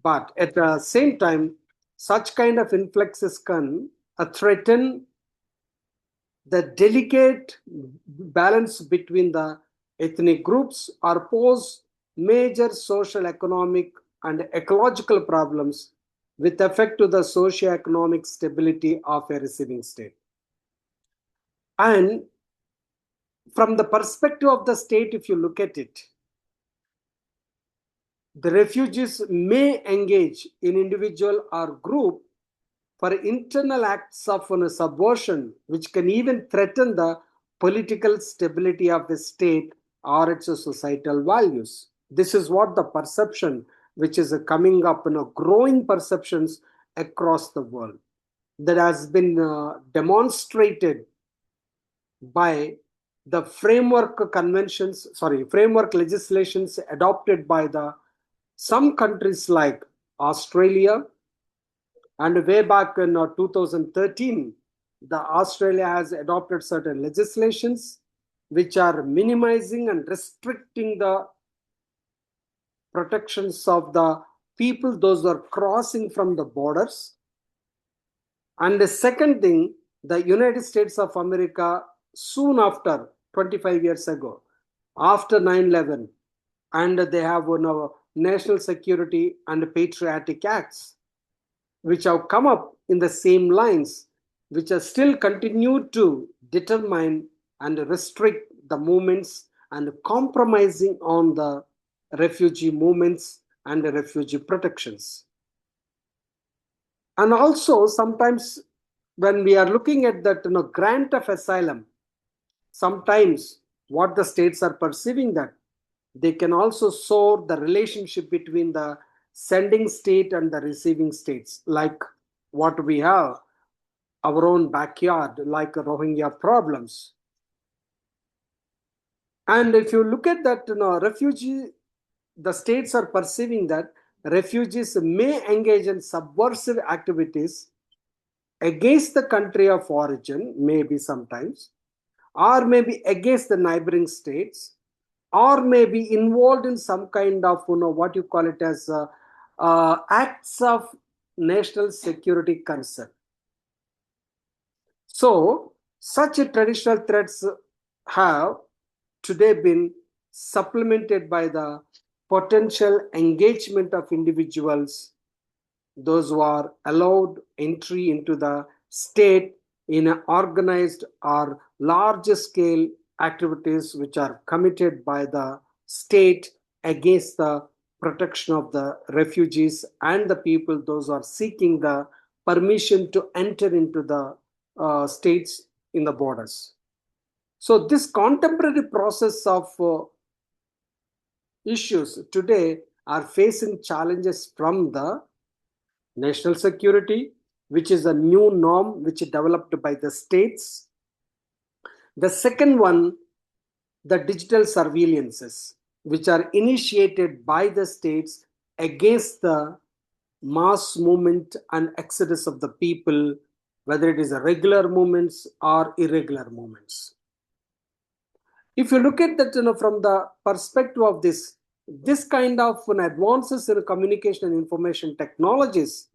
But at the same time, such kind of influxes can threaten the delicate balance between the ethnic groups or pose major social, economic, and ecological problems with effect to the socio-economic stability of a receiving state. And from the perspective of the state, if you look at it, the refugees may engage in individual or group for internal acts of subversion, which can even threaten the political stability of the state or its societal values. This is what the perception which is coming up, growing perceptions across the world, that has been demonstrated by the framework legislations adopted by some countries like Australia. And way back in 2013, Australia has adopted certain legislations which are minimizing and restricting the protections of the people, those who are crossing from the borders. And the second thing, the United States of America, soon after, 25 years ago, after 9/11, and they have National Security and Patriotic Acts, which have come up in the same lines, which are still continued to determine and restrict the movements and compromising on the refugee movements and the refugee protections. And also sometimes when we are looking at that grant of asylum, sometimes what the states are perceiving that they can also soar the relationship between the sending state and the receiving states, like what we have our own backyard, like Rohingya problems. And if you look at that, the states are perceiving that refugees may engage in subversive activities against the country of origin, maybe sometimes, or maybe against the neighboring states, or may be involved in some kind of what you call it as acts of national security concern. So such traditional threats have today been supplemented by the potential engagement of individuals, those who are allowed entry into the state in an organized or large scale activities which are committed by the state against the protection of the refugees and the people, those who are seeking the permission to enter into the states in the borders. So this contemporary process of issues today are facing challenges from the national security, which is a new norm which is developed by the states. The second one, the digital surveillances, which are initiated by the states against the mass movement and exodus of the people, whether it is regular movements or irregular movements. If you look at that from the perspective of this kind of advances in communication and information technologies,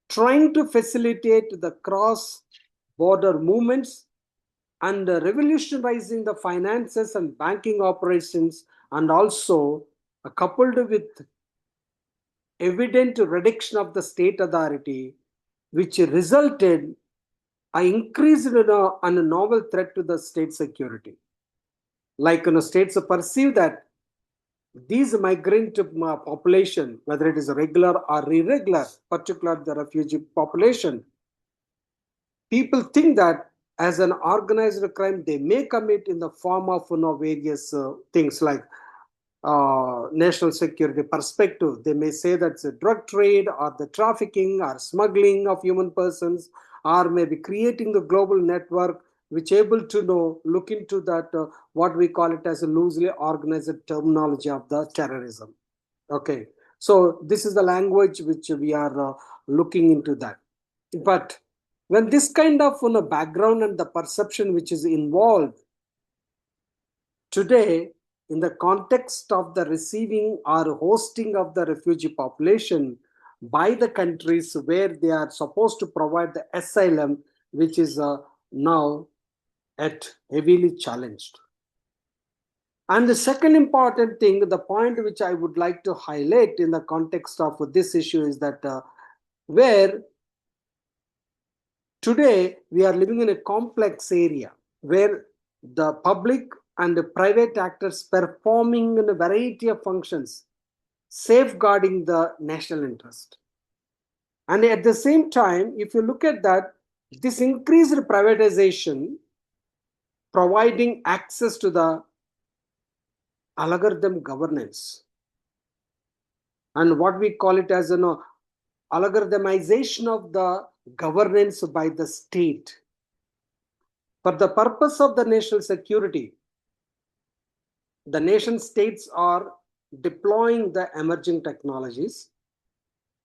trying to facilitate the cross-border movements and revolutionizing the finances and banking operations, and also coupled with evident reduction of the state authority, which resulted an increase in a novel threat to the state security. Like states perceive that these migrant population, whether it is regular or irregular, particularly the refugee population, people think that as an organized crime they may commit in the form of various things like national security perspective. They may say that's a drug trade or the trafficking or smuggling of human persons, or maybe creating the global network which able to look into that what we call it as a loosely organized terminology of the terrorism. Okay, so this is the language which we are looking into that. But when this kind of background and the perception which is involved today in the context of the receiving or hosting of the refugee population, by the countries where they are supposed to provide the asylum, which is now at heavily challenged. And the second important thing, the point which I would like to highlight in the context of this issue is that where today we are living in a complex area where the public and the private actors performing in a variety of functions, safeguarding the national interest. And at the same time, if you look at that, this increased privatization, providing access to the algorithm governance, and what we call it as algorithmization of the governance by the state for the purpose of the national security. The nation states are deploying the emerging technologies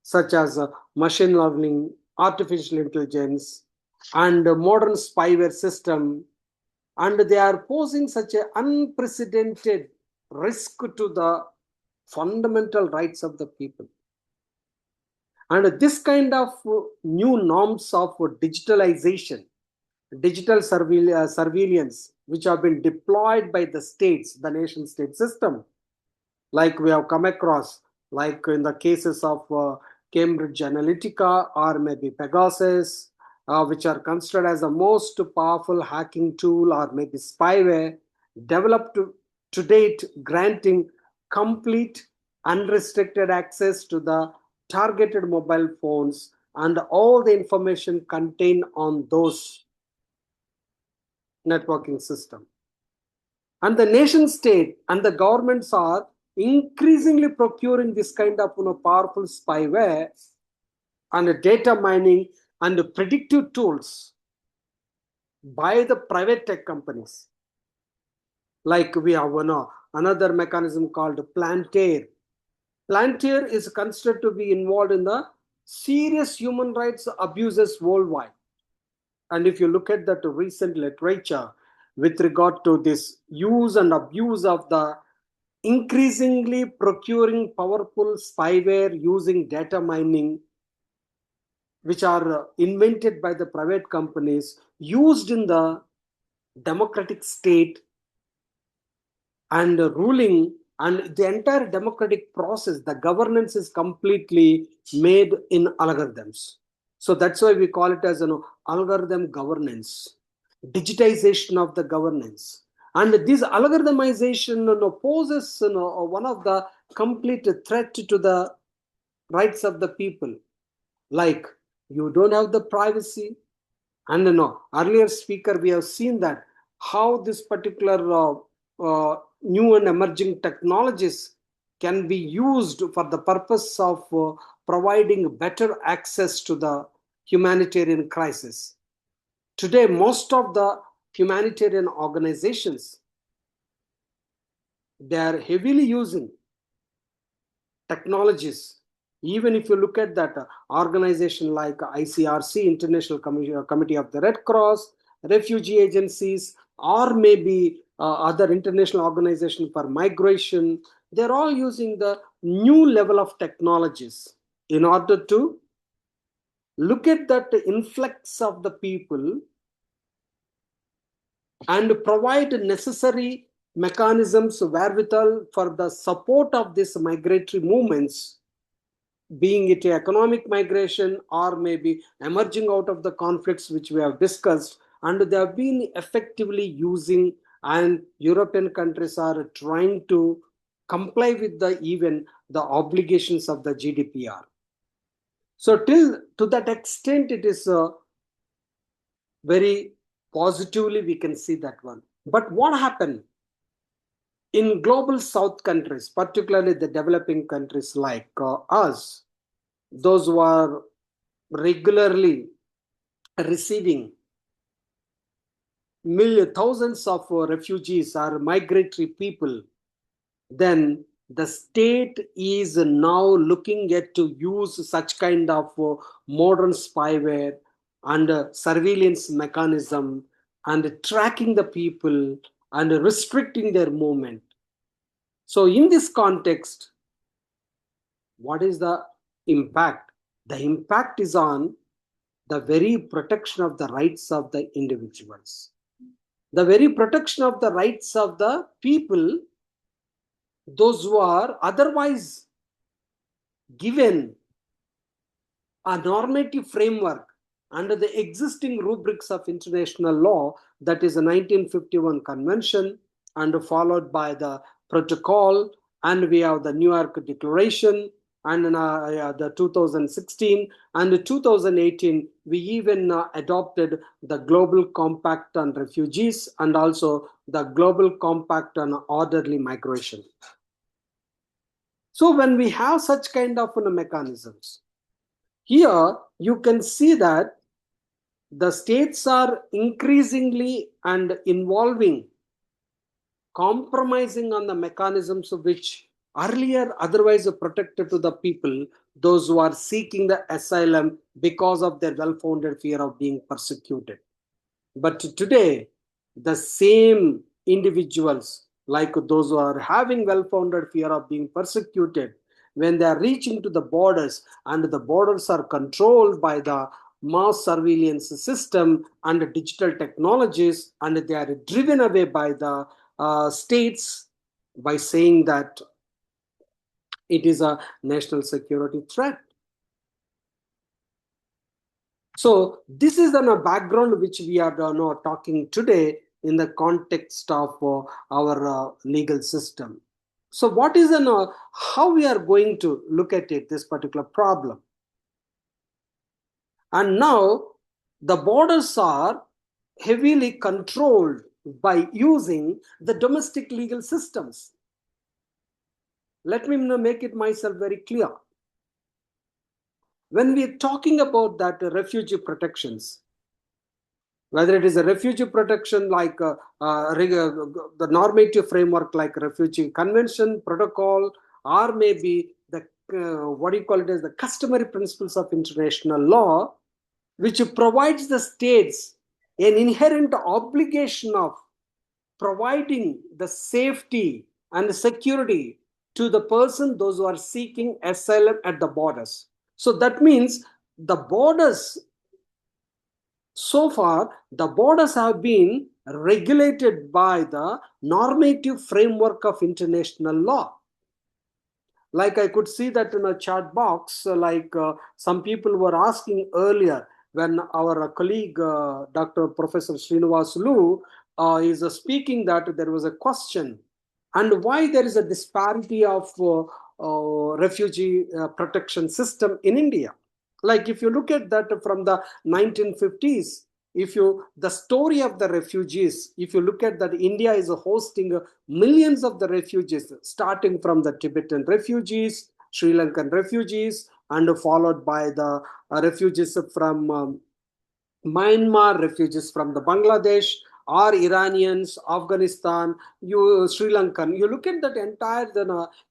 such as machine learning, artificial intelligence, and modern spyware system, and they are posing such an unprecedented risk to the fundamental rights of the people. And this kind of new norms of digitalization, digital surveillance, which have been deployed by the states, the nation state system, like we have come across, like in the cases of Cambridge Analytica or maybe Pegasus, which are considered as the most powerful hacking tool, or maybe spyware, developed to date, granting complete unrestricted access to the targeted mobile phones and all the information contained on those networking system. And the nation state and the governments are increasingly procuring this kind of powerful spyware and data mining and predictive tools by the private tech companies. Like we have another mechanism called Plantair. Plantair is considered to be involved in the serious human rights abuses worldwide. And if you look at that recent literature with regard to this use and abuse of the increasingly procuring powerful spyware using data mining, which are invented by the private companies, used in the democratic state and ruling, and the entire democratic process, the governance is completely made in algorithms. So that's why we call it as an algorithm governance, digitization of the governance. And this algorithmization poses one of the complete threat to the rights of the people. Like you don't have the privacy. And earlier speaker, we have seen that how this particular new and emerging technologies can be used for the purpose of providing better access to the humanitarian crisis. Today, most of the humanitarian organizations, they are heavily using technologies. Even if you look at that organization like ICRC, International Committee of the Red Cross, refugee agencies, or maybe other international organizations for migration, they're all using the new level of technologies in order to look at that influx of the people and provide necessary mechanisms wherewithal for the support of these migratory movements, being it economic migration or maybe emerging out of the conflicts which we have discussed, and they have been effectively using, and European countries are trying to comply with even the obligations of the GDPR. So to that extent, it is very positively we can see that one. But what happened in global south countries, particularly the developing countries like us, those who are regularly receiving thousands of refugees or migratory people, then the state is now looking at to use such kind of modern spyware and surveillance mechanism and tracking the people and restricting their movement. So in this context, what is the impact? The impact is on the very protection of the rights of the individuals, the very protection of the rights of the people, those who are otherwise given a normative framework under the existing rubrics of international law, that is the 1951 convention, and followed by the protocol, and we have the New York Declaration, and the 2016 and the 2018 we even adopted the Global Compact on Refugees and also the Global Compact on Orderly Migration. So when we have such kind of mechanisms, here you can see that the states are increasingly and involving, compromising on the mechanisms which earlier otherwise protected to the people, those who are seeking the asylum because of their well-founded fear of being persecuted. But today, the same individuals, like those who are having well-founded fear of being persecuted, when they are reaching to the borders and the borders are controlled by the mass surveillance system and digital technologies, and they are driven away by the states by saying that it is a national security threat. So this is a background which we are now talking today in the context of our legal system. So what is how we are going to look at it, this particular problem? And now the borders are heavily controlled by using the domestic legal systems. Let me make it myself very clear. When we are talking about that refugee protections, whether it is a refugee protection like the normative framework like Refugee Convention, Protocol, or maybe the what do you call it as the customary principles of international law, which provides the states an inherent obligation of providing the safety and security to the person, those who are seeking asylum at the borders. So that means the borders, so far, the borders have been regulated by the normative framework of international law. Like I could see that in a chat box, some people were asking earlier when our colleague, Dr. Professor Srinivas Lu, is speaking, that there was a question and why there is a disparity of refugee protection system in India. Like if you look at that from the 1950s, the story of the refugees, if you look at that, India is hosting millions of the refugees, starting from the Tibetan refugees, Sri Lankan refugees, and followed by the refugees from Myanmar, refugees from the Bangladesh, or Iranians, Afghanistan, Sri Lankan. You look at that entire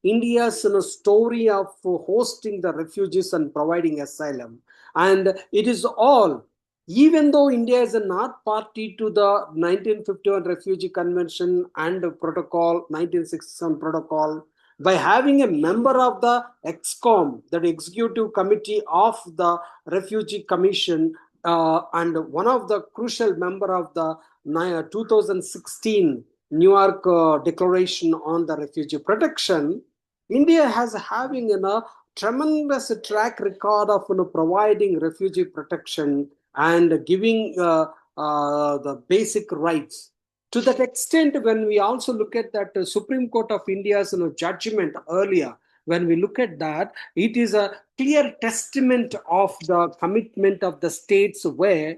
India's story of hosting the refugees and providing asylum. And it is all, even though India is not party to the 1951 Refugee Convention and Protocol, 1967 Protocol, by having a member of the EXCOM, the Executive Committee of the Refugee Commission, and one of the crucial member of the 2016 New York Declaration on the Refugee Protection, India has having a tremendous track record of providing refugee protection and giving the basic rights. To that extent, when we also look at that Supreme Court of India's judgment earlier, when we look at that, it is a clear testament of the commitment of the states where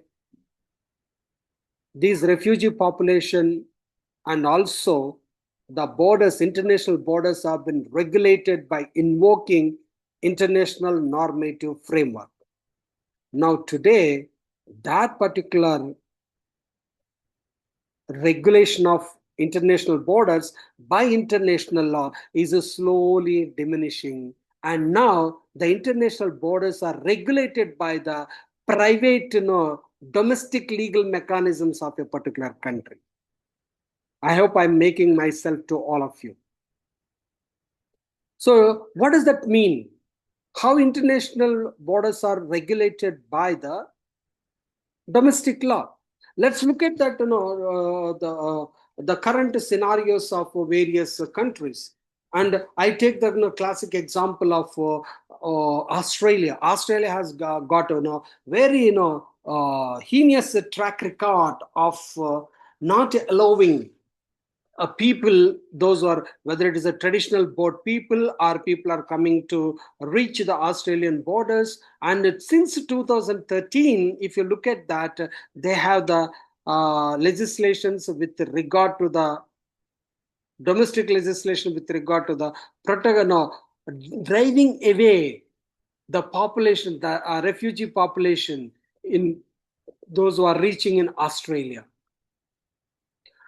these refugee population and also the borders, international borders, have been regulated by invoking international normative framework. Now today, that particular regulation of international borders by international law is slowly diminishing, and now the international borders are regulated by the private domestic legal mechanisms of a particular country. I hope I'm making myself to all of you. So what does that mean? how international borders are regulated by the domestic law. Let's look at that, the current scenarios of various countries. And I take the classic example of Australia. Australia has got very heinous track record of not allowing people, those are, whether it is a traditional boat people or people are coming to reach the Australian borders. And since 2013, if you look at that, they have the legislations with regard to the domestic legislation with regard to the driving away the population, the refugee population in those who are reaching in Australia.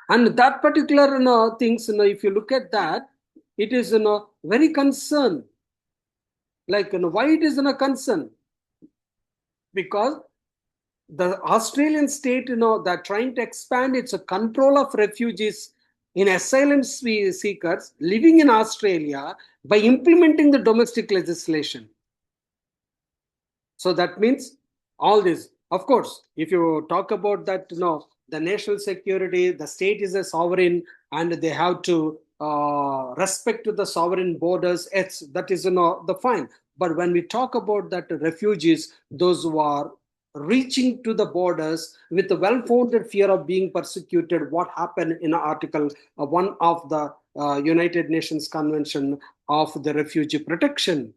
And that particular things, if you look at that, it is very concern. Like why it is a concern? Because the Australian state, they're trying to expand its control of refugees in asylum seekers living in Australia by implementing the domestic legislation. So that means all this. Of course, if you talk about that, the national security, the state is a sovereign and they have to respect to the sovereign borders. That is the fine. But when we talk about that refugees, those who are reaching to the borders with the well-founded fear of being persecuted, what happened in Article 1 of the United Nations Convention of the Refugee Protection?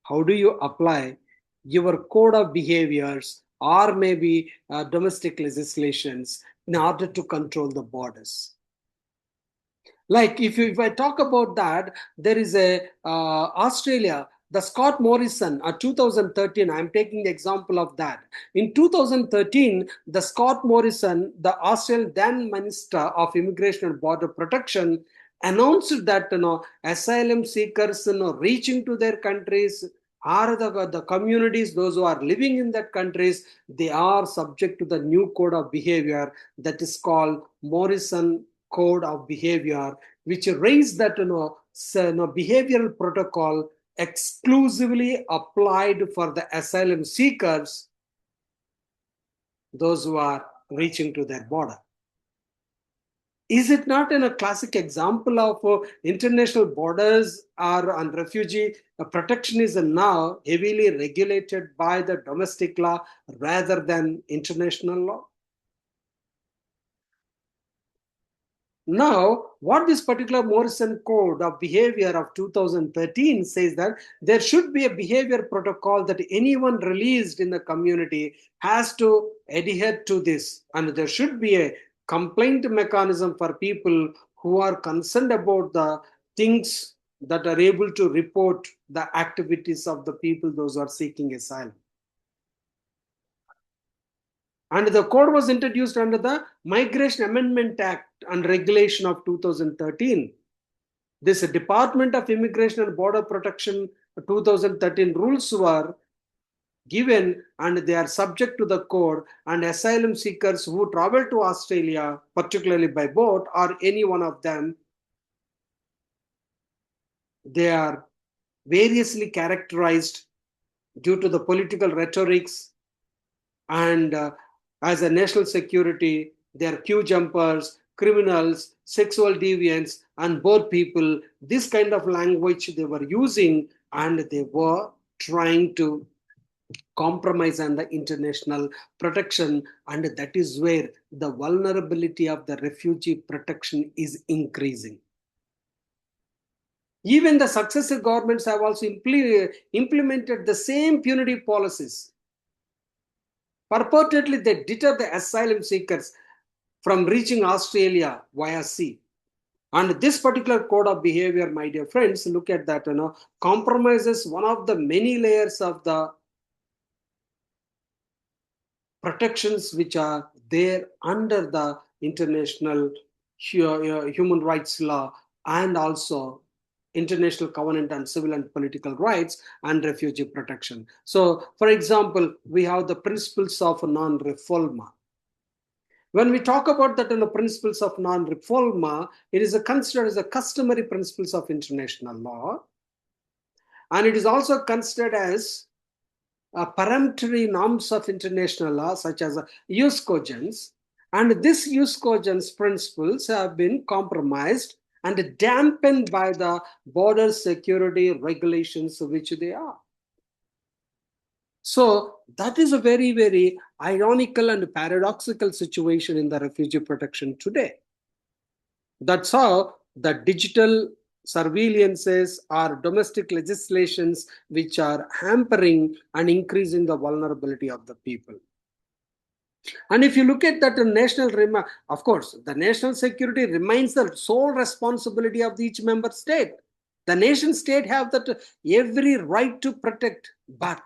How do you apply your code of behaviors or maybe domestic legislations in order to control the borders? Like if I talk about that, there is a Australia, the Scott Morrison, 2013, I'm taking the example of that. In 2013, the Scott Morrison, the Australian then Minister of Immigration and Border Protection, announced that asylum seekers reaching to their countries are the communities, those who are living in that countries, they are subject to the new code of behavior that is called Morrison Code of Behavior, which raised that behavioral protocol exclusively applied for the asylum seekers, those who are reaching to their border. Is it not a classic example of international borders and refugee protection is now heavily regulated by the domestic law rather than international law? Now, what this particular Morrison Code of Behavior of 2013 says that there should be a behavior protocol that anyone released in the community has to adhere to this, and there should be a complaint mechanism for people who are concerned about the things that are able to report the activities of the people, those who are seeking asylum. And the code was introduced under the Migration Amendment Act and Regulation of 2013. This Department of Immigration and Border Protection 2013 rules were given and they are subject to the code, and asylum seekers who travel to Australia, particularly by boat or any one of them, they are variously characterized due to the political rhetorics and as a national security, they are queue jumpers, criminals, sexual deviants, and boat people. This kind of language they were using, and they were trying to compromise on the international protection, and that is where the vulnerability of the refugee protection is increasing. Even the successive governments have also implemented the same punitive policies. Purportedly, they deter the asylum seekers from reaching Australia via sea. And this particular code of behavior, my dear friends, look at that, compromises one of the many layers of the protections which are there under the international human rights law and also International Covenant on Civil and Political Rights and refugee protection. So, for example, we have the principles of non-refoulement. When we talk about that in the principles of non-refoulement, it is considered as a customary principles of international law. and it is also considered as peremptory norms of international law, such as jus cogens, and this jus cogens principles have been compromised and dampened by the border security regulations which they are. So that is a very, very ironical and paradoxical situation in the refugee protection today. That's how the digital surveillances or domestic legislations which are hampering and increasing the vulnerability of the people. And if you look at that of course, the national security remains the sole responsibility of each member state. The nation state have that every right to protect, but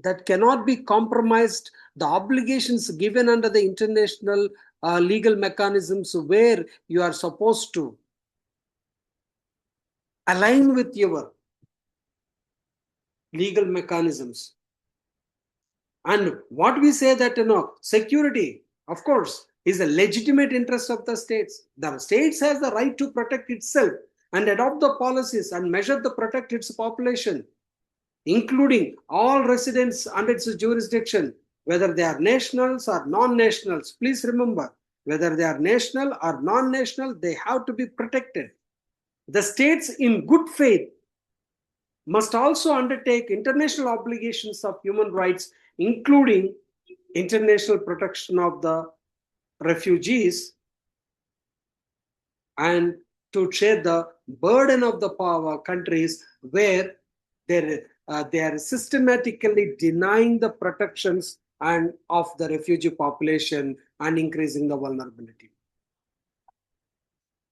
that cannot be compromised. The obligations given under the international legal mechanisms where you are supposed to align with your legal mechanisms. And what we say that, security, of course, is a legitimate interest of the states. The states has the right to protect itself and adopt the policies and measure to protect its population, including all residents under its jurisdiction, whether they are nationals or non-nationals. Please remember, whether they are national or non-national, they have to be protected. The states in good faith must also undertake international obligations of human rights, including international protection of the refugees, and to share the burden of the power countries where they are systematically denying the protections and of the refugee population and increasing the vulnerability.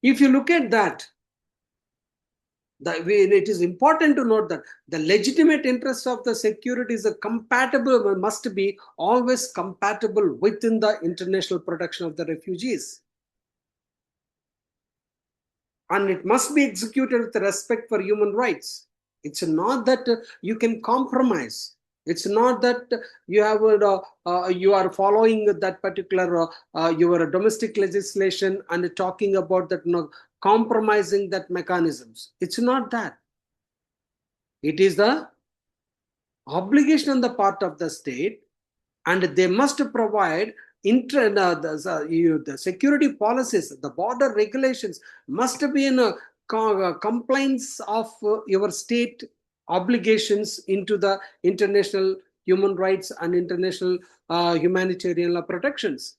If you look at that, it is important to note that the legitimate interest of the security is must be always compatible within the international protection of the refugees. And it must be executed with respect for human rights. It's not that you can compromise. It's not that you are following that particular your domestic legislation and talking about that, compromising that mechanisms. It's not that. It is the obligation on the part of the state, and they must provide the security policies, the border regulations must be in compliance of your state obligations into the international human rights and international humanitarian law protections.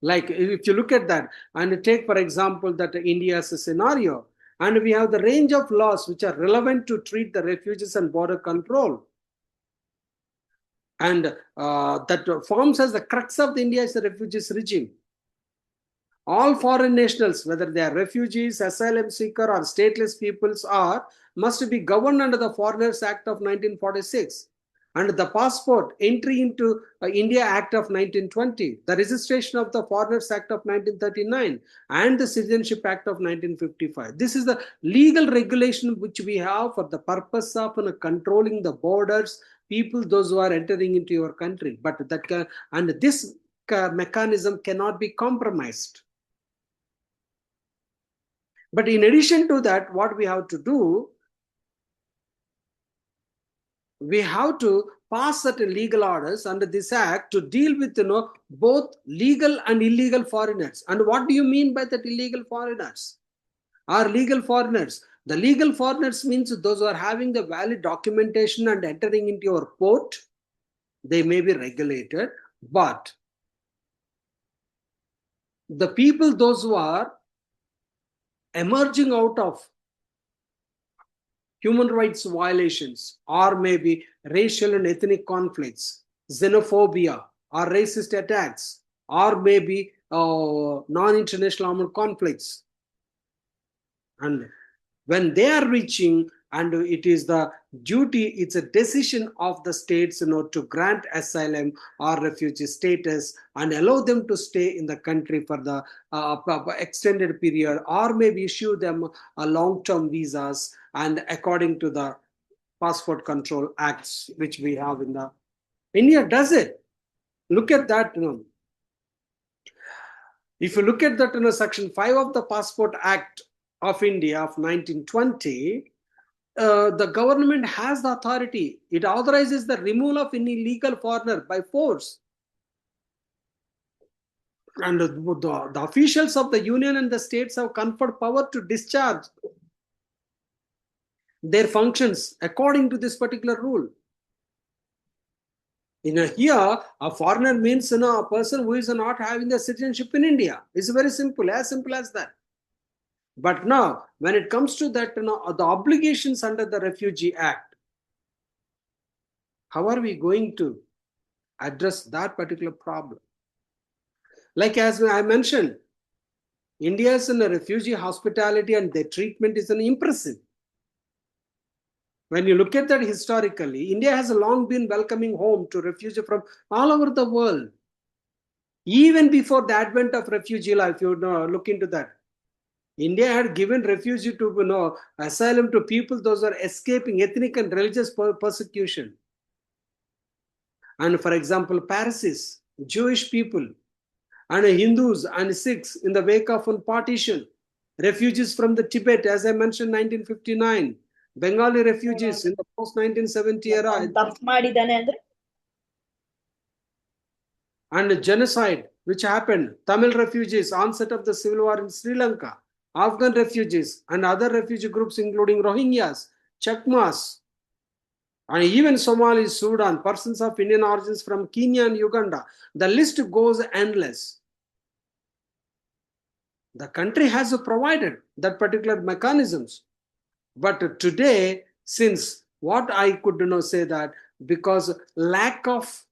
Like if you look at that and take, for example, that India's scenario, and we have the range of laws which are relevant to treat the refugees and border control. And that forms as the crux of the India's refugees regime. All foreign nationals, whether they are refugees, asylum seeker, or stateless peoples, must be governed under the Foreigners Act of 1946, and the passport entry into India Act of 1920, the registration of the Foreigners Act of 1939, and the Citizenship Act of 1955. This is the legal regulation which we have for the purpose of controlling the borders, people, those who are entering into your country. But this mechanism cannot be compromised. But in addition to that, what we have to do, we have to pass certain legal orders under this act to deal with both legal and illegal foreigners. And what do you mean by that illegal foreigners? Are legal foreigners? The legal foreigners means those who are having the valid documentation and entering into your port. They may be regulated, but the people, those who are emerging out of human rights violations, or maybe racial and ethnic conflicts, xenophobia, or racist attacks, or maybe non-international armed conflicts. And when they are reaching, and it is the duty, it's a decision of the states to grant asylum or refugee status and allow them to stay in the country for the extended period, or maybe issue them long-term visas, and according to the passport control acts which we have in the India does it. Look at that. If you look at that, Section 5 of the Passport Act of India of 1920, the government has the authority. It authorizes the removal of any illegal foreigner by force. And the officials of the union and the states have conferred power to discharge their functions according to this particular rule. Here, a foreigner means a person who is not having the citizenship in India. It's very simple as that. But now, when it comes to that, the obligations under the Refugee Act, how are we going to address that particular problem? Like as I mentioned, India's refugee hospitality and their treatment is impressive. When you look at that historically, India has long been welcoming home to refugees from all over the world. Even before the advent of refugee law, if you look into that, India had given refugee to asylum to people those are escaping ethnic and religious persecution. And for example, Parsis, Jewish people, and Hindus and Sikhs in the wake of partition, refugees from the Tibet, as I mentioned, 1959, Bengali refugees in the post-1970 era, and genocide which happened, Tamil refugees, onset of the civil war in Sri Lanka, Afghan refugees and other refugee groups including Rohingyas, Chakmas, and even Somali, Sudan, persons of Indian origins from Kenya and Uganda. The list goes endless. The country has provided that particular mechanisms. But today, since what I could say that because lack of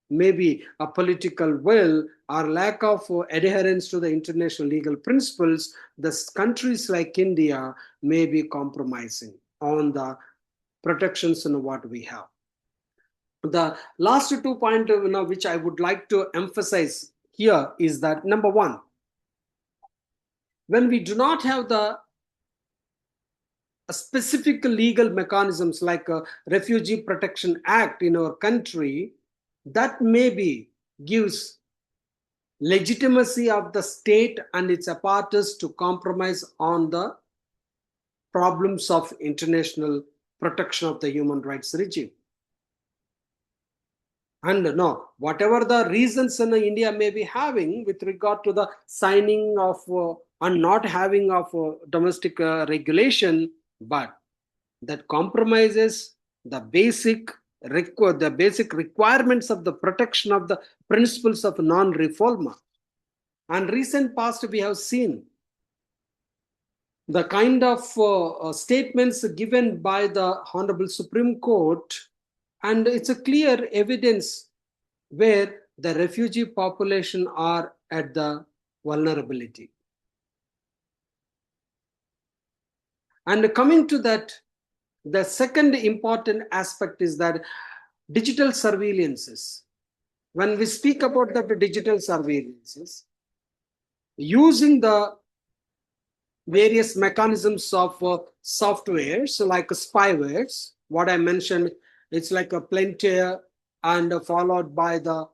maybe a political will or lack of adherence to the international legal principles, the countries like India may be compromising on the protections in what we have. The last 2 points which I would like to emphasize here is that number one, when we do not have the specific legal mechanisms like a Refugee Protection Act in our country, that maybe gives legitimacy of the state and its apparatus to compromise on the problems of international protection of the human rights regime. And no, whatever the reasons in India may be having with regard to the signing of and not having of domestic regulation, but that compromises the basic requirements of the protection of the principles of non-refoulement. And recent past we have seen the kind of statements given by the Honorable Supreme Court, and it's a clear evidence where the refugee population are at the vulnerability. And coming to that, the second important aspect is that digital surveillances. When we speak about the digital surveillances, using the various mechanisms of software, so like spywares, what I mentioned, it's like a Palantir and followed by the,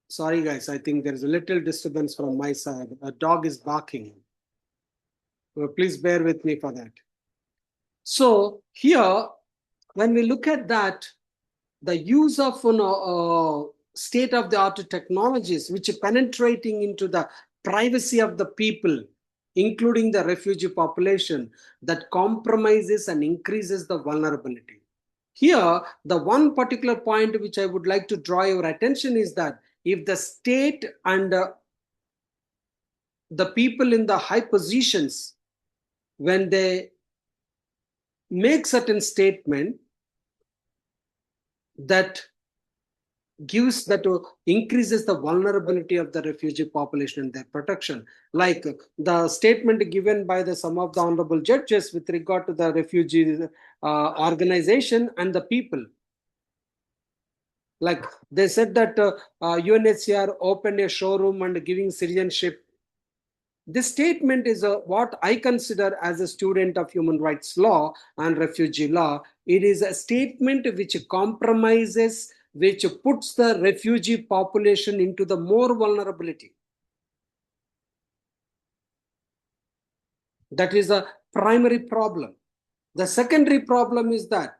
sorry guys, I think there's a little disturbance from my side. A dog is barking. Please bear with me for that. So here, when we look at that, the use of state-of-the-art technologies which are penetrating into the privacy of the people, including the refugee population, that compromises and increases the vulnerability. Here, the one particular point which I would like to draw your attention is that if the state and the people in the high positions, when they make certain statement that gives that increases the vulnerability of the refugee population and their protection, like the statement given by some of the honorable judges with regard to the refugee organization and the people. Like they said that UNHCR opened a showroom and giving citizenship. This statement is what I consider as a student of human rights law and refugee law. It is a statement which compromises, which puts the refugee population into the more vulnerability. That is a primary problem. The secondary problem is that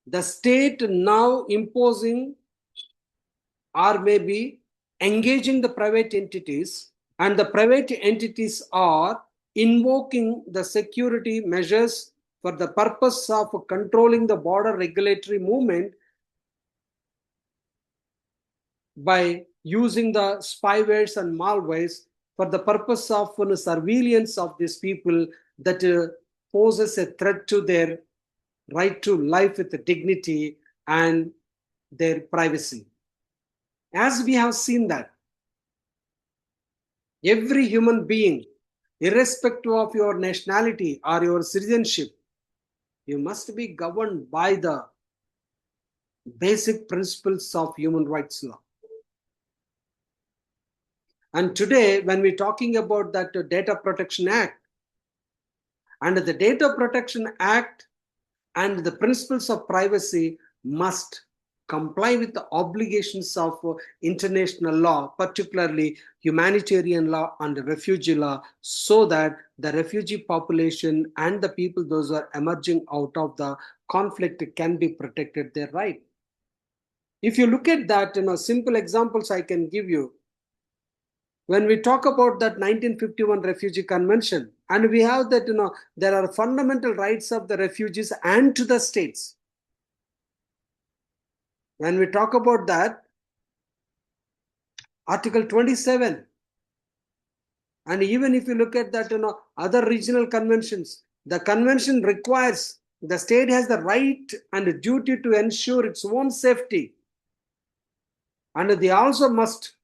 the state now imposing or maybe engaging the private entities, and the private entities are invoking the security measures for the purpose of controlling the border regulatory movement by using the spywares and malwares for the purpose of surveillance of these people that poses a threat to their right to life with dignity and their privacy. As we have seen that every human being, irrespective of your nationality or your citizenship, you must be governed by the basic principles of human rights law. And today, when we're talking about that Data Protection Act, and the Data Protection Act and the principles of privacy must comply with the obligations of international law, particularly humanitarian law and refugee law, so that the refugee population and the people, those who are emerging out of the conflict, can be protected their right. If you look at that, simple examples I can give you. When we talk about that 1951 Refugee Convention, and we have that, there are fundamental rights of the refugees and to the states. When we talk about that, Article 27, and even if you look at that, other regional conventions, the convention requires the state has the right and duty to ensure its own safety. And they also must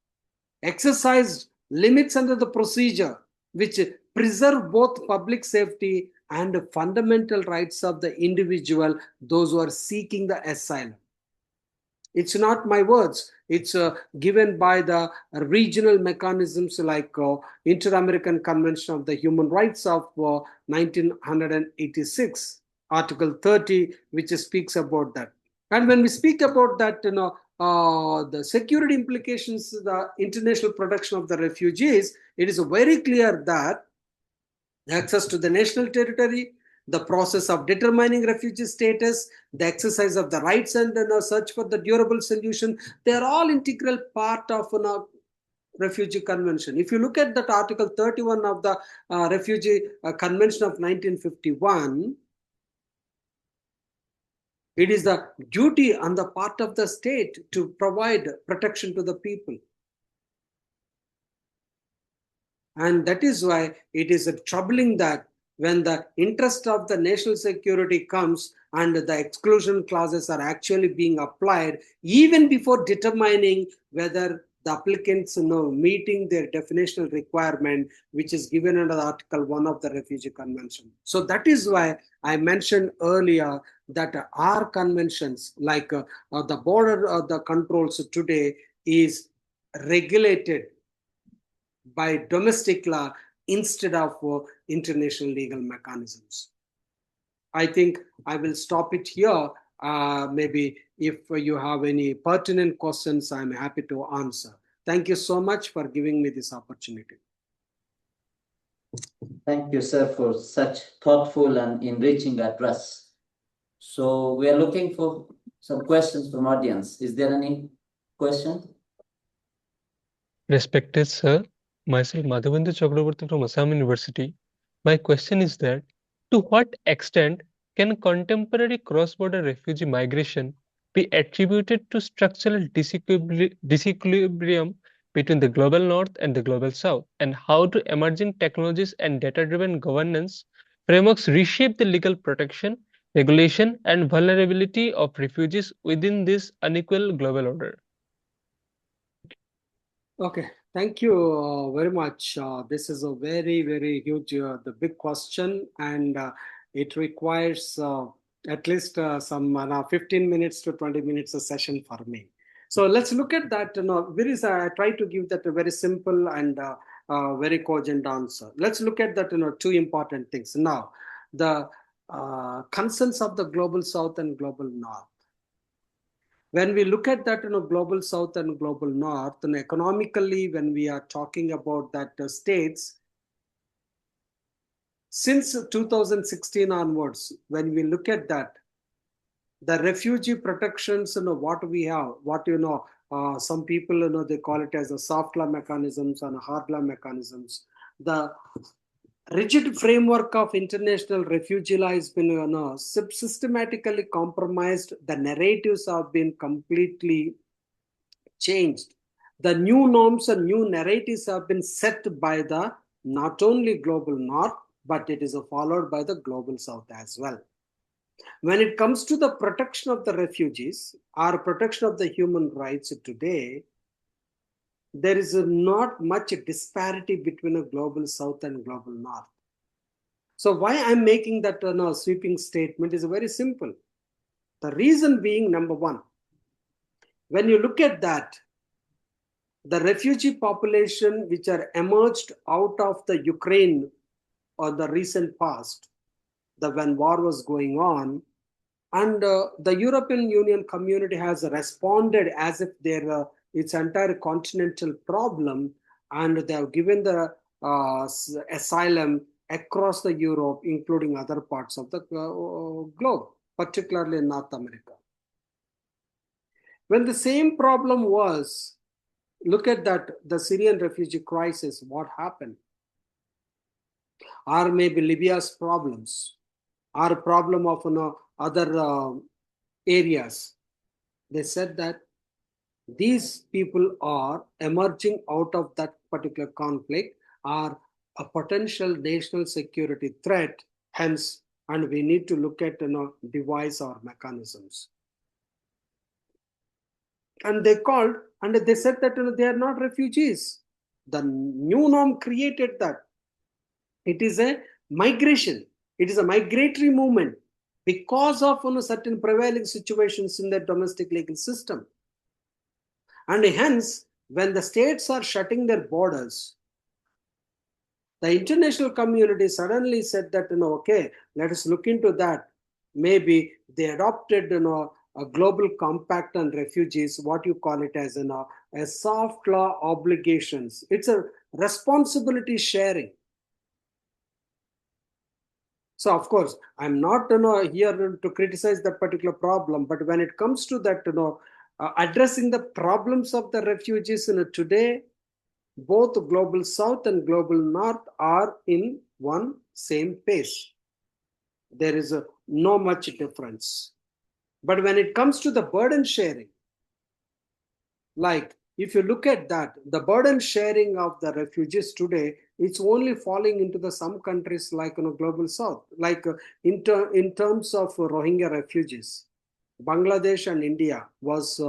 exercise limits under the procedure which preserve both public safety and fundamental rights of the individual, those who are seeking the asylum. It's not my words. It's given by the regional mechanisms like Inter-American Convention of the Human Rights of 1986, Article 30, which speaks about that. And when we speak about that, the security implications, the international protection of the refugees, it is very clear that access to the national territory, the process of determining refugee status, the exercise of the rights and search for the durable solution, they are all integral part of Refugee Convention. If you look at that Article 31 of the Refugee Convention of 1951, it is the duty on the part of the state to provide protection to the people. And that is why it is troubling that when the interest of the national security comes and the exclusion clauses are actually being applied, even before determining whether the applicants meeting their definitional requirement, which is given under Article 1 of the Refugee Convention. So that is why I mentioned earlier that our conventions, like the border the controls today, is regulated by domestic law instead of international legal mechanisms. I think I will stop it here. Maybe if you have any pertinent questions, I'm happy to answer. Thank you so much for giving me this opportunity. Thank you, sir, for such thoughtful and enriching address. So we are looking for some questions from audience. Is there any question? Respected sir, myself Madhavendu Chakraborty from Assam University. My question is that to what extent can contemporary cross-border refugee migration be attributed to structural disequilibrium between the global north and the global south, and how do emerging technologies and data-driven governance frameworks reshape the legal protection, regulation, and vulnerability of refugees within this unequal global order? Okay, thank you very much. This is a very, very huge, the big question, and it requires at least some 15 minutes to 20 minutes a session for me. So let's look at that. I try to give that a very simple and very cogent answer. Let's look at that. Two important things. Now, the concerns of the global south and global north. When we look at that, global south and global north, and economically, when we are talking about that states, Since 2016 onwards, when we look at that, the refugee protections, what we have, some people, they call it as a soft law mechanisms and hard law mechanisms. The rigid framework of international refugee law has been systematically compromised. The narratives have been completely changed. The new norms and new narratives have been set by the not only global north, but it is followed by the global south as well. When it comes to the protection of the refugees or protection of the human rights today, there is not much disparity between a global south and global north. So why I'm making that sweeping statement is very simple. The reason being, number one, when you look at that, the refugee population which are emerged out of the Ukraine or the recent past, when war was going on, and the European Union community has responded as if its entire continental problem, and they have given the asylum across the Europe, including other parts of the globe, particularly in North America. When the same problem was, look at that, the Syrian refugee crisis, what happened? Or maybe Libya's problems, or problem of other areas. They said that these people are emerging out of that particular conflict, are a potential national security threat, hence, and we need to look at devise our mechanisms. And they called and they said that they are not refugees. The new norm created that. It is a migration. It is a migratory movement because of certain prevailing situations in the domestic legal system. And hence, when the states are shutting their borders, the international community suddenly said that, okay, let us look into that. Maybe they adopted, a global compact on refugees, what you call it as a soft law obligations. It's a responsibility sharing. So, of course, I'm not here to criticize that particular problem, but when it comes to that, addressing the problems of the refugees today, both global south and global north are in one same pace. There is no much difference. But when it comes to the burden sharing, like if you look at that, the burden sharing of the refugees today, it's only falling into some countries like global south, like in terms of Rohingya refugees. Bangladesh and India was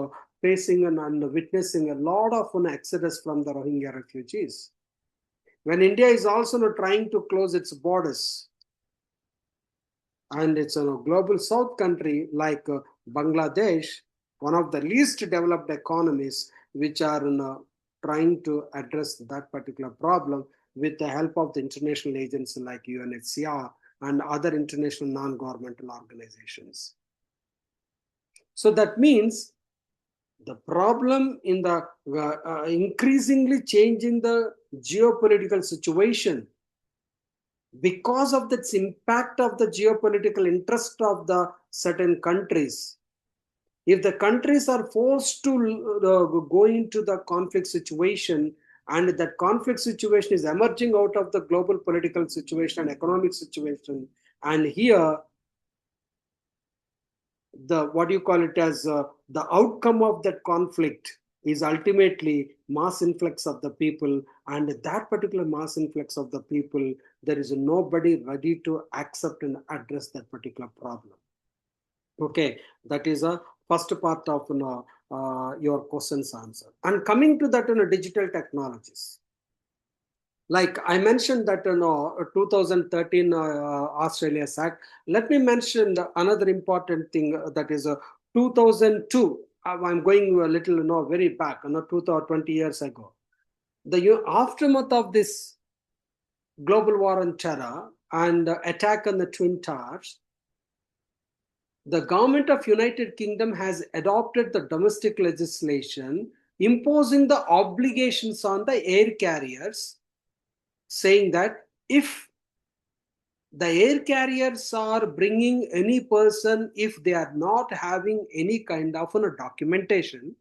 facing and witnessing a lot of exodus from the Rohingya refugees. When India is also trying to close its borders, and it's a global south country like Bangladesh, one of the least developed economies, which are trying to address that particular problem with the help of the international agencies like UNHCR and other international non-governmental organizations. So that means the problem in the increasingly changing the geopolitical situation, because of its impact of the geopolitical interest of the certain countries, if the countries are forced to go into the conflict situation, and that conflict situation is emerging out of the global political situation and economic situation, and here the outcome of that conflict is ultimately mass influx of the people, and that particular mass influx of the people, there is nobody ready to accept and address that particular problem. Okay, that is a first part of your question's answer. And coming to that digital technologies, like I mentioned that 2013 Australia's Act. Let me mention another important thing, that is 2002. I'm going a little very back, 20 years ago. The aftermath of this global war on terror and attack on the Twin Towers, the government of United Kingdom has adopted the domestic legislation imposing the obligations on the air carriers, saying that if the air carriers are bringing any person if they are not having any kind of documentation,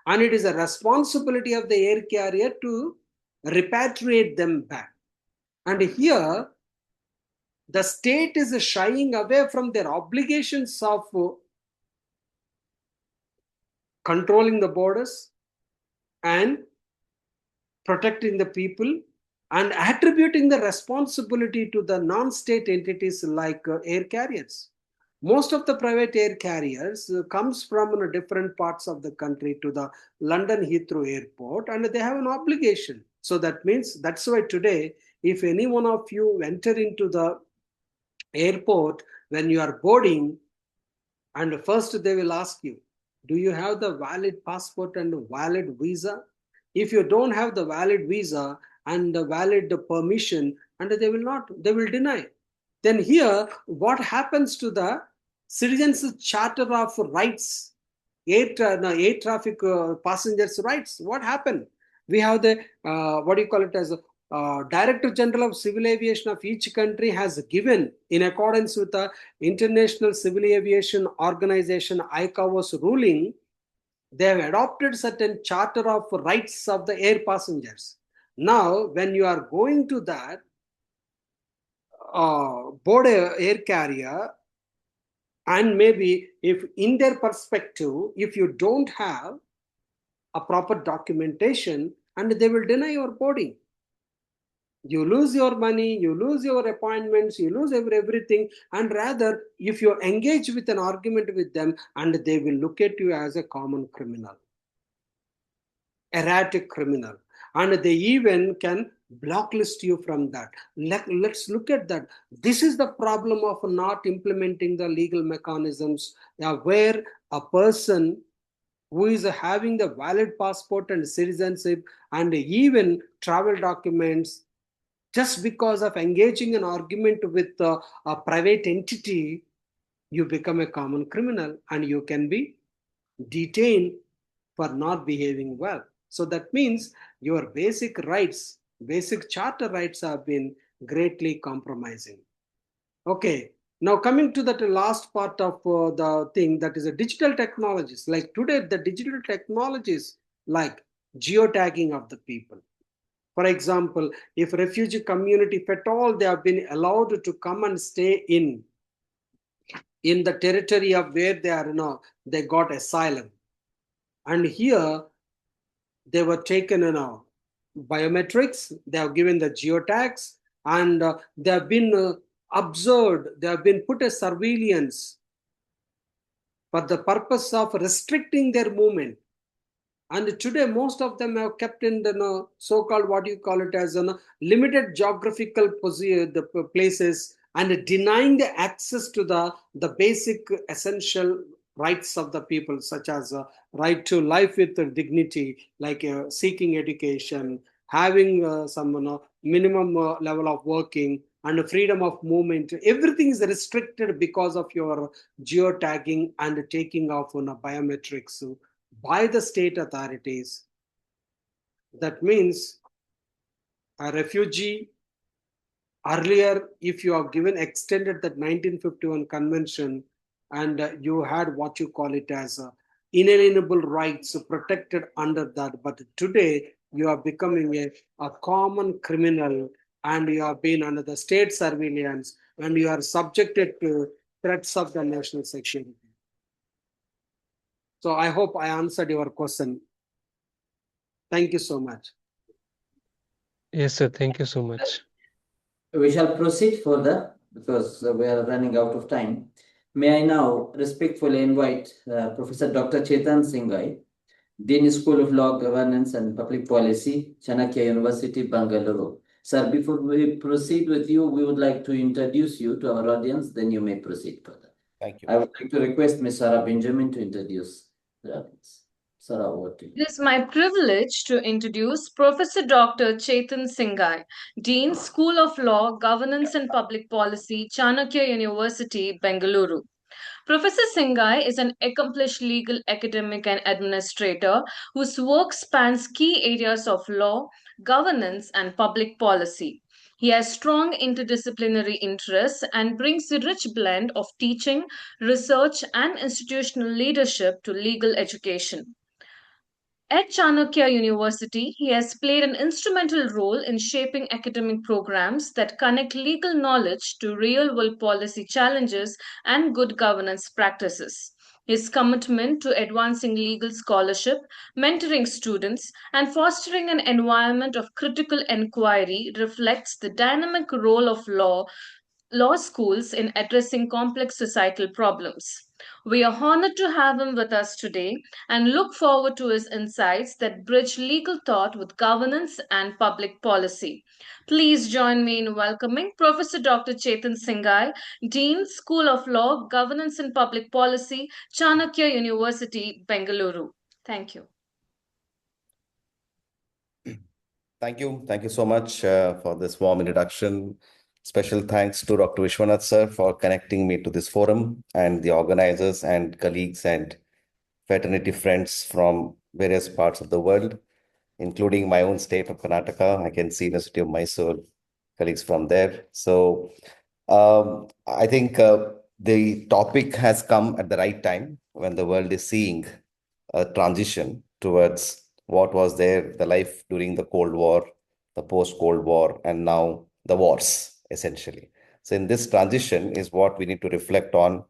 and it is a responsibility of the air carrier to repatriate them back. And here, the state is shying away from their obligations of controlling the borders and protecting the people, and attributing the responsibility to the non-state entities like air carriers. Most of the private air carriers comes from different parts of the country to the London Heathrow Airport, and they have an obligation. So that means, that's why today, if any one of you enter into the airport, when you are boarding, and first they will ask you, do you have the valid passport and valid visa? If you don't have the valid visa and the valid permission, and they will deny. Then here, what happens to the citizens' charter of rights, air traffic passengers' rights? What happened? We have the what do you call it as Director General of Civil Aviation of each country has given, in accordance with the International Civil Aviation Organization ICAO's ruling, they have adopted certain charter of rights of the air passengers. Now, when you are going to that board air carrier, and maybe if in their perspective, if you don't have a proper documentation, and they will deny your boarding. You lose your money, you lose your appointments, you lose everything. And rather, if you engage with an argument with them, and they will look at you as a common criminal, erratic criminal, and they even can blacklist you from that. Let's look at that. This is the problem of not implementing the legal mechanisms where a person who is having the valid passport and citizenship and even travel documents, just because of engaging an argument with a private entity, you become a common criminal and you can be detained for not behaving well. So that means your basic rights, basic charter rights have been greatly compromising. Okay, now coming to that last part of the thing, that is a digital technologies. Like today, the digital technologies like geotagging of the people. For example, if refugee community, if at all they have been allowed to come and stay in the territory of where they are, they got asylum. And here they were taken, biometrics, they have given the geotags, and they have been observed, they have been put as surveillance for the purpose of restricting their movement. And today, most of them have kept in the so-called, what you call it as limited geographical places, and denying the access to the basic essential rights of the people, such as right to life with dignity, like seeking education, having some minimum level of working, and freedom of movement. Everything is restricted because of your geotagging and taking of biometrics by the state authorities. That means a refugee, earlier, if you are given extended that 1951 convention, and you had what you call it as inalienable rights protected under that, but today you are becoming a common criminal, and you are being under the state surveillance, and you are subjected to threats of the national security. So I hope I answered your question. Thank you so much. Yes, sir. Thank you so much. We shall proceed further because we are running out of time. May I now respectfully invite Professor Dr. Chetan Singhai, Dean School of Law, Governance and Public Policy, Chanakya University, Bangalore. Sir, before we proceed with you, we would like to introduce you to our audience, then you may proceed further. Thank you. I would like to request Ms. Sarah Benjamin to introduce the audience. Sarah, over to you. It is my privilege to introduce Professor Dr. Chetan Singhai, Dean, School of Law, Governance and Public Policy, Chanakya University, Bengaluru. Professor Singhai is an accomplished legal academic and administrator whose work spans key areas of law, governance, and public policy. He has strong interdisciplinary interests and brings a rich blend of teaching, research, and institutional leadership to legal education. At Chanakya University, he has played an instrumental role in shaping academic programs that connect legal knowledge to real world policy challenges and good governance practices. His commitment to advancing legal scholarship, mentoring students, and fostering an environment of critical inquiry reflects the dynamic role of law schools in addressing complex societal problems. We are honored to have him with us today and look forward to his insights that bridge legal thought with governance and public policy. Please join me in welcoming Professor Dr. Chetan Singhai, Dean, School of Law, Governance and Public Policy, Chanakya University, Bengaluru. Thank you. Thank you. Thank you so much for this warm introduction. Special thanks to Dr. Vishwanath sir for connecting me to this forum and the organizers and colleagues and fraternity friends from various parts of the world, including my own state of Karnataka. I can see University of Mysore, colleagues from there. So I think the topic has come at the right time when the world is seeing a transition towards what was there, the life during the Cold War, the post-Cold War, and now the wars, essentially. So in this transition is what we need to reflect on.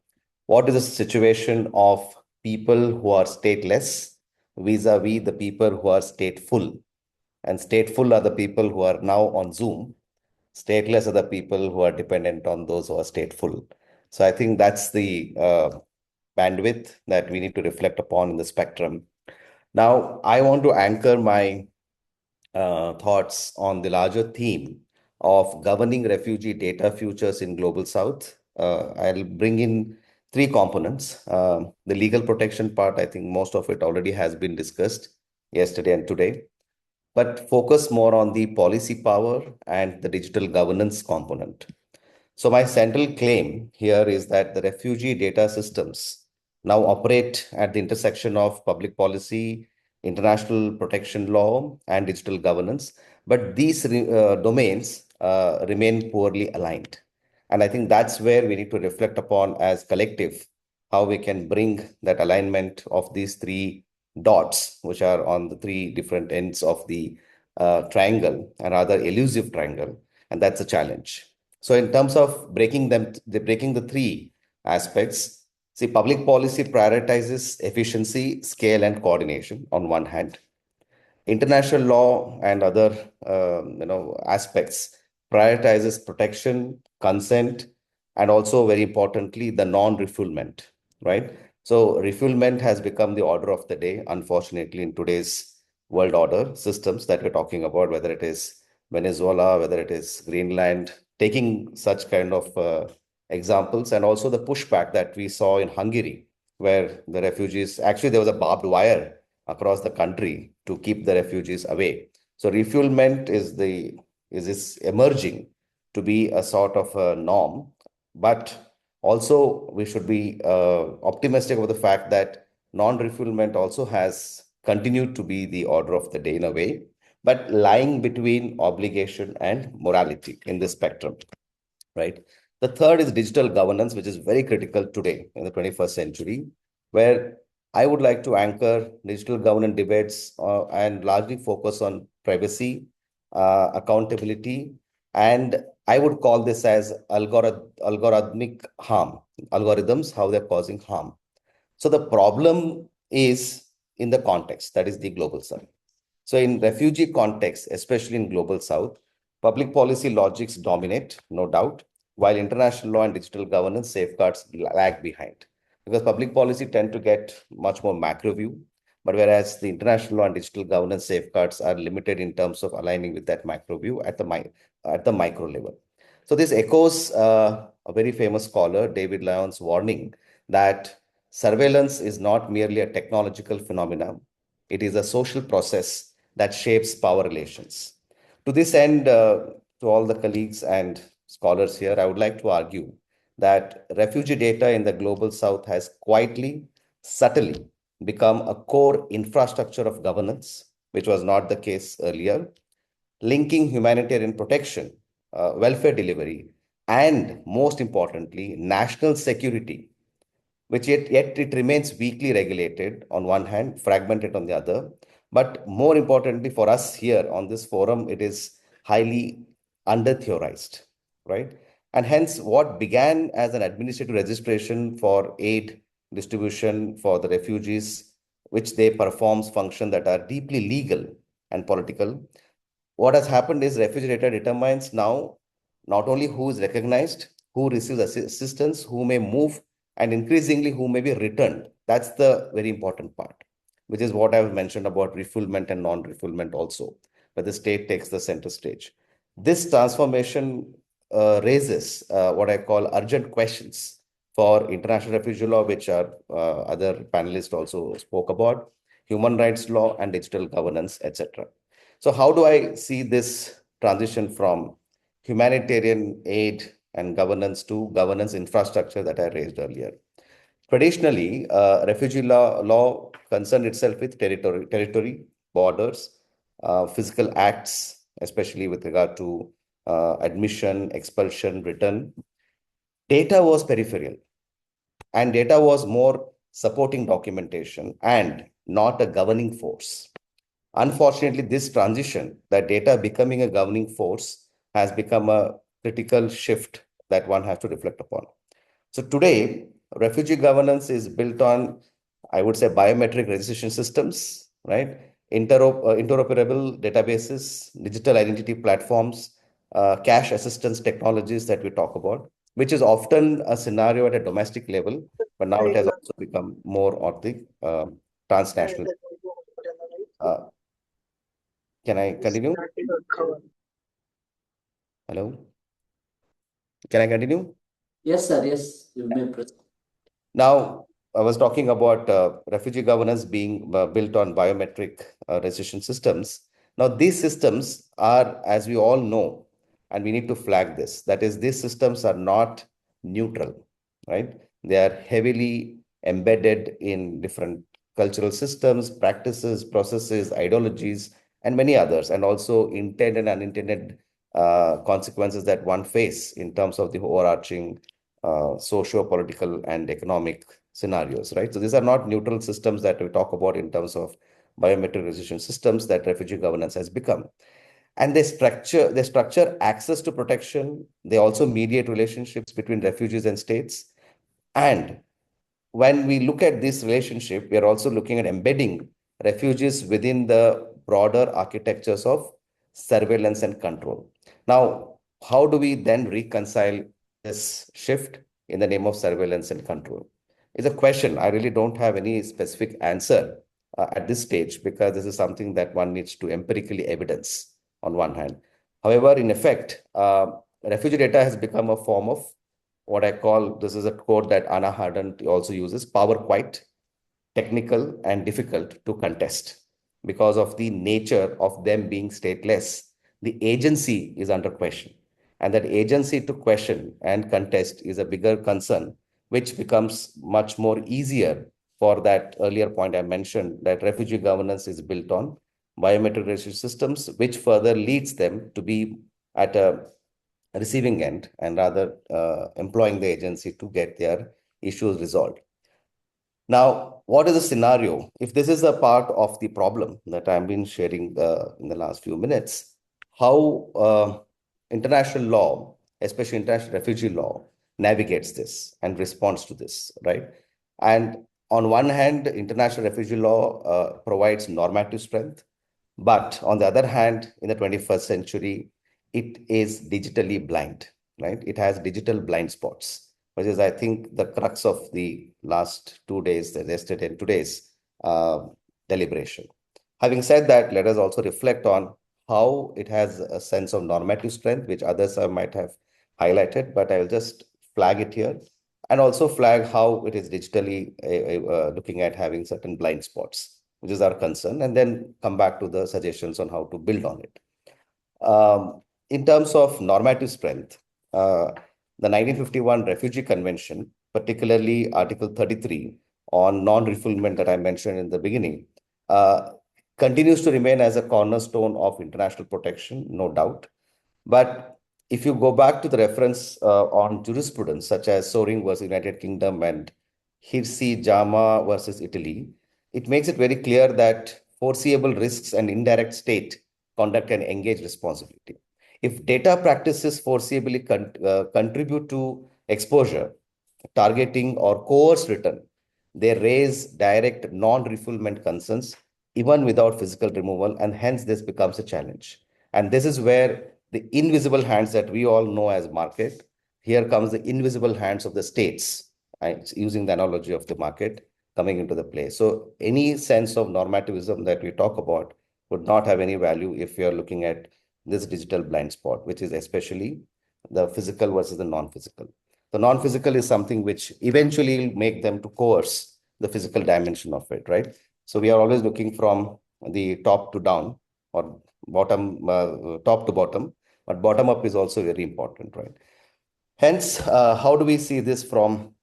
What is the situation of people who are stateless vis-a-vis the people who are stateful? And stateful are the people who are now on Zoom. Stateless are the people who are dependent on those who are stateful. So I think that's the bandwidth that we need to reflect upon in the spectrum. Now, I want to anchor my thoughts on the larger theme of governing refugee data futures in Global South. I'll bring in three components. The legal protection part, I think most of it already has been discussed yesterday and today, but focus more on the policy power and the digital governance component. So my central claim here is that the refugee data systems now operate at the intersection of public policy, international protection law, and digital governance. But these domains remain poorly aligned. And I think that's where we need to reflect upon as collective, how we can bring that alignment of these three dots, which are on the three different ends of the triangle, a rather elusive triangle. And that's a challenge. So in terms of breaking the three aspects, see, public policy prioritizes efficiency, scale, and coordination on one hand. International law and other aspects prioritizes protection, consent, and also very importantly, the non-refoulement, right? So refoulement has become the order of the day, unfortunately, in today's world order systems that we're talking about, whether it is Venezuela, whether it is Greenland, taking such kind of examples, and also the pushback that we saw in Hungary, where the refugees, actually there was a barbed wire across the country to keep the refugees away. So refoulement is emerging to be a sort of a norm, but also we should be optimistic about the fact that non-refoulement also has continued to be the order of the day in a way, but lying between obligation and morality in this spectrum, right? The third is digital governance, which is very critical today in the 21st century, where I would like to anchor digital governance debates and largely focus on privacy, accountability, and I would call this as algorithmic harm, algorithms, how they're causing harm. So the problem is in the context, that is the global south. So in refugee context, especially in global south, public policy logics dominate, no doubt, while international law and digital governance safeguards lag behind. Because public policy tend to get much more macro view, but whereas the international law and digital governance safeguards are limited in terms of aligning with that macro view at the micro level. So this echoes a very famous scholar, David Lyon's warning that surveillance is not merely a technological phenomenon. It is a social process that shapes power relations. To this end, to all the colleagues and scholars here, I would like to argue that refugee data in the global south has quietly, subtly become a core infrastructure of governance, which was not the case earlier, linking humanitarian protection welfare delivery, and most importantly, national security, which yet it remains weakly regulated on one hand, fragmented on the other. But more importantly for us here on this forum, it is highly under-theorized, right? And hence what began as an administrative registration for aid distribution for the refugees, which they perform functions that are deeply legal and political. What has happened is refugee data determines now not only who is recognized, who receives assistance, who may move, and increasingly who may be returned. That's the very important part, which is what I've mentioned about refoulement and non-refoulement also, where the state takes the center stage. This transformation raises what I call urgent questions for international refugee law, which are other panelists also spoke about, human rights law and digital governance, etc. So how do I see this transition from humanitarian aid and governance to governance infrastructure that I raised earlier? Traditionally, refugee law concerned itself with territory, borders, physical acts, especially with regard to admission, expulsion, return. Data was peripheral, and data was more supporting documentation and not a governing force. Unfortunately, this transition, that data becoming a governing force, has become a critical shift that one has to reflect upon. So today, refugee governance is built on, I would say, biometric registration systems, right? Interoperable databases, digital identity platforms, cash assistance technologies that we talk about, which is often a scenario at a domestic level, but now it has also become more of the transnational. Can I continue? Hello? Can I continue? Yes, sir. Yes, you may proceed. Now, I was talking about refugee governance being built on biometric registration systems. Now, these systems are, as we all know, and we need to flag this, that is, these systems are not neutral, right? They are heavily embedded in different cultural systems, practices, processes, ideologies, and many others, and also intended and unintended consequences that one face in terms of the overarching socio-political and economic scenarios, right? So these are not neutral systems that we talk about in terms of biometric registration systems that refugee governance has become. And they structure access to protection. They also mediate relationships between refugees and states. And when we look at this relationship, we are also looking at embedding refugees within the broader architectures of surveillance and control. Now, how do we then reconcile this shift in the name of surveillance and control? It's a question. I really don't have any specific answer at this stage, because this is something that one needs to empirically evidence on one hand. However, in effect, refugee data has become a form of what I call, this is a quote that Anna Hardant also uses, power quite technical and difficult to contest. Because of the nature of them being stateless, the agency is under question. And that agency to question and contest is a bigger concern, which becomes much more easier for that earlier point I mentioned, that refugee governance is built on biometric registration systems, which further leads them to be at a receiving end and rather employing the agency to get their issues resolved. Now, what is the scenario? If this is a part of the problem that I've been sharing in the last few minutes, how international law, especially international refugee law, navigates this and responds to this, right? And on one hand, international refugee law provides normative strength, but on the other hand, in the 21st century, it is digitally blind, right? It has digital blind spots, which is, I think, the crux of the last 2 days, yesterday and today's deliberation. Having said that, let us also reflect on how it has a sense of normative strength, which others might have highlighted, but I will just flag it here, and also flag how it is digitally looking at having certain blind spots, which is our concern, and then come back to the suggestions on how to build on it. In terms of normative strength, the 1951 Refugee Convention, particularly Article 33 on non-refoulement that I mentioned in the beginning, continues to remain as a cornerstone of international protection, no doubt. But if you go back to the reference on jurisprudence, such as Soring versus United Kingdom and Hirsi Jama versus Italy, it makes it very clear that foreseeable risks and indirect state conduct and engage responsibility. If data practices foreseeably contribute to exposure, targeting, or coerced return, they raise direct non-refoulement concerns even without physical removal, and hence this becomes a challenge. And this is where the invisible hands that we all know as market, here comes the invisible hands of the states, using the analogy of the market coming into the play. So any sense of normativism that we talk about would not have any value if you're looking at this digital blind spot, which is especially the physical versus the non-physical. The non-physical is something which eventually will make them to coerce the physical dimension of it, right? So we are always looking from the top to down, or bottom, top to bottom, but bottom up is also very important, right? Hence, how do we see this from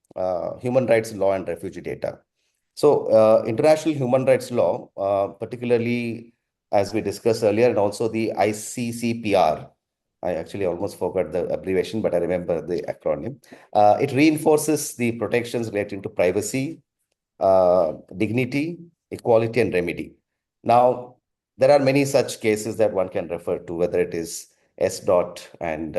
human rights law and refugee data? So international human rights law, particularly as we discussed earlier, and also the ICCPR, I actually almost forgot the abbreviation, but I remember the acronym. It reinforces the protections relating to privacy, dignity, equality, and remedy. Now, there are many such cases that one can refer to, whether it is S. Dot and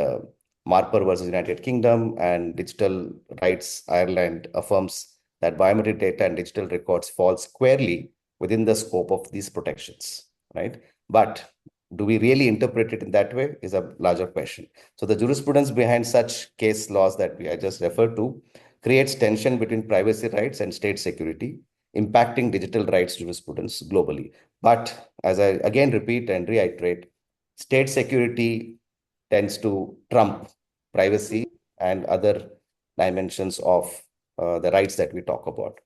Marper versus United Kingdom, and Digital Rights Ireland affirms that biometric data and digital records fall squarely within the scope of these protections, right? But do we really interpret it in that way is a larger question. So the jurisprudence behind such case laws that I just referred to creates tension between privacy rights and state security, impacting digital rights jurisprudence globally. But as I again repeat and reiterate, state security tends to trump privacy and other dimensions of the rights that we talk about.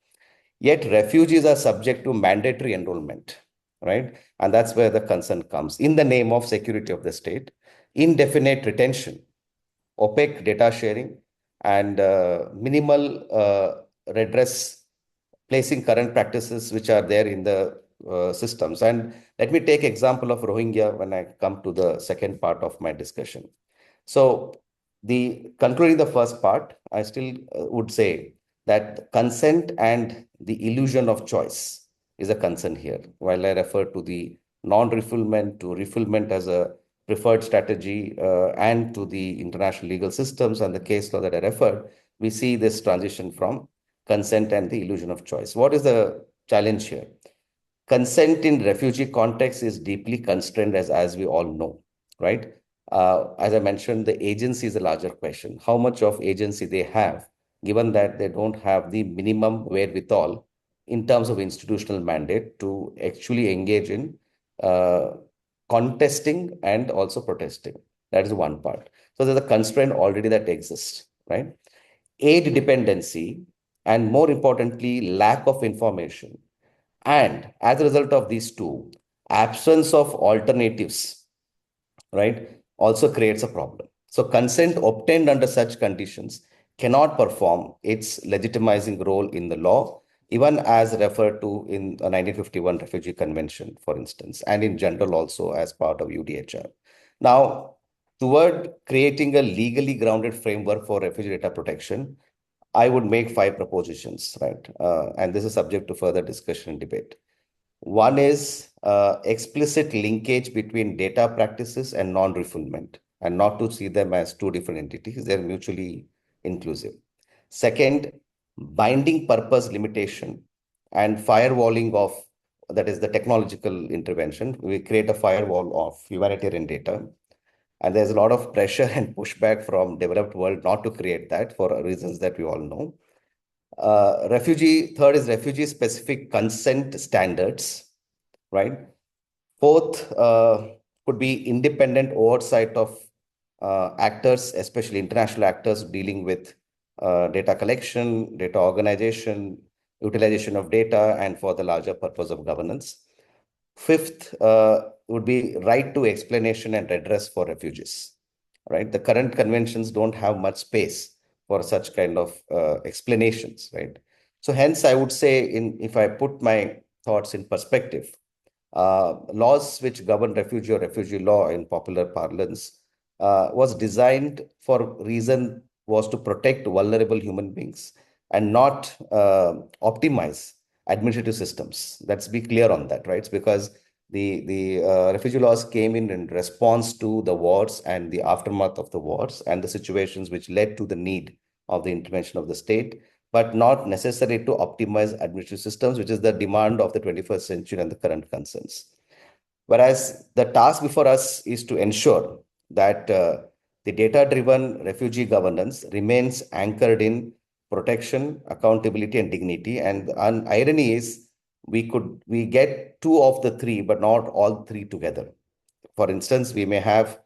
Yet refugees are subject to mandatory enrollment, right? And that's where the concern comes. In the name of security of the state, indefinite retention, opaque data sharing, and minimal redress, placing current practices which are there in the systems. And let me take example of Rohingya when I come to the second part of my discussion. So concluding the first part, I still would say that consent and the illusion of choice is a concern here. While I refer to the non-refoulement to refoulement as a preferred strategy and to the international legal systems and the case law that I referred, we see this transition from consent and the illusion of choice. What is the challenge here? Consent in refugee context is deeply constrained, as we all know, right? As I mentioned, the agency is a larger question. How much of agency they have, given that they don't have the minimum wherewithal in terms of institutional mandate to actually engage in contesting and also protesting. That is one part. So there's a constraint already that exists, right? Aid dependency, and more importantly, lack of information. And as a result of these two, absence of alternatives, right, also creates a problem. So consent obtained under such conditions cannot perform its legitimizing role in the law, even as referred to in the 1951 Refugee Convention, for instance, and in general also as part of UDHR. Now, toward creating a legally grounded framework for refugee data protection, I would make 5 propositions, right? And this is subject to further discussion and debate. One is explicit linkage between data practices and non-refoulement, and not to see them as 2 different entities. They're mutually inclusive. Second, binding purpose limitation and firewalling of, that is the technological intervention. We create a firewall of humanitarian data. And there's a lot of pressure and pushback from developed world not to create that for reasons that we all know. Third is refugee specific consent standards, right? Fourth could be independent oversight of actors, especially international actors dealing with data collection, data organization, utilization of data, and for the larger purpose of governance. Fifth would be right to explanation and redress for refugees, right? The current conventions don't have much space for such kind of explanations, right? So hence, I would say, if I put my thoughts in perspective, laws which govern refugee or refugee law in popular parlance was designed for reason was to protect vulnerable human beings and not optimize administrative systems. Let's be clear on that, right? It's because the refugee laws came in response to the wars and the aftermath of the wars and the situations which led to the need of the intervention of the state, but not necessary to optimize administrative systems, which is the demand of the 21st century and the current concerns. Whereas the task before us is to ensure that the data-driven refugee governance remains anchored in protection, accountability, and dignity. And the irony is we get two of the three, but not all three together. For instance, we may have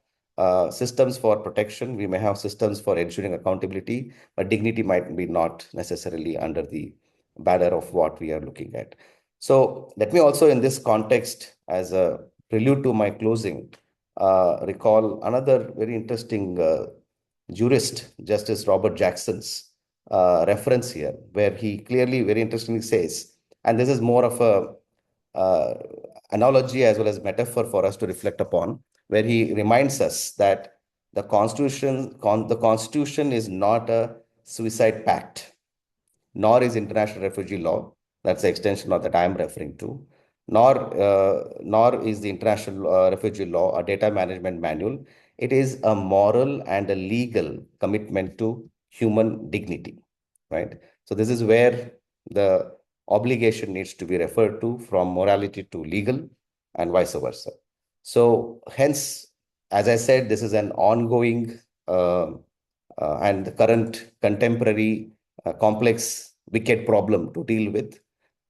systems for protection, we may have systems for ensuring accountability, but dignity might be not necessarily under the banner of what we are looking at. So let me also, in this context, as a prelude to my closing, recall another very interesting jurist, Justice Robert Jackson's reference here, where he clearly, very interestingly says, and this is more of a analogy as well as metaphor for us to reflect upon, where he reminds us that the Constitution is not a suicide pact, nor is international refugee law. That's the extension of that I am referring to. Nor is the international refugee law a data management manual. It is a moral and a legal commitment to human dignity, right? So this is where the obligation needs to be referred to from morality to legal and vice versa. So hence, as I said, this is an ongoing and current contemporary complex wicked problem to deal with.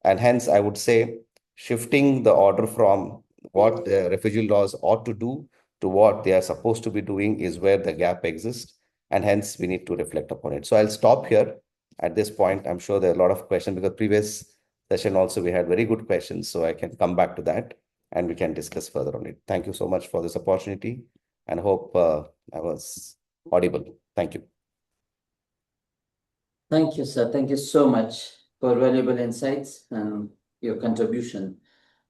And hence, I would say shifting the order from what the refugee laws ought to do to what they are supposed to be doing is where the gap exists. And hence, we need to reflect upon it. So I'll stop here at this point. I'm sure there are a lot of questions because previous session also we had very good questions. So I can come back to that and we can discuss further on it. Thank you so much for this opportunity and hope I was audible. Thank you. Thank you, sir. Thank you so much for valuable insights and your contribution.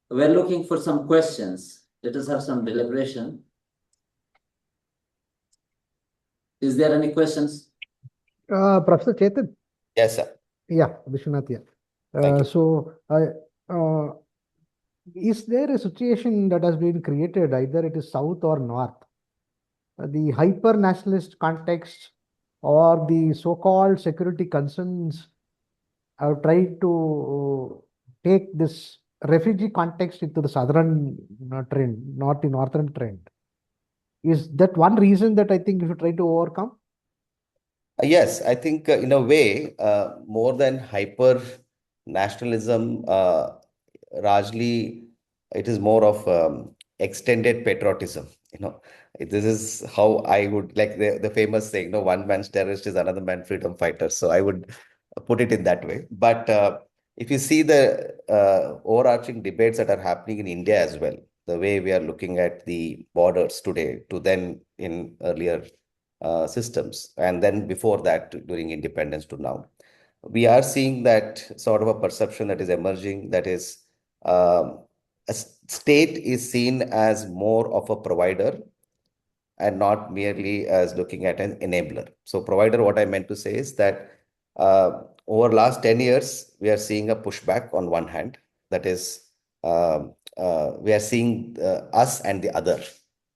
We're looking for some questions. Let us have some deliberation. Is there any questions? Professor Chetan? Yes, sir. Yeah, Vishwanath, yeah. Thank you. So, is there a situation that has been created, either it is south or north, the hyper-nationalist context or the so-called security concerns have tried to take this refugee context into the southern trend, not the northern trend? Is that one reason that I think we should try to overcome? Yes, I think in a way, more than hyper nationalism, largely it is more of extended patriotism. This is how I would like the famous saying, one man's terrorist is another man's freedom fighter. So I would put it in that way. But if you see the overarching debates that are happening in India as well, the way we are looking at the borders today to then in earlier systems, and then before that during independence to now, we are seeing that sort of a perception that is emerging, that is a state is seen as more of a provider and not merely as looking at an enabler. So provider, what I meant to say is that over last 10 years, we are seeing a pushback on one hand, that is we are seeing us and the other,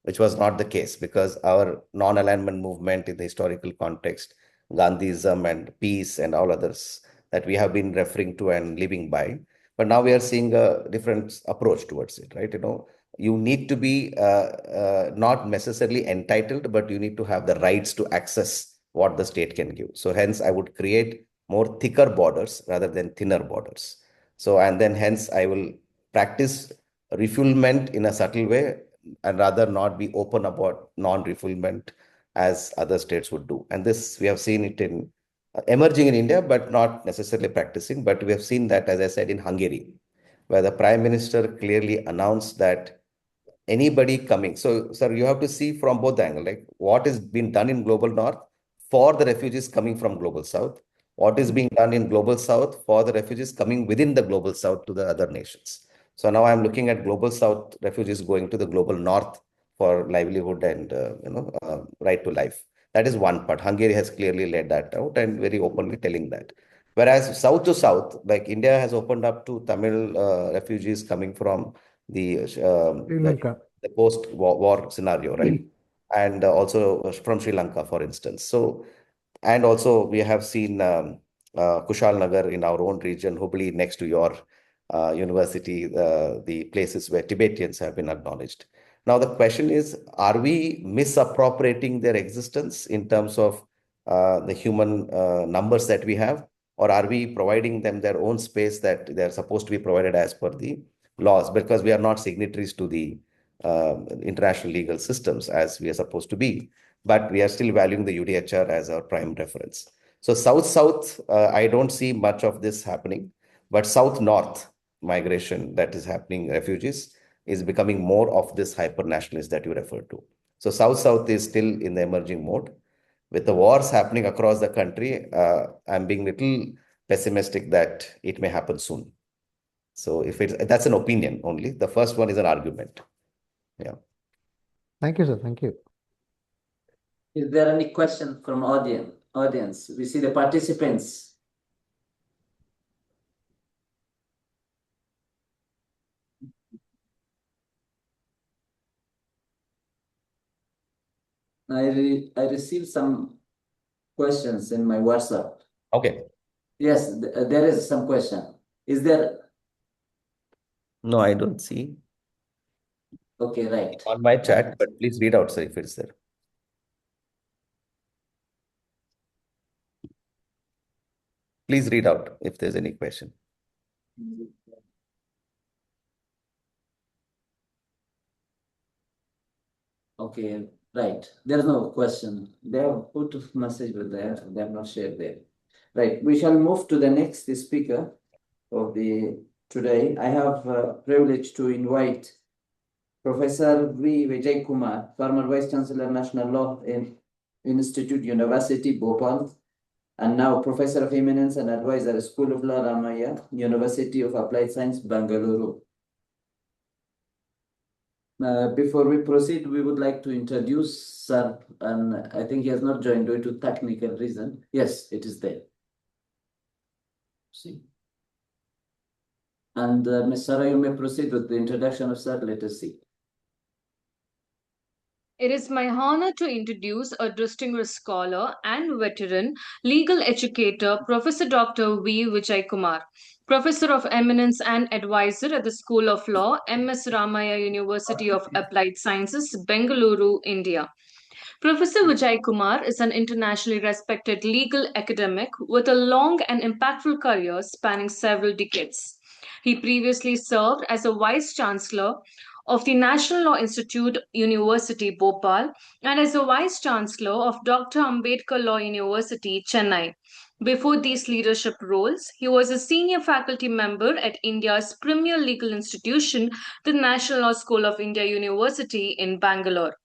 which was not the case because our non-alignment movement in the historical context, Gandhism and peace and all others that we have been referring to and living by. But now we are seeing a different approach towards it, right? You need to be not necessarily entitled, but you need to have the rights to access what the state can give. So hence I would create more thicker borders rather than thinner borders. So, and then hence I will practice refoulement in a subtle way and rather not be open about non-refoulement as other states would do. And this, we have seen it in emerging in India, but not necessarily practicing. But we have seen that, as I said, in Hungary, where the Prime Minister clearly announced that anybody coming. So, sir, you have to see from both angles, like what is being done in Global North for the refugees coming from Global South, what is being done in Global South for the refugees coming within the Global South to the other nations. So now I'm looking at Global South refugees going to the Global North for livelihood and right to life. That is one part. Hungary has clearly laid that out and very openly telling that. Whereas south to south, like India has opened up to Tamil refugees coming from the Sri Lanka. the post-war scenario, right? And also from Sri Lanka, for instance. So, and also we have seen Kushal Nagar in our own region, Hubli next to your university, the places where Tibetans have been acknowledged. Now, the question is, are we misappropriating their existence in terms of the human numbers that we have, or are we providing them their own space that they're supposed to be provided as per the laws, because we are not signatories to the international legal systems as we are supposed to be, but we are still valuing the UDHR as our prime reference. So south-south, I don't see much of this happening, but south-north migration that is happening, refugees, is becoming more of this hyper-nationalist that you referred to. So south-south is still in the emerging mode. With the wars happening across the country, I'm being little pessimistic that it may happen soon. So that's an opinion only. The first one is an argument. Yeah. Thank you, sir. Thank you. Is there any question from audience? We see the participants. I received some questions in my WhatsApp. Okay. Yes, there is some question. Is there? No, I don't see. Okay, right. On my chat, but please read out, sir, if it's there. Please read out if there's any question. Okay, right. There's no question. They have put a message with there. They have not shared there. Right. We shall move to the next speaker of the today. I have privilege to invite Professor V. Vijay Kumar, former Vice Chancellor, National Law in Institute, University, Bhopal, and now Professor of Eminence and Advisor, School of Law, Ramaya, University of Applied Science, Bengaluru. Before we proceed, we would like to introduce Sir, and I think he has not joined due to technical reason. Yes, it is there. See. And Ms. Sarah, you may proceed with the introduction of Sir. Let us see. It is my honor to introduce a distinguished scholar and veteran legal educator, Professor Dr. V. Vijay Kumar, Professor of Eminence and Advisor at the School of Law, MS Ramaya University of Applied Sciences, Bengaluru, India. Professor Vijay Kumar is an internationally respected legal academic with a long and impactful career spanning several decades. He previously served as a Vice Chancellor of the National Law Institute, University, Bhopal, and as a Vice Chancellor of Dr. Ambedkar Law University, Chennai. Before these leadership roles, he was a senior faculty member at India's premier legal institution, the National Law School of India University in Bangalore.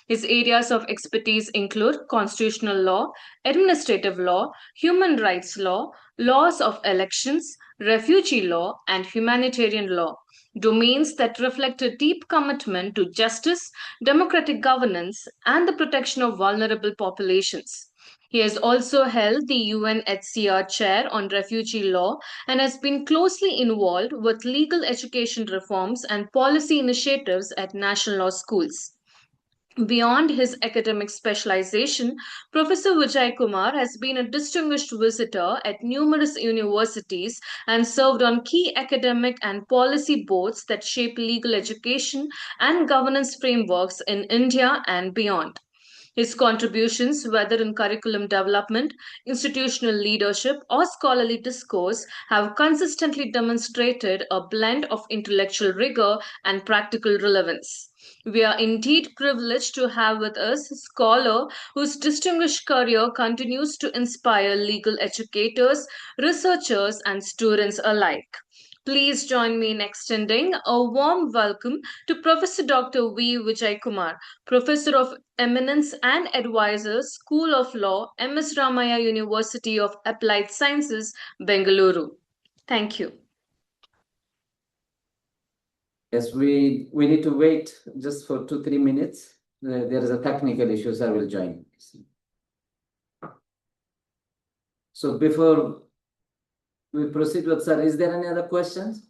His areas of expertise include constitutional law, administrative law, human rights law, laws of elections, refugee law, and humanitarian law, domains that reflect a deep commitment to justice, democratic governance, and the protection of vulnerable populations. He has also held the UNHCR chair on refugee law and has been closely involved with legal education reforms and policy initiatives at national law schools. Beyond his academic specialization, Professor Vijay Kumar has been a distinguished visitor at numerous universities and served on key academic and policy boards that shape legal education and governance frameworks in India and beyond. His contributions, whether in curriculum development, institutional leadership, or scholarly discourse, have consistently demonstrated a blend of intellectual rigor and practical relevance. We are indeed privileged to have with us a scholar whose distinguished career continues to inspire legal educators, researchers, and students alike. Please join me in extending a warm welcome to Professor Dr. V. Vijay Kumar, Professor of Eminence and Advisor, School of Law, MS Ramaya University of Applied Sciences, Bengaluru. Thank you. Yes, we need to wait just for 2-3 minutes. There is a technical issue, so I will join. So before we proceed with sir, is there any other questions?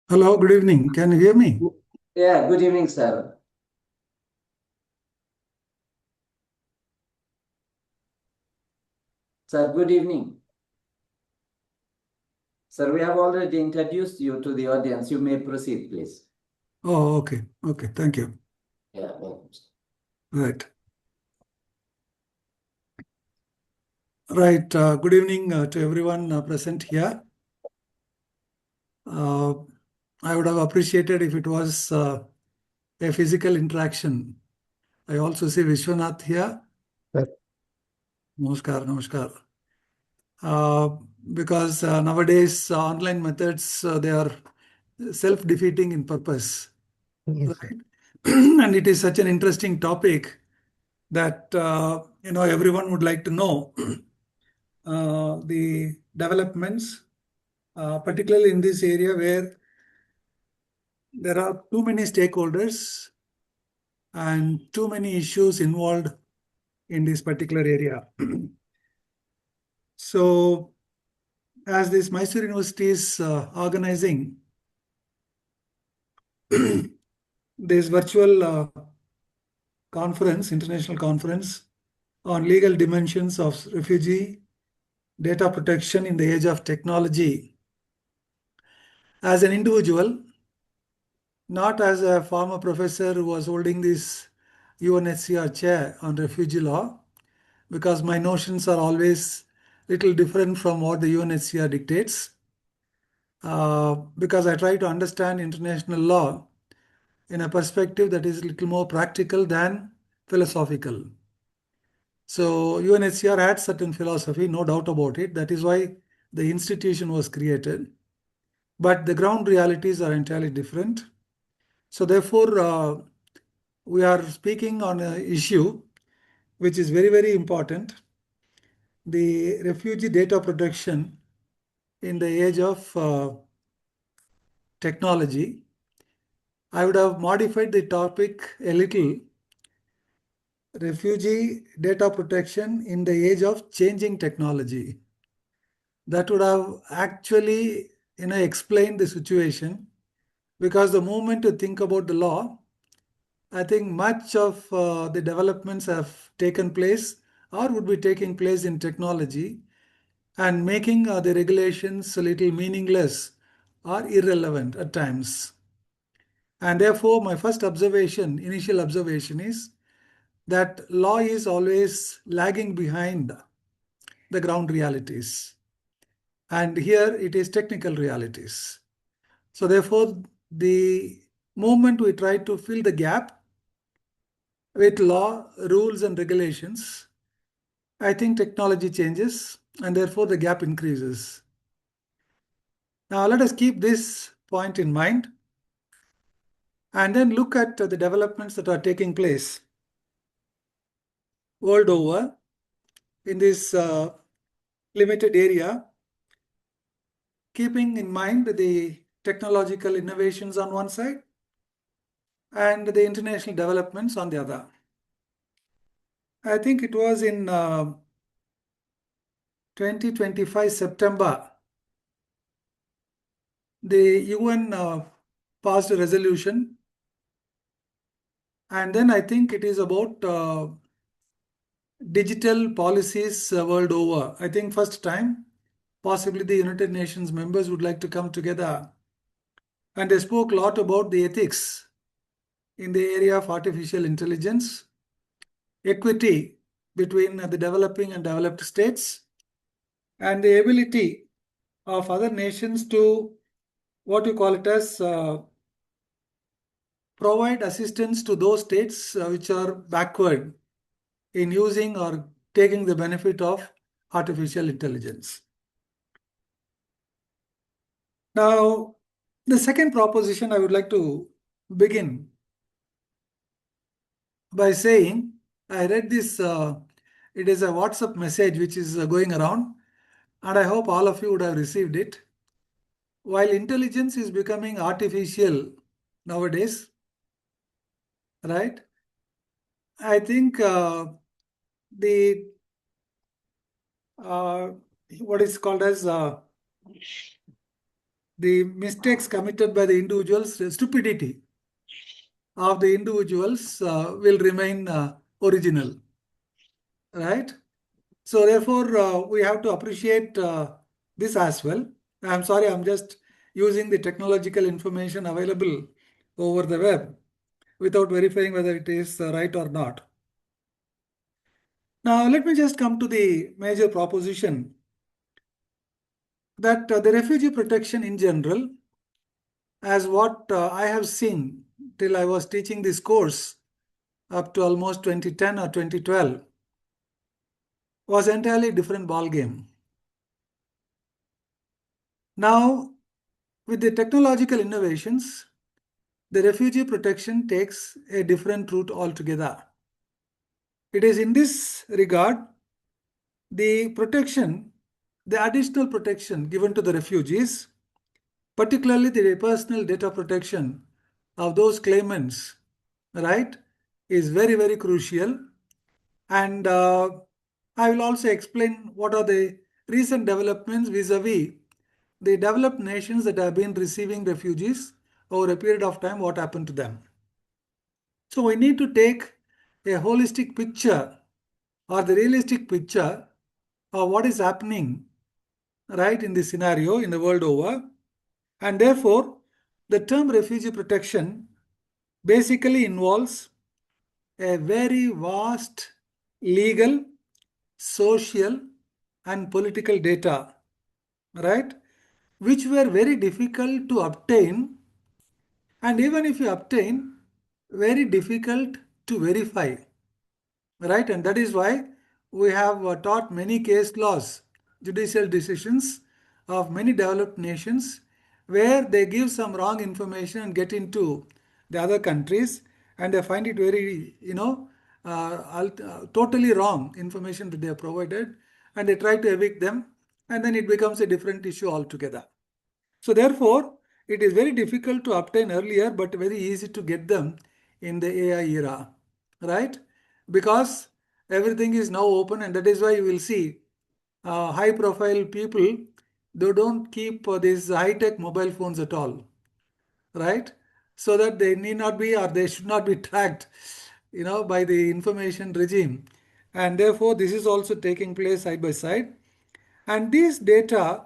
Hello, good evening. Can you hear me? Yeah, good evening, sir. Sir, good evening. Sir, we have already introduced you to the audience. You may proceed, please. Oh, okay. Okay, thank you. Yeah, welcome, sir. Right. Right. Good evening to everyone present here. I would have appreciated if it was a physical interaction. I also see Vishwanath here. Right. Namaskar, namaskar. Because nowadays online methods they are self-defeating in purpose, Yes. right? And it is such an interesting topic that everyone would like to know the developments, particularly in this area where there are too many stakeholders and too many issues involved in this particular area. So, as this Mysore University is organizing this virtual conference, international conference on legal dimensions of refugee data protection in the age of technology. As an individual, not as a former professor who was holding this UNHCR chair on refugee law, because my notions are always little different from what the UNHCR dictates, because I try to understand international law in a perspective that is a little more practical than philosophical. So UNHCR had certain philosophy, no doubt about it. That is why the institution was created, but the ground realities are entirely different. So therefore, we are speaking on an issue which is very, very important: the refugee data protection in the age of technology. I would have modified the topic a little: refugee data protection in the age of changing technology. That would have actually explained the situation, because the moment you think about the law, I think much of the developments have taken place or would be taking place in technology, and making the regulations a little meaningless or irrelevant at times. And therefore, my first initial observation is that law is always lagging behind the ground realities. And here it is technical realities. So therefore, the moment we try to fill the gap with law, rules and regulations, I think technology changes and therefore the gap increases. Now let us keep this point in mind and then look at the developments that are taking place world over in this limited area, keeping in mind the technological innovations on one side and the international developments on the other. I think it was in 2025 September, the UN passed a resolution, and then I think it is about digital policies world over. I think first time possibly the United Nations members would like to come together, and they spoke a lot about the ethics in the area of artificial intelligence, equity between the developing and developed states, and the ability of other nations to, what you call it as, provide assistance to those states which are backward in using or taking the benefit of artificial intelligence. Now, the second proposition I would like to begin by saying, I read this, it is a WhatsApp message which is going around, and I hope all of you would have received it. While intelligence is becoming artificial nowadays, right? I think the what is called as the mistakes committed by the individuals, the stupidity of the individuals will remain original, right? So therefore, we have to appreciate this as well. I'm sorry, I'm just using the technological information available over the web without verifying whether it is right or not. Now, let me just come to the major proposition that the refugee protection in general, as what I have seen till I was teaching this course up to almost 2010 or 2012, was entirely different ball game. Now, with the technological innovations, the refugee protection takes a different route altogether. It is in this regard, the protection, the additional protection given to the refugees, particularly the personal data protection of those claimants, right, is very, very crucial. And I will also explain what are the recent developments vis-a-vis the developed nations that have been receiving refugees over a period of time, what happened to them. So we need to take a holistic picture or the realistic picture of what is happening, right, in this scenario in the world over. And therefore, the term refugee protection basically involves a very vast legal, social, and political data, right, which were very difficult to obtain, and even if you obtain, very difficult to verify, right? And that is why we have taught many case laws, judicial decisions of many developed nations where they give some wrong information and get into the other countries, and they find it very, totally wrong information that they have provided, and they try to evict them, and then it becomes a different issue altogether. So therefore, it is very difficult to obtain earlier, but very easy to get them in the AI era, right? Because everything is now open, and that is why you will see high profile people, they don't keep these high tech mobile phones at all, right? So that they need not be, or they should not be tracked, by the information regime. And therefore, this is also taking place side by side. And these data,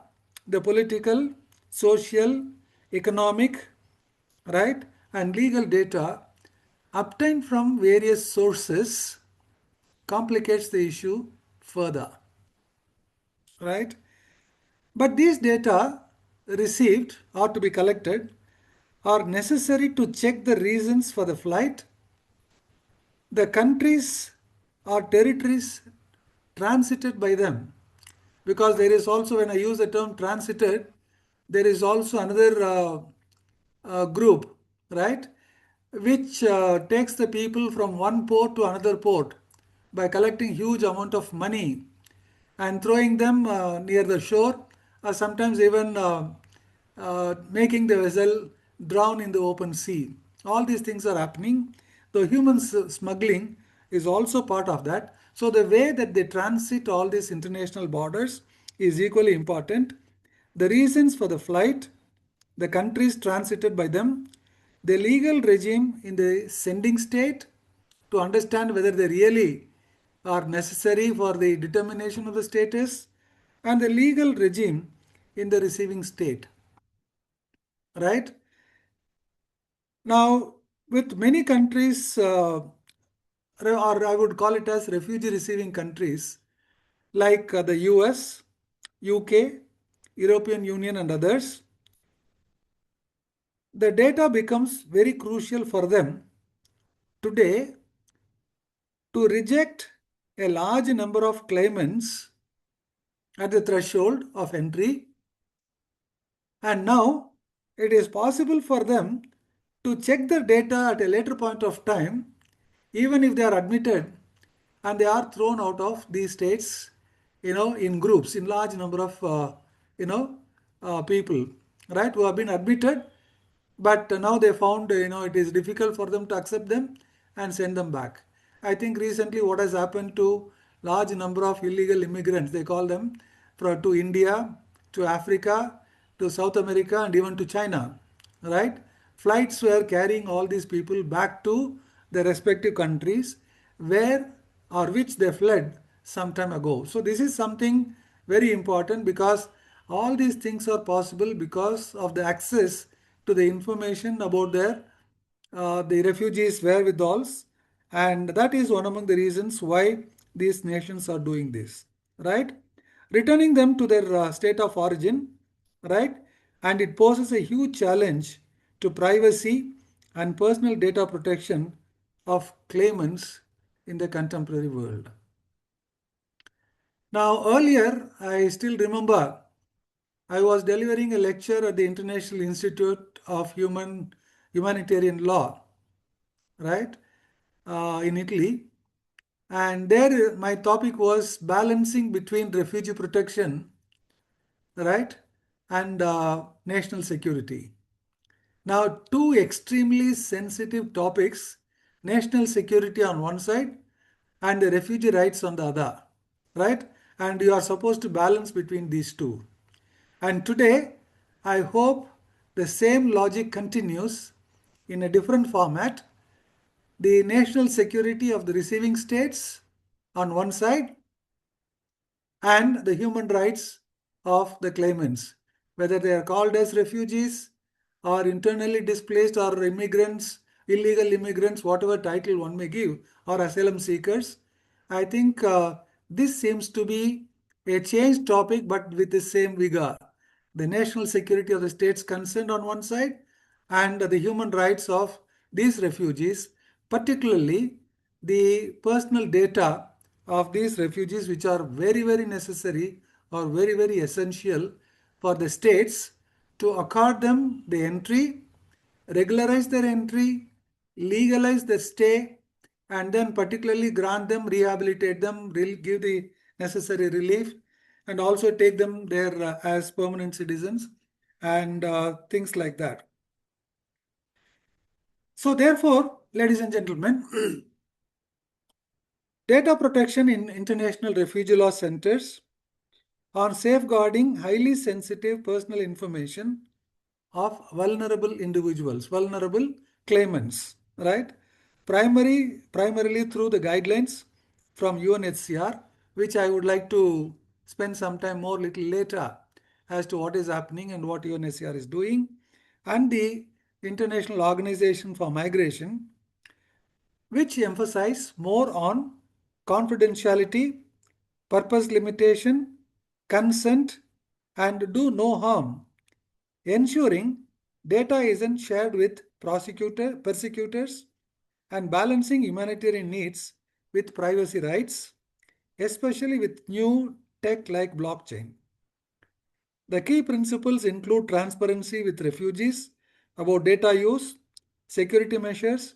the political, social, economic, right, and legal data obtained from various sources complicates the issue further, right? But these data received or to be collected are necessary to check the reasons for the flight, the countries or territories transited by them. Because there is also, when I use the term transited, there is also another group, right, which takes the people from one port to another port by collecting huge amount of money and throwing them near the shore, or sometimes even making the vessel drown in the open sea. All these things are happening. The human smuggling is also part of that. So the way that they transit all these international borders is equally important. The reasons for the flight, the countries transited by them, the legal regime in the sending state to understand whether they really are necessary for the determination of the status, and the legal regime in the receiving state, right? Now, with many countries, or I would call it as refugee receiving countries, like the US, UK, European Union, and others, the data becomes very crucial for them today to reject a large number of claimants at the threshold of entry, and now it is possible for them to check the data at a later point of time, even if they are admitted and they are thrown out of these states, in groups, in large number of, people, right, who have been admitted, but now they found, it is difficult for them to accept them and send them back. I think recently what has happened to large number of illegal immigrants, they call them, to India, to Africa, to South America, and even to China, right? Flights were carrying all these people back to their respective countries where or which they fled some time ago. So this is something very important, because all these things are possible because of the access to the information about their the refugees' wherewithals, and that is one among the reasons why these nations are doing this, right? Returning them to their state of origin, right? And it poses a huge challenge to privacy and personal data protection of claimants in the contemporary world. Now, earlier, I still remember I was delivering a lecture at the International Institute of Humanitarian Law, right, in Italy. And there my topic was balancing between refugee protection, right, and national security. Now, two extremely sensitive topics, national security on one side and the refugee rights on the other, right? And you are supposed to balance between these two. And today, I hope the same logic continues in a different format. The national security of the receiving states on one side, and the human rights of the claimants, whether they are called as refugees or internally displaced or immigrants, illegal immigrants, whatever title one may give, or asylum seekers. I think this seems to be a changed topic, but with the same vigor. The national security of the states concerned on one side, and the human rights of these refugees, particularly the personal data of these refugees, which are very, very necessary or very, very essential for the states to accord them the entry, regularize their entry, legalize their stay, and then particularly grant them, rehabilitate them, give the necessary relief, and also take them there as permanent citizens and things like that. So therefore, ladies and gentlemen, data protection in international refugee law centers on safeguarding highly sensitive personal information of vulnerable individuals, vulnerable claimants, right? Primarily through the guidelines from UNHCR, which I would like to spend some time more little later as to what is happening and what UNHCR is doing, and the International Organization for Migration, which emphasize more on confidentiality, purpose limitation, consent, and do no harm, ensuring data isn't shared with persecutors, and balancing humanitarian needs with privacy rights, especially with new tech like blockchain. The key principles include transparency with refugees about data use, security measures,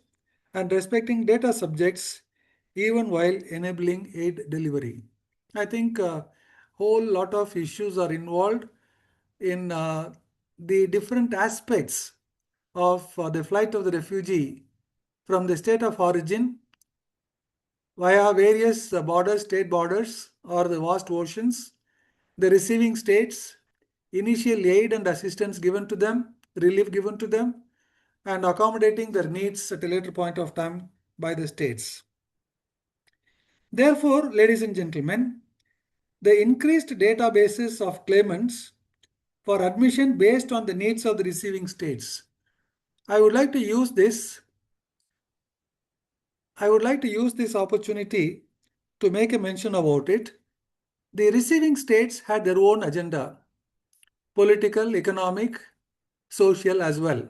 and respecting data subjects even while enabling aid delivery. I think a whole lot of issues are involved in the different aspects of the flight of the refugee from the state of origin via various state borders or the vast oceans, the receiving states, initial aid and assistance given to them, relief given to them, and accommodating their needs at a later point of time by the states. Therefore, ladies and gentlemen, the increased databases of claimants for admission based on the needs of the receiving states. I would like to use this opportunity to make a mention about it. The receiving states had their own agenda, political, economic, social as well.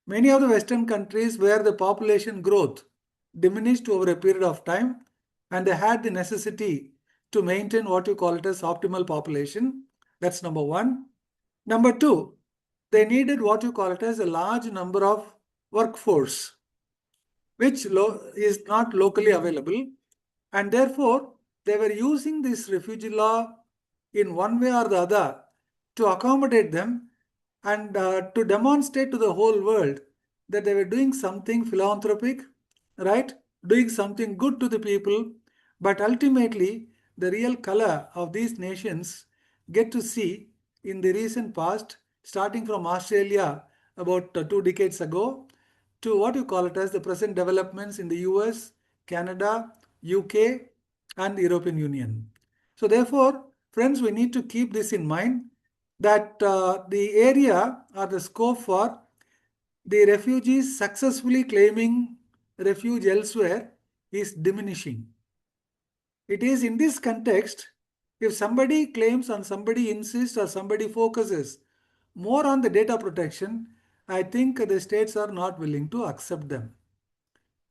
Many of the Western countries where the population growth diminished over a period of time, and they had the necessity to maintain what you call it as optimal population. That's number one. Number two, they needed what you call it as a large number of workforce, which is not locally available, and therefore they were using this refugee law in one way or the other to accommodate them and to demonstrate to the whole world that they were doing something philanthropic, right? Doing something good to the people, but ultimately the real color of these nations get to see in the recent past, starting from Australia about 2 decades ago, to what you call it as the present developments in the US, Canada, UK, and the European Union. So therefore, friends, we need to keep this in mind that the area or the scope for the refugees successfully claiming refuge elsewhere is diminishing. It is in this context, if somebody claims and somebody insists or somebody focuses more on the data protection, I think the states are not willing to accept them.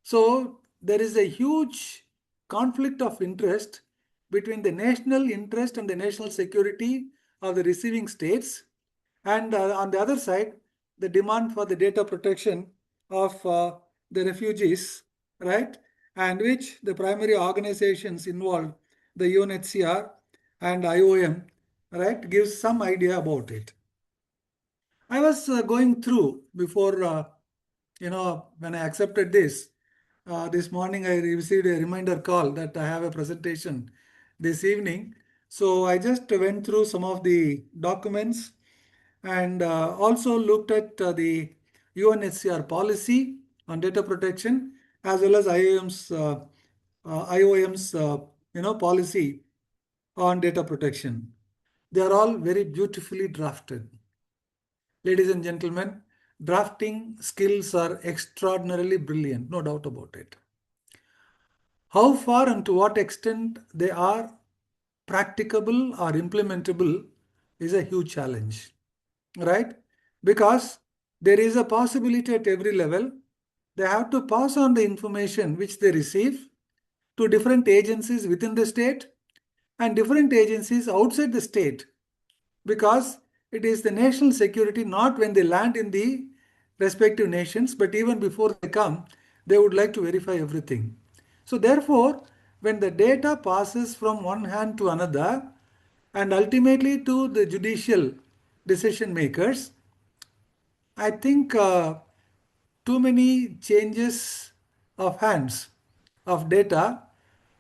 So there is a huge conflict of interest between the national interest and the national security of the receiving states, and on the other side, the demand for the data protection of the refugees, right? And which the primary organizations involved, the UNHCR and IOM, right, gives some idea about it. I was going through before, when I accepted this, this morning I received a reminder call that I have a presentation this evening. So I just went through some of the documents and also looked at the UNHCR policy on data protection as well as IOM's policy on data protection. They are all very beautifully drafted. Ladies and gentlemen, drafting skills are extraordinarily brilliant, no doubt about it. How far and to what extent they are practicable or implementable is a huge challenge, right? Because there is a possibility at every level. They have to pass on the information which they receive to different agencies within the state and different agencies outside the state, because it is the national security, not when they land in the respective nations, but even before they come, they would like to verify everything. So therefore, when the data passes from one hand to another and ultimately to the judicial decision makers, I think too many changes of hands of data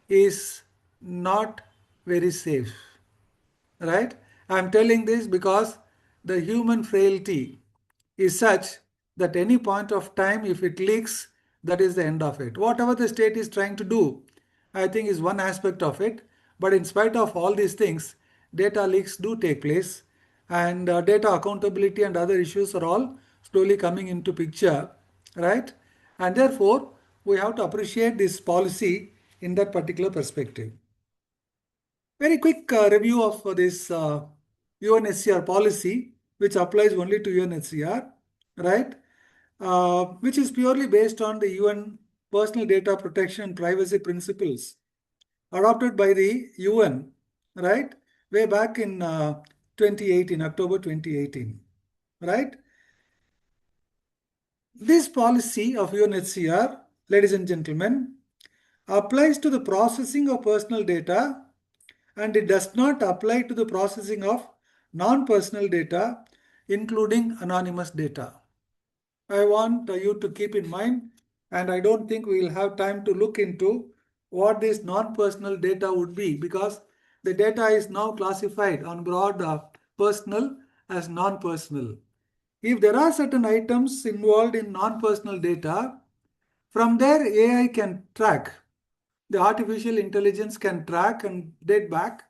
is not very safe, right? I'm telling this because the human frailty is such that any point of time, if it leaks, that is the end of it. Whatever the state is trying to do, I think is one aspect of it. But in spite of all these things, data leaks do take place, and data accountability and other issues are all slowly coming into picture, right? And therefore, we have to appreciate this policy in that particular perspective. Very quick review of this UNHCR policy, which applies only to UNHCR, right? Which is purely based on the UN Personal Data Protection and Privacy Principles adopted by the UN, right? Way back in 2018, October 2018, right? This policy of UNHCR, ladies and gentlemen, applies to the processing of personal data, and it does not apply to the processing of non-personal data, including anonymous data. I want you to keep in mind, and I don't think we will have time to look into what this non-personal data would be, because the data is now classified on broad personal as non-personal. If there are certain items involved in non-personal data, from there AI can track, the artificial intelligence can track and date back,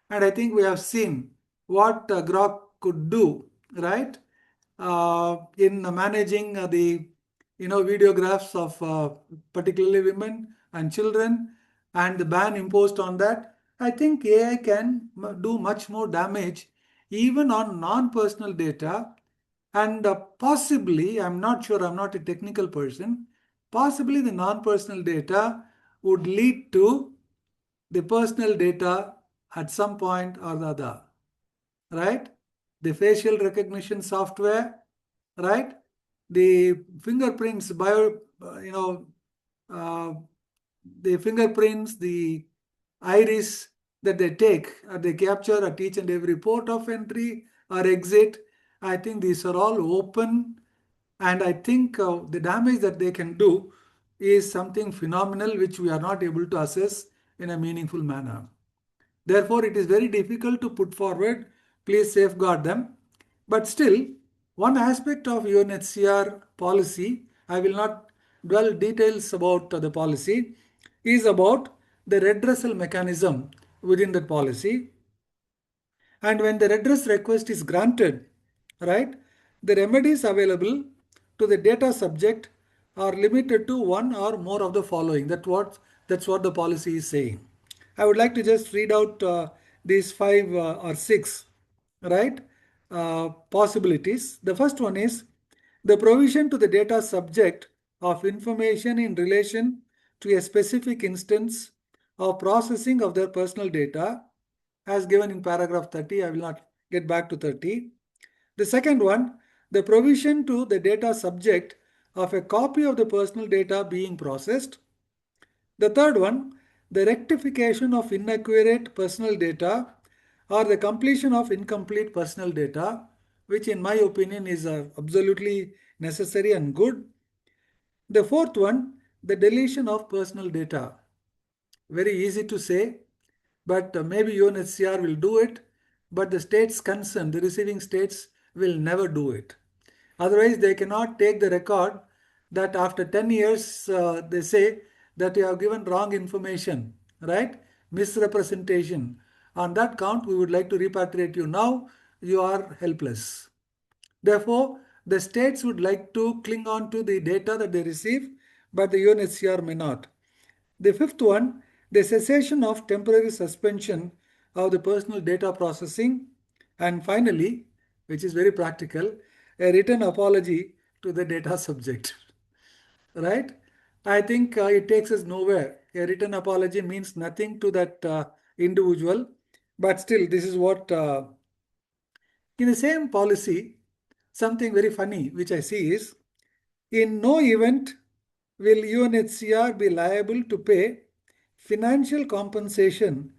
and I think we have seen what Grok could do, right, in managing the videographs of particularly women and children, and the ban imposed on that. I think AI can do much more damage even on non-personal data, and possibly, I'm not sure, I'm not a technical person, possibly the non-personal data would lead to the personal data at some point or the other, right? The facial recognition software, right? The fingerprints, the fingerprints, the iris that they take, they capture at each and every port of entry or exit. I think these are all open, and I think the damage that they can do is something phenomenal which we are not able to assess in a meaningful manner. Therefore, it is very difficult to put forward, please safeguard them. But still, one aspect of UNHCR policy, I will not dwell details about the policy, is about the redressal mechanism within that policy. And when the redress request is granted, right, the remedies available to the data subject are limited to one or more of the following. That's what the policy is saying. I would like to just read out these 5 or 6, right, possibilities. The first one is the provision to the data subject of information in relation to a specific instance of processing of their personal data, as given in paragraph 30. I will not get back to 30. The second one, the provision to the data subject of a copy of the personal data being processed. The third one, the rectification of inaccurate personal data or the completion of incomplete personal data, which in my opinion is absolutely necessary and good. The fourth one, the deletion of personal data. Very easy to say, but maybe UNHCR will do it, but the states concerned, the receiving states, will never do it. Otherwise, they cannot take the record that after 10 years, they say that you have given wrong information, right? Misrepresentation. On that count, we would like to repatriate you now. You are helpless. Therefore, the states would like to cling on to the data that they receive, but the UNHCR may not. The fifth one, the cessation of temporary suspension of the personal data processing. And finally, which is very practical, a written apology to the data subject. Right? I think it takes us nowhere. A written apology means nothing to that individual, but still, this is what In the same policy, something very funny which I see is, in no event will UNHCR be liable to pay financial compensation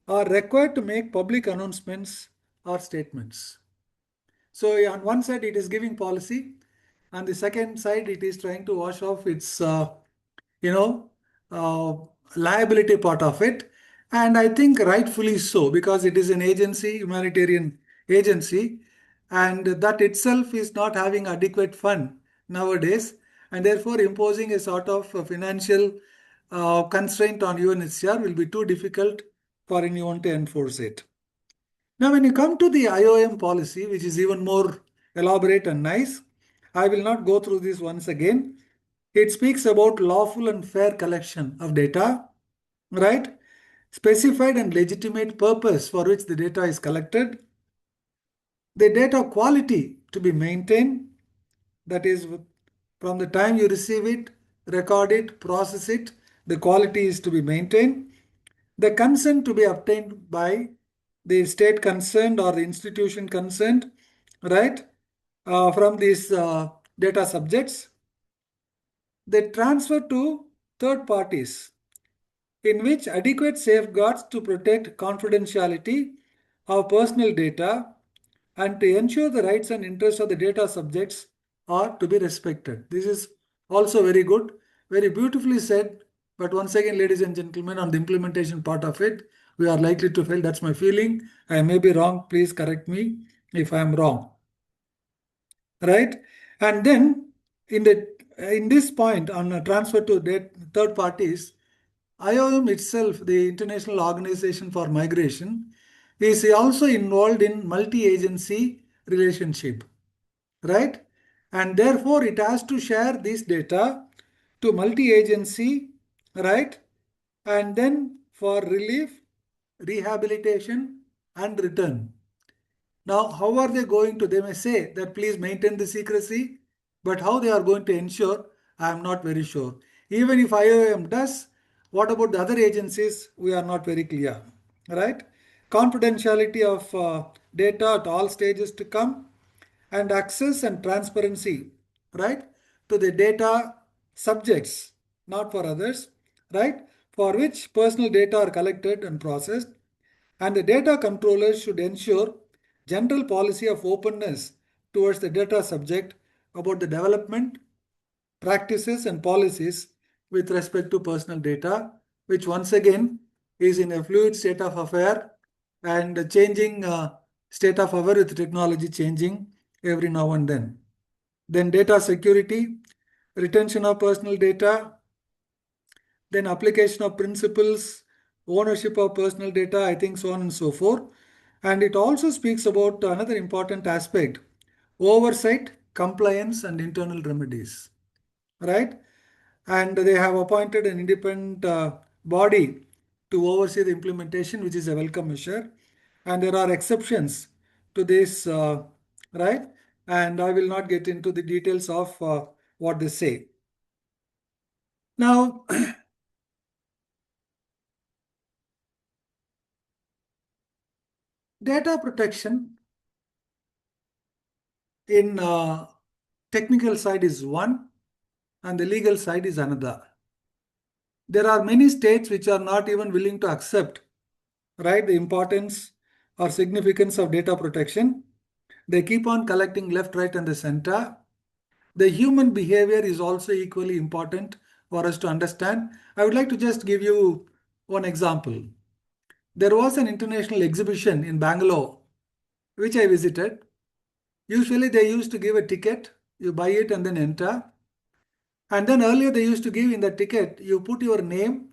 or required to make public announcements or statements. So on one side it is giving policy, on the second side it is trying to wash off its you know liability part of it, and I think rightfully so, because it is an agency, humanitarian agency, and that itself is not having adequate fund nowadays, and therefore imposing a sort of financial constraint on UNHCR will be too difficult for anyone to enforce it. Now, when you come to the IOM policy, which is even more elaborate and nice, I will not go through this once again. It speaks about lawful and fair collection of data, right? Specified and legitimate purpose for which the data is collected. The data quality to be maintained, that is, from the time you receive it, record it, process it, the quality is to be maintained. The consent to be obtained by the state concerned or the institution concerned, right, from these data subjects. They transfer to third parties, in which adequate safeguards to protect confidentiality of personal data and to ensure the rights and interests of the data subjects are to be respected. This is also very good, very beautifully said. But once again, ladies and gentlemen, on the implementation part of it, we are likely to fail. That's my feeling. I may be wrong. Please correct me if I am wrong. Right? And then in this point on transfer to third parties, IOM itself, the International Organization for Migration, is also involved in multi-agency relationship, right? And therefore, it has to share this data to multi-agency, right? And then for relief, rehabilitation, and return. Now, how are they going to? They may say that please maintain the secrecy, but how they are going to ensure, I am not very sure. Even if IOM does, what about the other agencies? We are not very clear, right? Confidentiality of data at all stages to come, and access and transparency, right, to the data subjects, not for others, right, for which personal data are collected and processed. And the data controllers should ensure general policy of openness towards the data subject about the development, practices and policies with respect to personal data, which once again is in a fluid state of affair and changing state of affair with technology changing every now and then. Then data security, retention of personal data, then application of principles, ownership of personal data, I think so on and so forth. And it also speaks about another important aspect, oversight, compliance and internal remedies, right? And they have appointed an independent body to oversee the implementation, which is a welcome measure. And there are exceptions to this, right? And I will not get into the details of what they say. Now, data protection in technical side is one and the legal side is another. There are many states which are not even willing to accept, right, the importance or significance of data protection. They keep on collecting left, right, and the center. The human behavior is also equally important for us to understand. I would like to just give you one example. There was an international exhibition in Bangalore, which I visited. Usually they used to give a ticket, you buy it and then enter. And then earlier they used to give in the ticket, you put your name,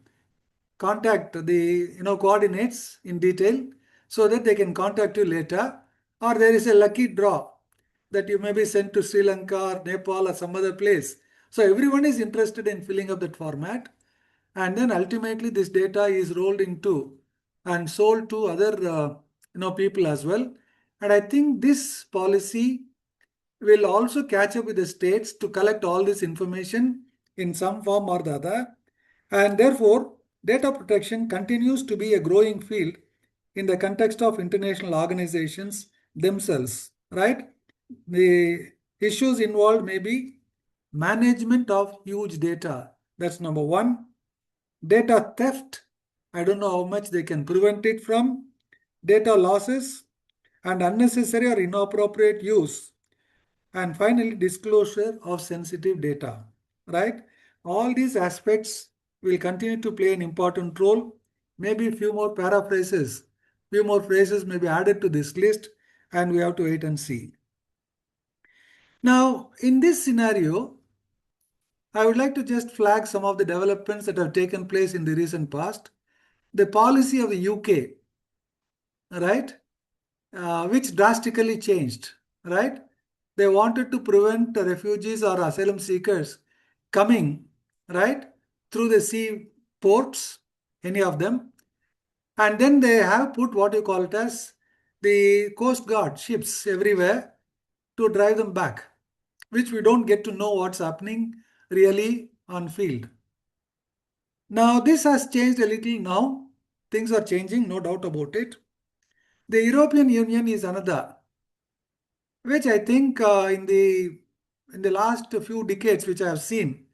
contact the coordinates in detail so that they can contact you later, or there is a lucky draw that you may be sent to Sri Lanka or Nepal or some other place. So everyone is interested in filling up that format, and then ultimately this data is rolled into and sold to other people as well. And I think this policy will also catch up with the states to collect all this information in some form or the other, and therefore data protection continues to be a growing field in the context of international organizations themselves, right? The issues involved may be management of huge data. That's number one. Data theft. I don't know how much they can prevent it from. Data losses and unnecessary or inappropriate use. And finally, disclosure of sensitive data, right? All these aspects will continue to play an important role. Maybe a few more paraphrases, few more phrases may be added to this list, and we have to wait and see. Now, in this scenario, I would like to just flag some of the developments that have taken place in the recent past. The policy of the UK, right, which drastically changed, right? They wanted to prevent the refugees or asylum seekers coming, right, through the sea ports, any of them. And then they have put what you call it as the Coast Guard ships everywhere to drive them back, which we don't get to know what's happening really on field. Now, this has changed a little now. Things are changing, no doubt about it. The European Union is another, which I think in the last few decades, which I have seen,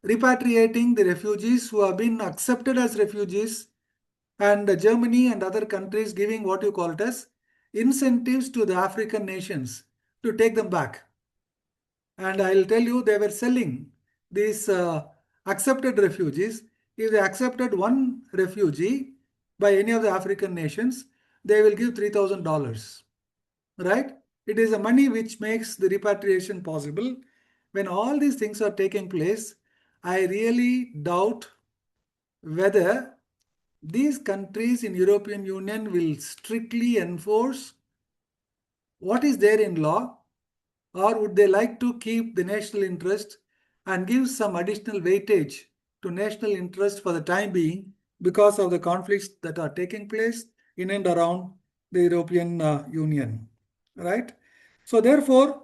repatriating the refugees who have been accepted as refugees, and Germany and other countries giving what you call it as incentives to the African nations to take them back. And I'll tell you, they were selling these accepted refugees. If they accepted one refugee by any of the African nations, they will give $3,000, right? It is the money which makes the repatriation possible. When all these things are taking place, I really doubt whether these countries in European Union will strictly enforce what is there in law, or would they like to keep the national interest and give some additional weightage to national interest for the time being because of the conflicts that are taking place in and around the European Union, right? So therefore,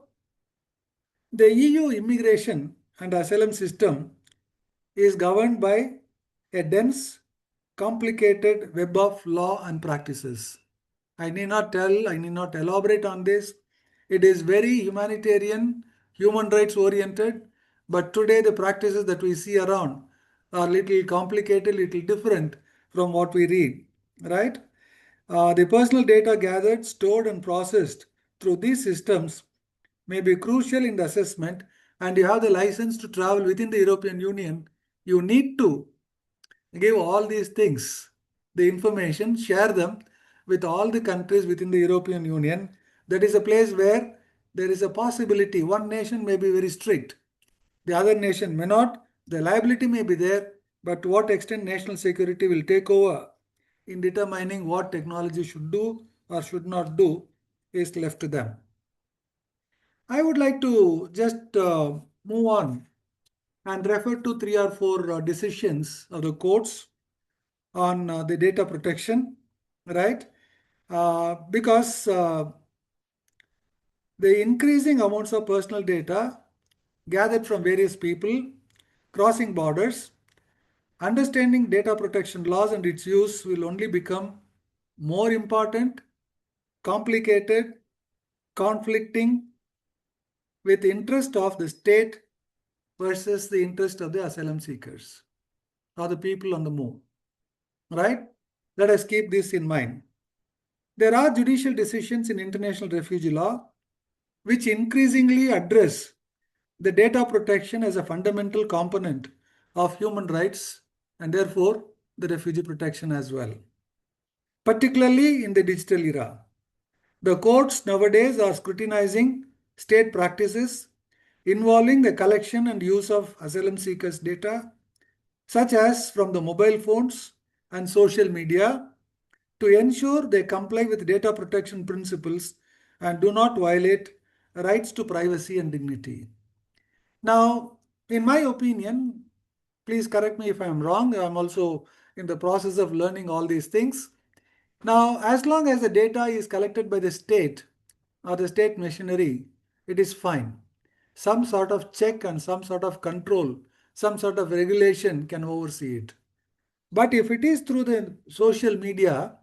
the EU immigration and asylum system is governed by a dense, complicated web of law and practices. I need not elaborate on this. It is very humanitarian, human rights oriented, but today the practices that we see around are little complicated, little different from what we read, right? The personal data gathered, stored and processed through these systems may be crucial in the assessment, and you have the license to travel within the European Union. You need to give all these things, the information, share them with all the countries within the European Union. That is a place where there is a possibility one nation may be very strict, the other nation may not. The liability may be there, but to what extent national security will take over in determining what technology should do or should not do is left to them. I would like to just move on and refer to 3 or 4 decisions of the courts on the data protection, right? Because the increasing amounts of personal data gathered from various people crossing borders, understanding data protection laws and its use will only become more important, complicated, conflicting with the interest of the state versus the interest of the asylum seekers or the people on the move, right? Let us keep this in mind. There are judicial decisions in international refugee law which increasingly address the data protection as a fundamental component of human rights and therefore the refugee protection as well, particularly in the digital era. The courts nowadays are scrutinizing state practices involving the collection and use of asylum seekers' data, such as from the mobile phones and social media, to ensure they comply with data protection principles and do not violate rights to privacy and dignity. Now, in my opinion, please correct me if I'm wrong, I'm also in the process of learning all these things. Now, as long as the data is collected by the state or the state machinery, it is fine. Some sort of check and some sort of control, some sort of regulation can oversee it. But if it is through the social media,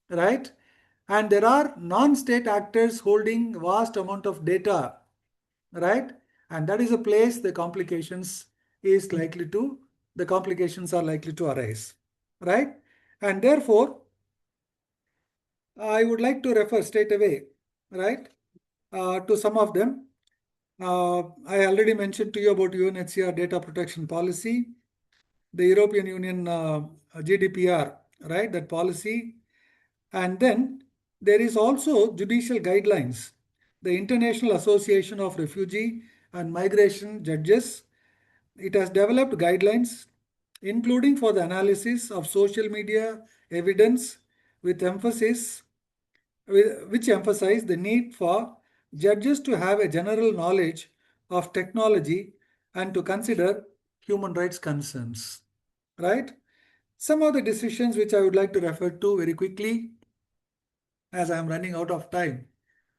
right, and there are non-state actors holding vast amount of data, right? And that is a place the complications are likely to arise, right? And therefore, I would like to refer straight away, right, to some of them. I already mentioned to you about UNHCR data protection policy, the European Union GDPR, right, that policy. And then there is also judicial guidelines, the International Association of Refugee and Migration Judges. It has developed guidelines, including for the analysis of social media evidence with emphasis which emphasize the need for judges to have a general knowledge of technology and to consider human rights concerns, right? Some of the decisions which I would like to refer to very quickly, as I am running out of time,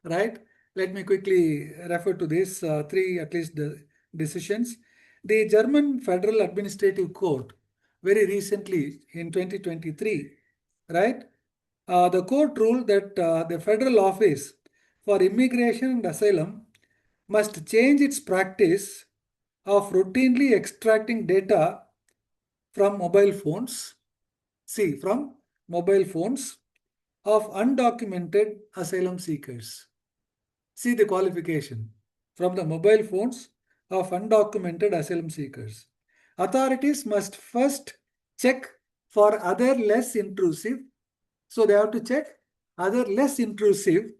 right? Let me quickly refer to this three at least the decisions. The German Federal Administrative Court very recently in 2023, right? The court ruled that the Federal Office for Immigration and Asylum must change its practice of routinely extracting data from mobile phones, from mobile phones of undocumented asylum seekers. See the qualification, from the mobile phones of undocumented asylum seekers. Authorities must first check for other less intrusive, so they have to check other less intrusive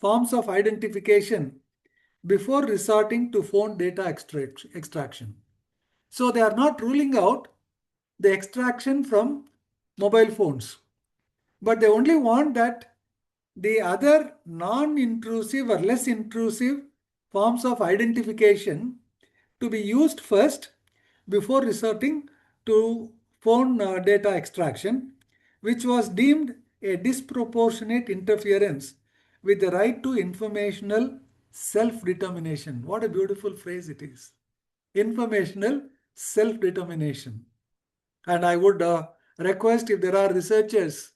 forms of identification before resorting to phone data extraction. So they are not ruling out the extraction from mobile phones, but they only want that the other non-intrusive or less intrusive forms of identification to be used first before resorting to phone data extraction, which was deemed a disproportionate interference with the right to informational self-determination. What a beautiful phrase it is. Informational self-determination. And I would request, if there are researchers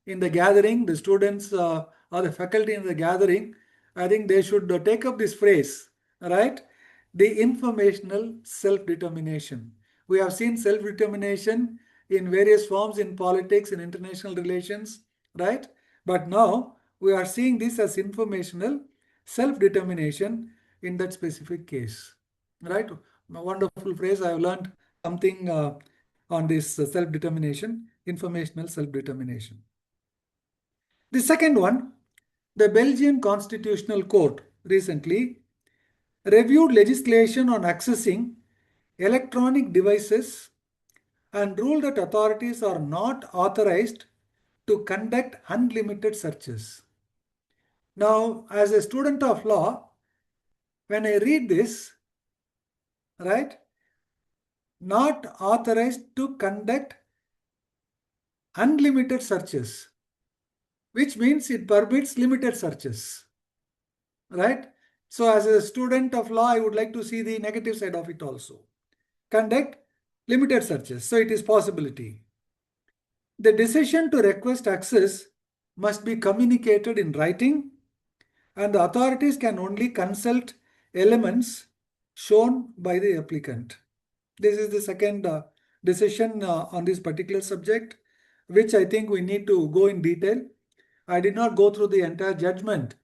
in the gathering, the students or the faculty in the gathering, I think they should take up this phrase, right? The informational self-determination. We have seen self-determination in various forms in politics, in international relations, right? But now we are seeing this as informational self-determination in that specific case, right? A wonderful phrase. I have learned something on this self-determination, informational self-determination. The second one, the Belgian Constitutional Court recently reviewed legislation on accessing electronic devices and ruled that authorities are not authorized to conduct unlimited searches. Now, as a student of law, when I read this, right, not authorized to conduct unlimited searches, which means it permits limited searches, right? So as a student of law, I would like to see the negative side of it also. Conduct limited searches, so it is possibility. The decision to request access must be communicated in writing, and the authorities can only consult elements shown by the applicant. This is the second decision on this particular subject, which I think we need to go in detail. I did not go through the entire judgment,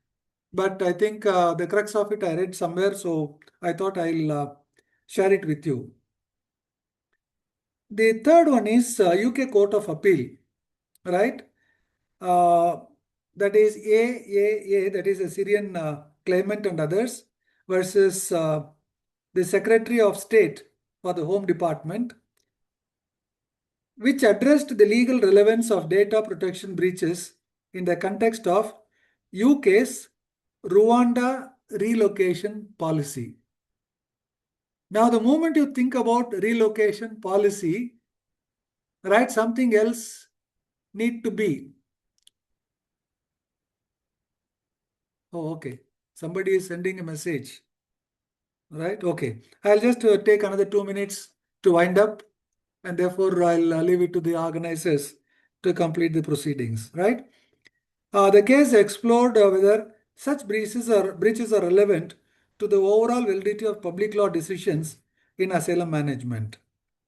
but I think the crux of it I read somewhere, so I thought I'll share it with you. The third one is UK Court of Appeal, right? That is AAA, that is a Syrian claimant and others, versus the Secretary of State for the Home Department, which addressed the legal relevance of data protection breaches in the context of UK's Rwanda relocation policy. Now, the moment you think about relocation policy, right, something else need to be. Oh, okay. Somebody is sending a message. Right? Okay. I'll just take another 2 minutes to wind up, and therefore I'll leave it to the organizers to complete the proceedings. Right? The case explored whether such breaches are relevant to the overall validity of public law decisions in asylum management.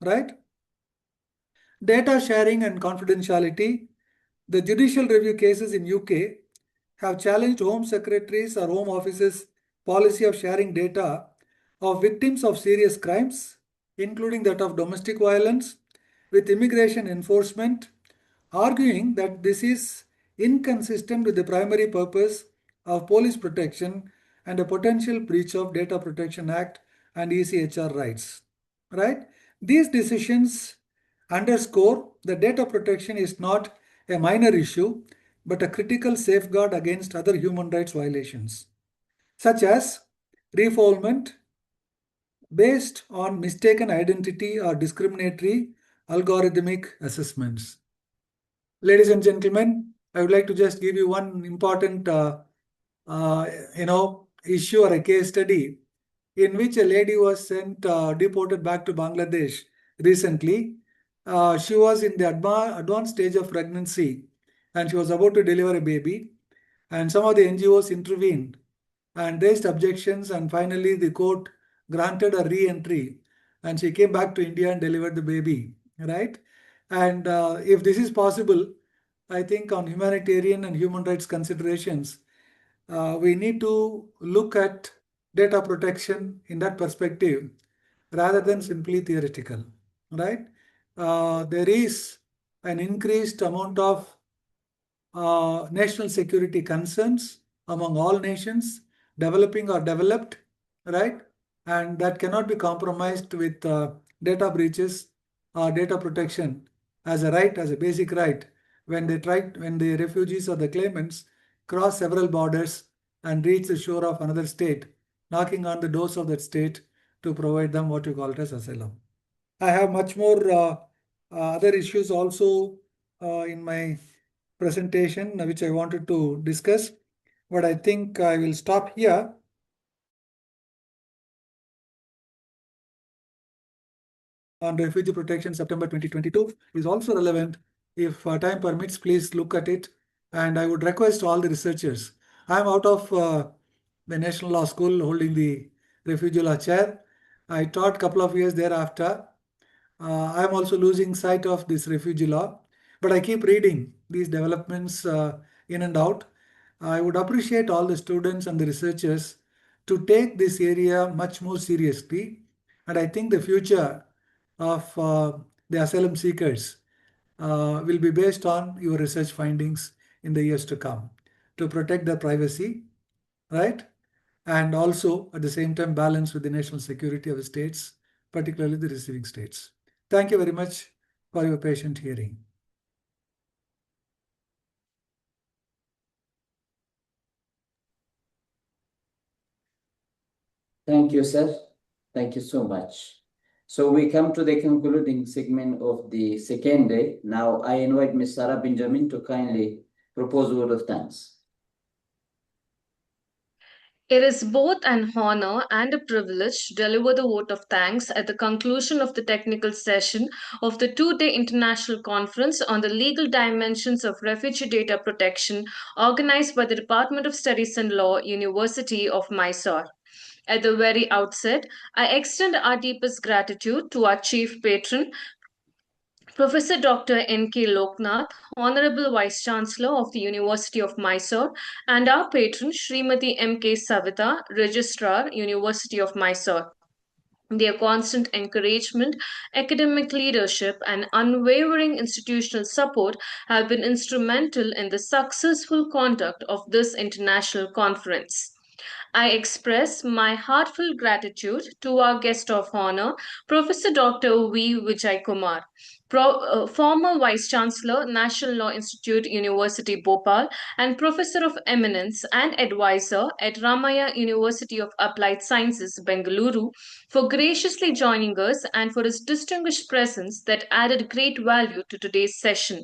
Right? Data sharing and confidentiality. The judicial review cases in UK have challenged Home Secretaries or Home Office's policy of sharing data of victims of serious crimes, including that of domestic violence, with immigration enforcement, arguing that this is inconsistent with the primary purpose of police protection and a potential breach of Data Protection Act and ECHR rights. Right? These decisions underscore that data protection is not a minor issue but a critical safeguard against other human rights violations, such as refoulement based on mistaken identity or discriminatory algorithmic assessments. Ladies and gentlemen, I would like to just give you one important issue or a case study in which a lady was deported back to Bangladesh recently. She was in the advanced stage of pregnancy and she was about to deliver a baby, and some of the NGOs intervened and raised objections, and finally the court granted a re-entry and she came back to India and delivered the baby, right? And if this is possible, I think on humanitarian and human rights considerations, we need to look at data protection in that perspective rather than simply theoretical, right? There is an increased amount of national security concerns among all nations, developing or developed, right? And that cannot be compromised with data breaches or data protection as a right, as a basic right, when the refugees or the claimants cross several borders and reach the shore of another state, knocking on the doors of that state to provide them what you call it as asylum. I have much more other issues also in my presentation which I wanted to discuss, but I think I will stop here. On refugee protection, September 2022 is also relevant. If time permits, please look at it. And I would request all the researchers. I am out of the National Law School holding the refugee law chair. I taught a couple of years thereafter. I am also losing sight of this refugee law, but I keep reading these developments in and out. I would appreciate all the students and the researchers to take this area much more seriously. And I think the future of the asylum seekers will be based on your research findings in the years to come to protect their privacy, right? And also at the same time balance with the national security of the states, particularly the receiving states. Thank you very much for your patient hearing. Thank you, sir. Thank you so much. So we come to the concluding segment of the second day. Now I invite Ms. Sarah Benjamin to kindly propose a word of thanks. It is both an honor and a privilege to deliver the vote of thanks at the conclusion of the technical session of the two-day international conference on the legal dimensions of refugee data protection organized by the Department of Studies in Law, University of Mysore. At the very outset, I extend our deepest gratitude to our chief patron, Professor Dr. N.K. Loknath, Honorable Vice Chancellor of the University of Mysore, and our patron, Srimati M.K. Savita, Registrar, University of Mysore. Their constant encouragement, academic leadership, and unwavering institutional support have been instrumental in the successful conduct of this international conference. I express my heartfelt gratitude to our guest of honor, Professor Dr. V. Vijay Kumar, former Vice Chancellor, National Law Institute, University Bhopal, and Professor of Eminence and Advisor at Ramaya University of Applied Sciences, Bengaluru, for graciously joining us and for his distinguished presence that added great value to today's session.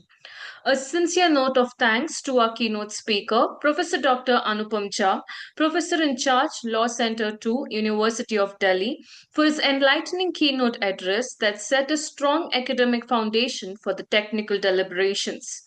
A sincere note of thanks to our keynote speaker, Professor Dr. Anupam Chau, Professor in Charge, Law Center 2, University of Delhi, for his enlightening keynote address that set a strong academic foundation for the technical deliberations.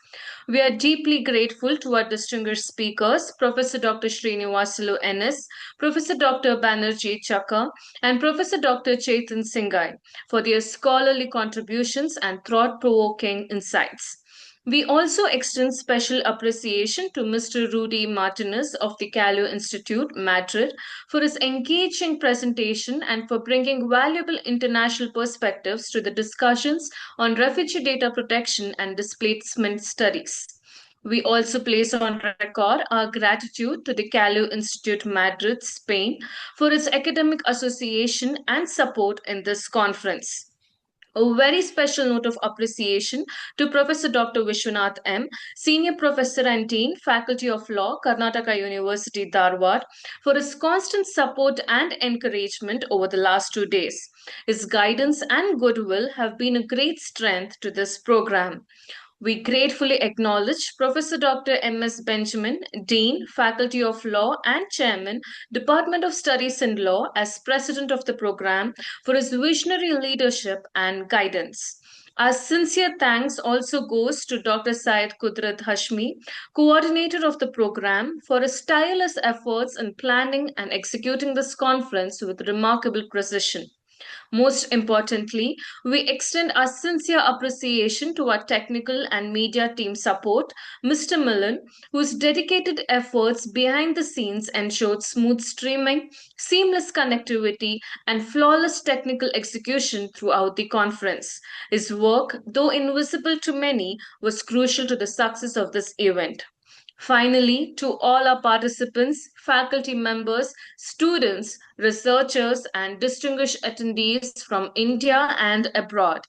We are deeply grateful to our distinguished speakers, Professor Dr. Srinivasulu N.S., Professor Dr. Banerjee Chakka, and Professor Dr. Chetan Singhai for their scholarly contributions and thought-provoking insights. We also extend special appreciation to Mr. Rudy Martinez of the Calio Institute, Madrid, for his engaging presentation and for bringing valuable international perspectives to the discussions on refugee data protection and displacement studies. We also place on record our gratitude to the Calio Institute, Madrid, Spain, for its academic association and support in this conference. A very special note of appreciation to Professor Dr. Vishwanath M., Senior Professor and Dean, Faculty of Law, Karnataka University, Dharwad, for his constant support and encouragement over the last 2 days. His guidance and goodwill have been a great strength to this program. We gratefully acknowledge Professor Dr. M.S. Benjamin, Dean, Faculty of Law and Chairman, Department of Studies in Law, as President of the program, for his visionary leadership and guidance. Our sincere thanks also goes to Dr. Syed Kudrat Hashmi, coordinator of the program, for his tireless efforts in planning and executing this conference with remarkable precision. Most importantly, we extend our sincere appreciation to our technical and media team support, Mr. Millen, whose dedicated efforts behind the scenes ensured smooth streaming, seamless connectivity, and flawless technical execution throughout the conference. His work, though invisible to many, was crucial to the success of this event. Finally, to all our participants, faculty members, students, researchers, and distinguished attendees from India and abroad,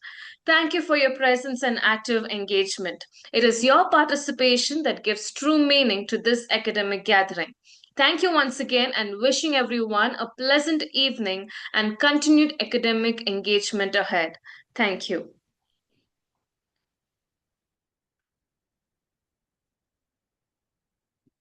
thank you for your presence and active engagement. It is your participation that gives true meaning to this academic gathering. Thank you once again and wishing everyone a pleasant evening and continued academic engagement ahead. Thank you.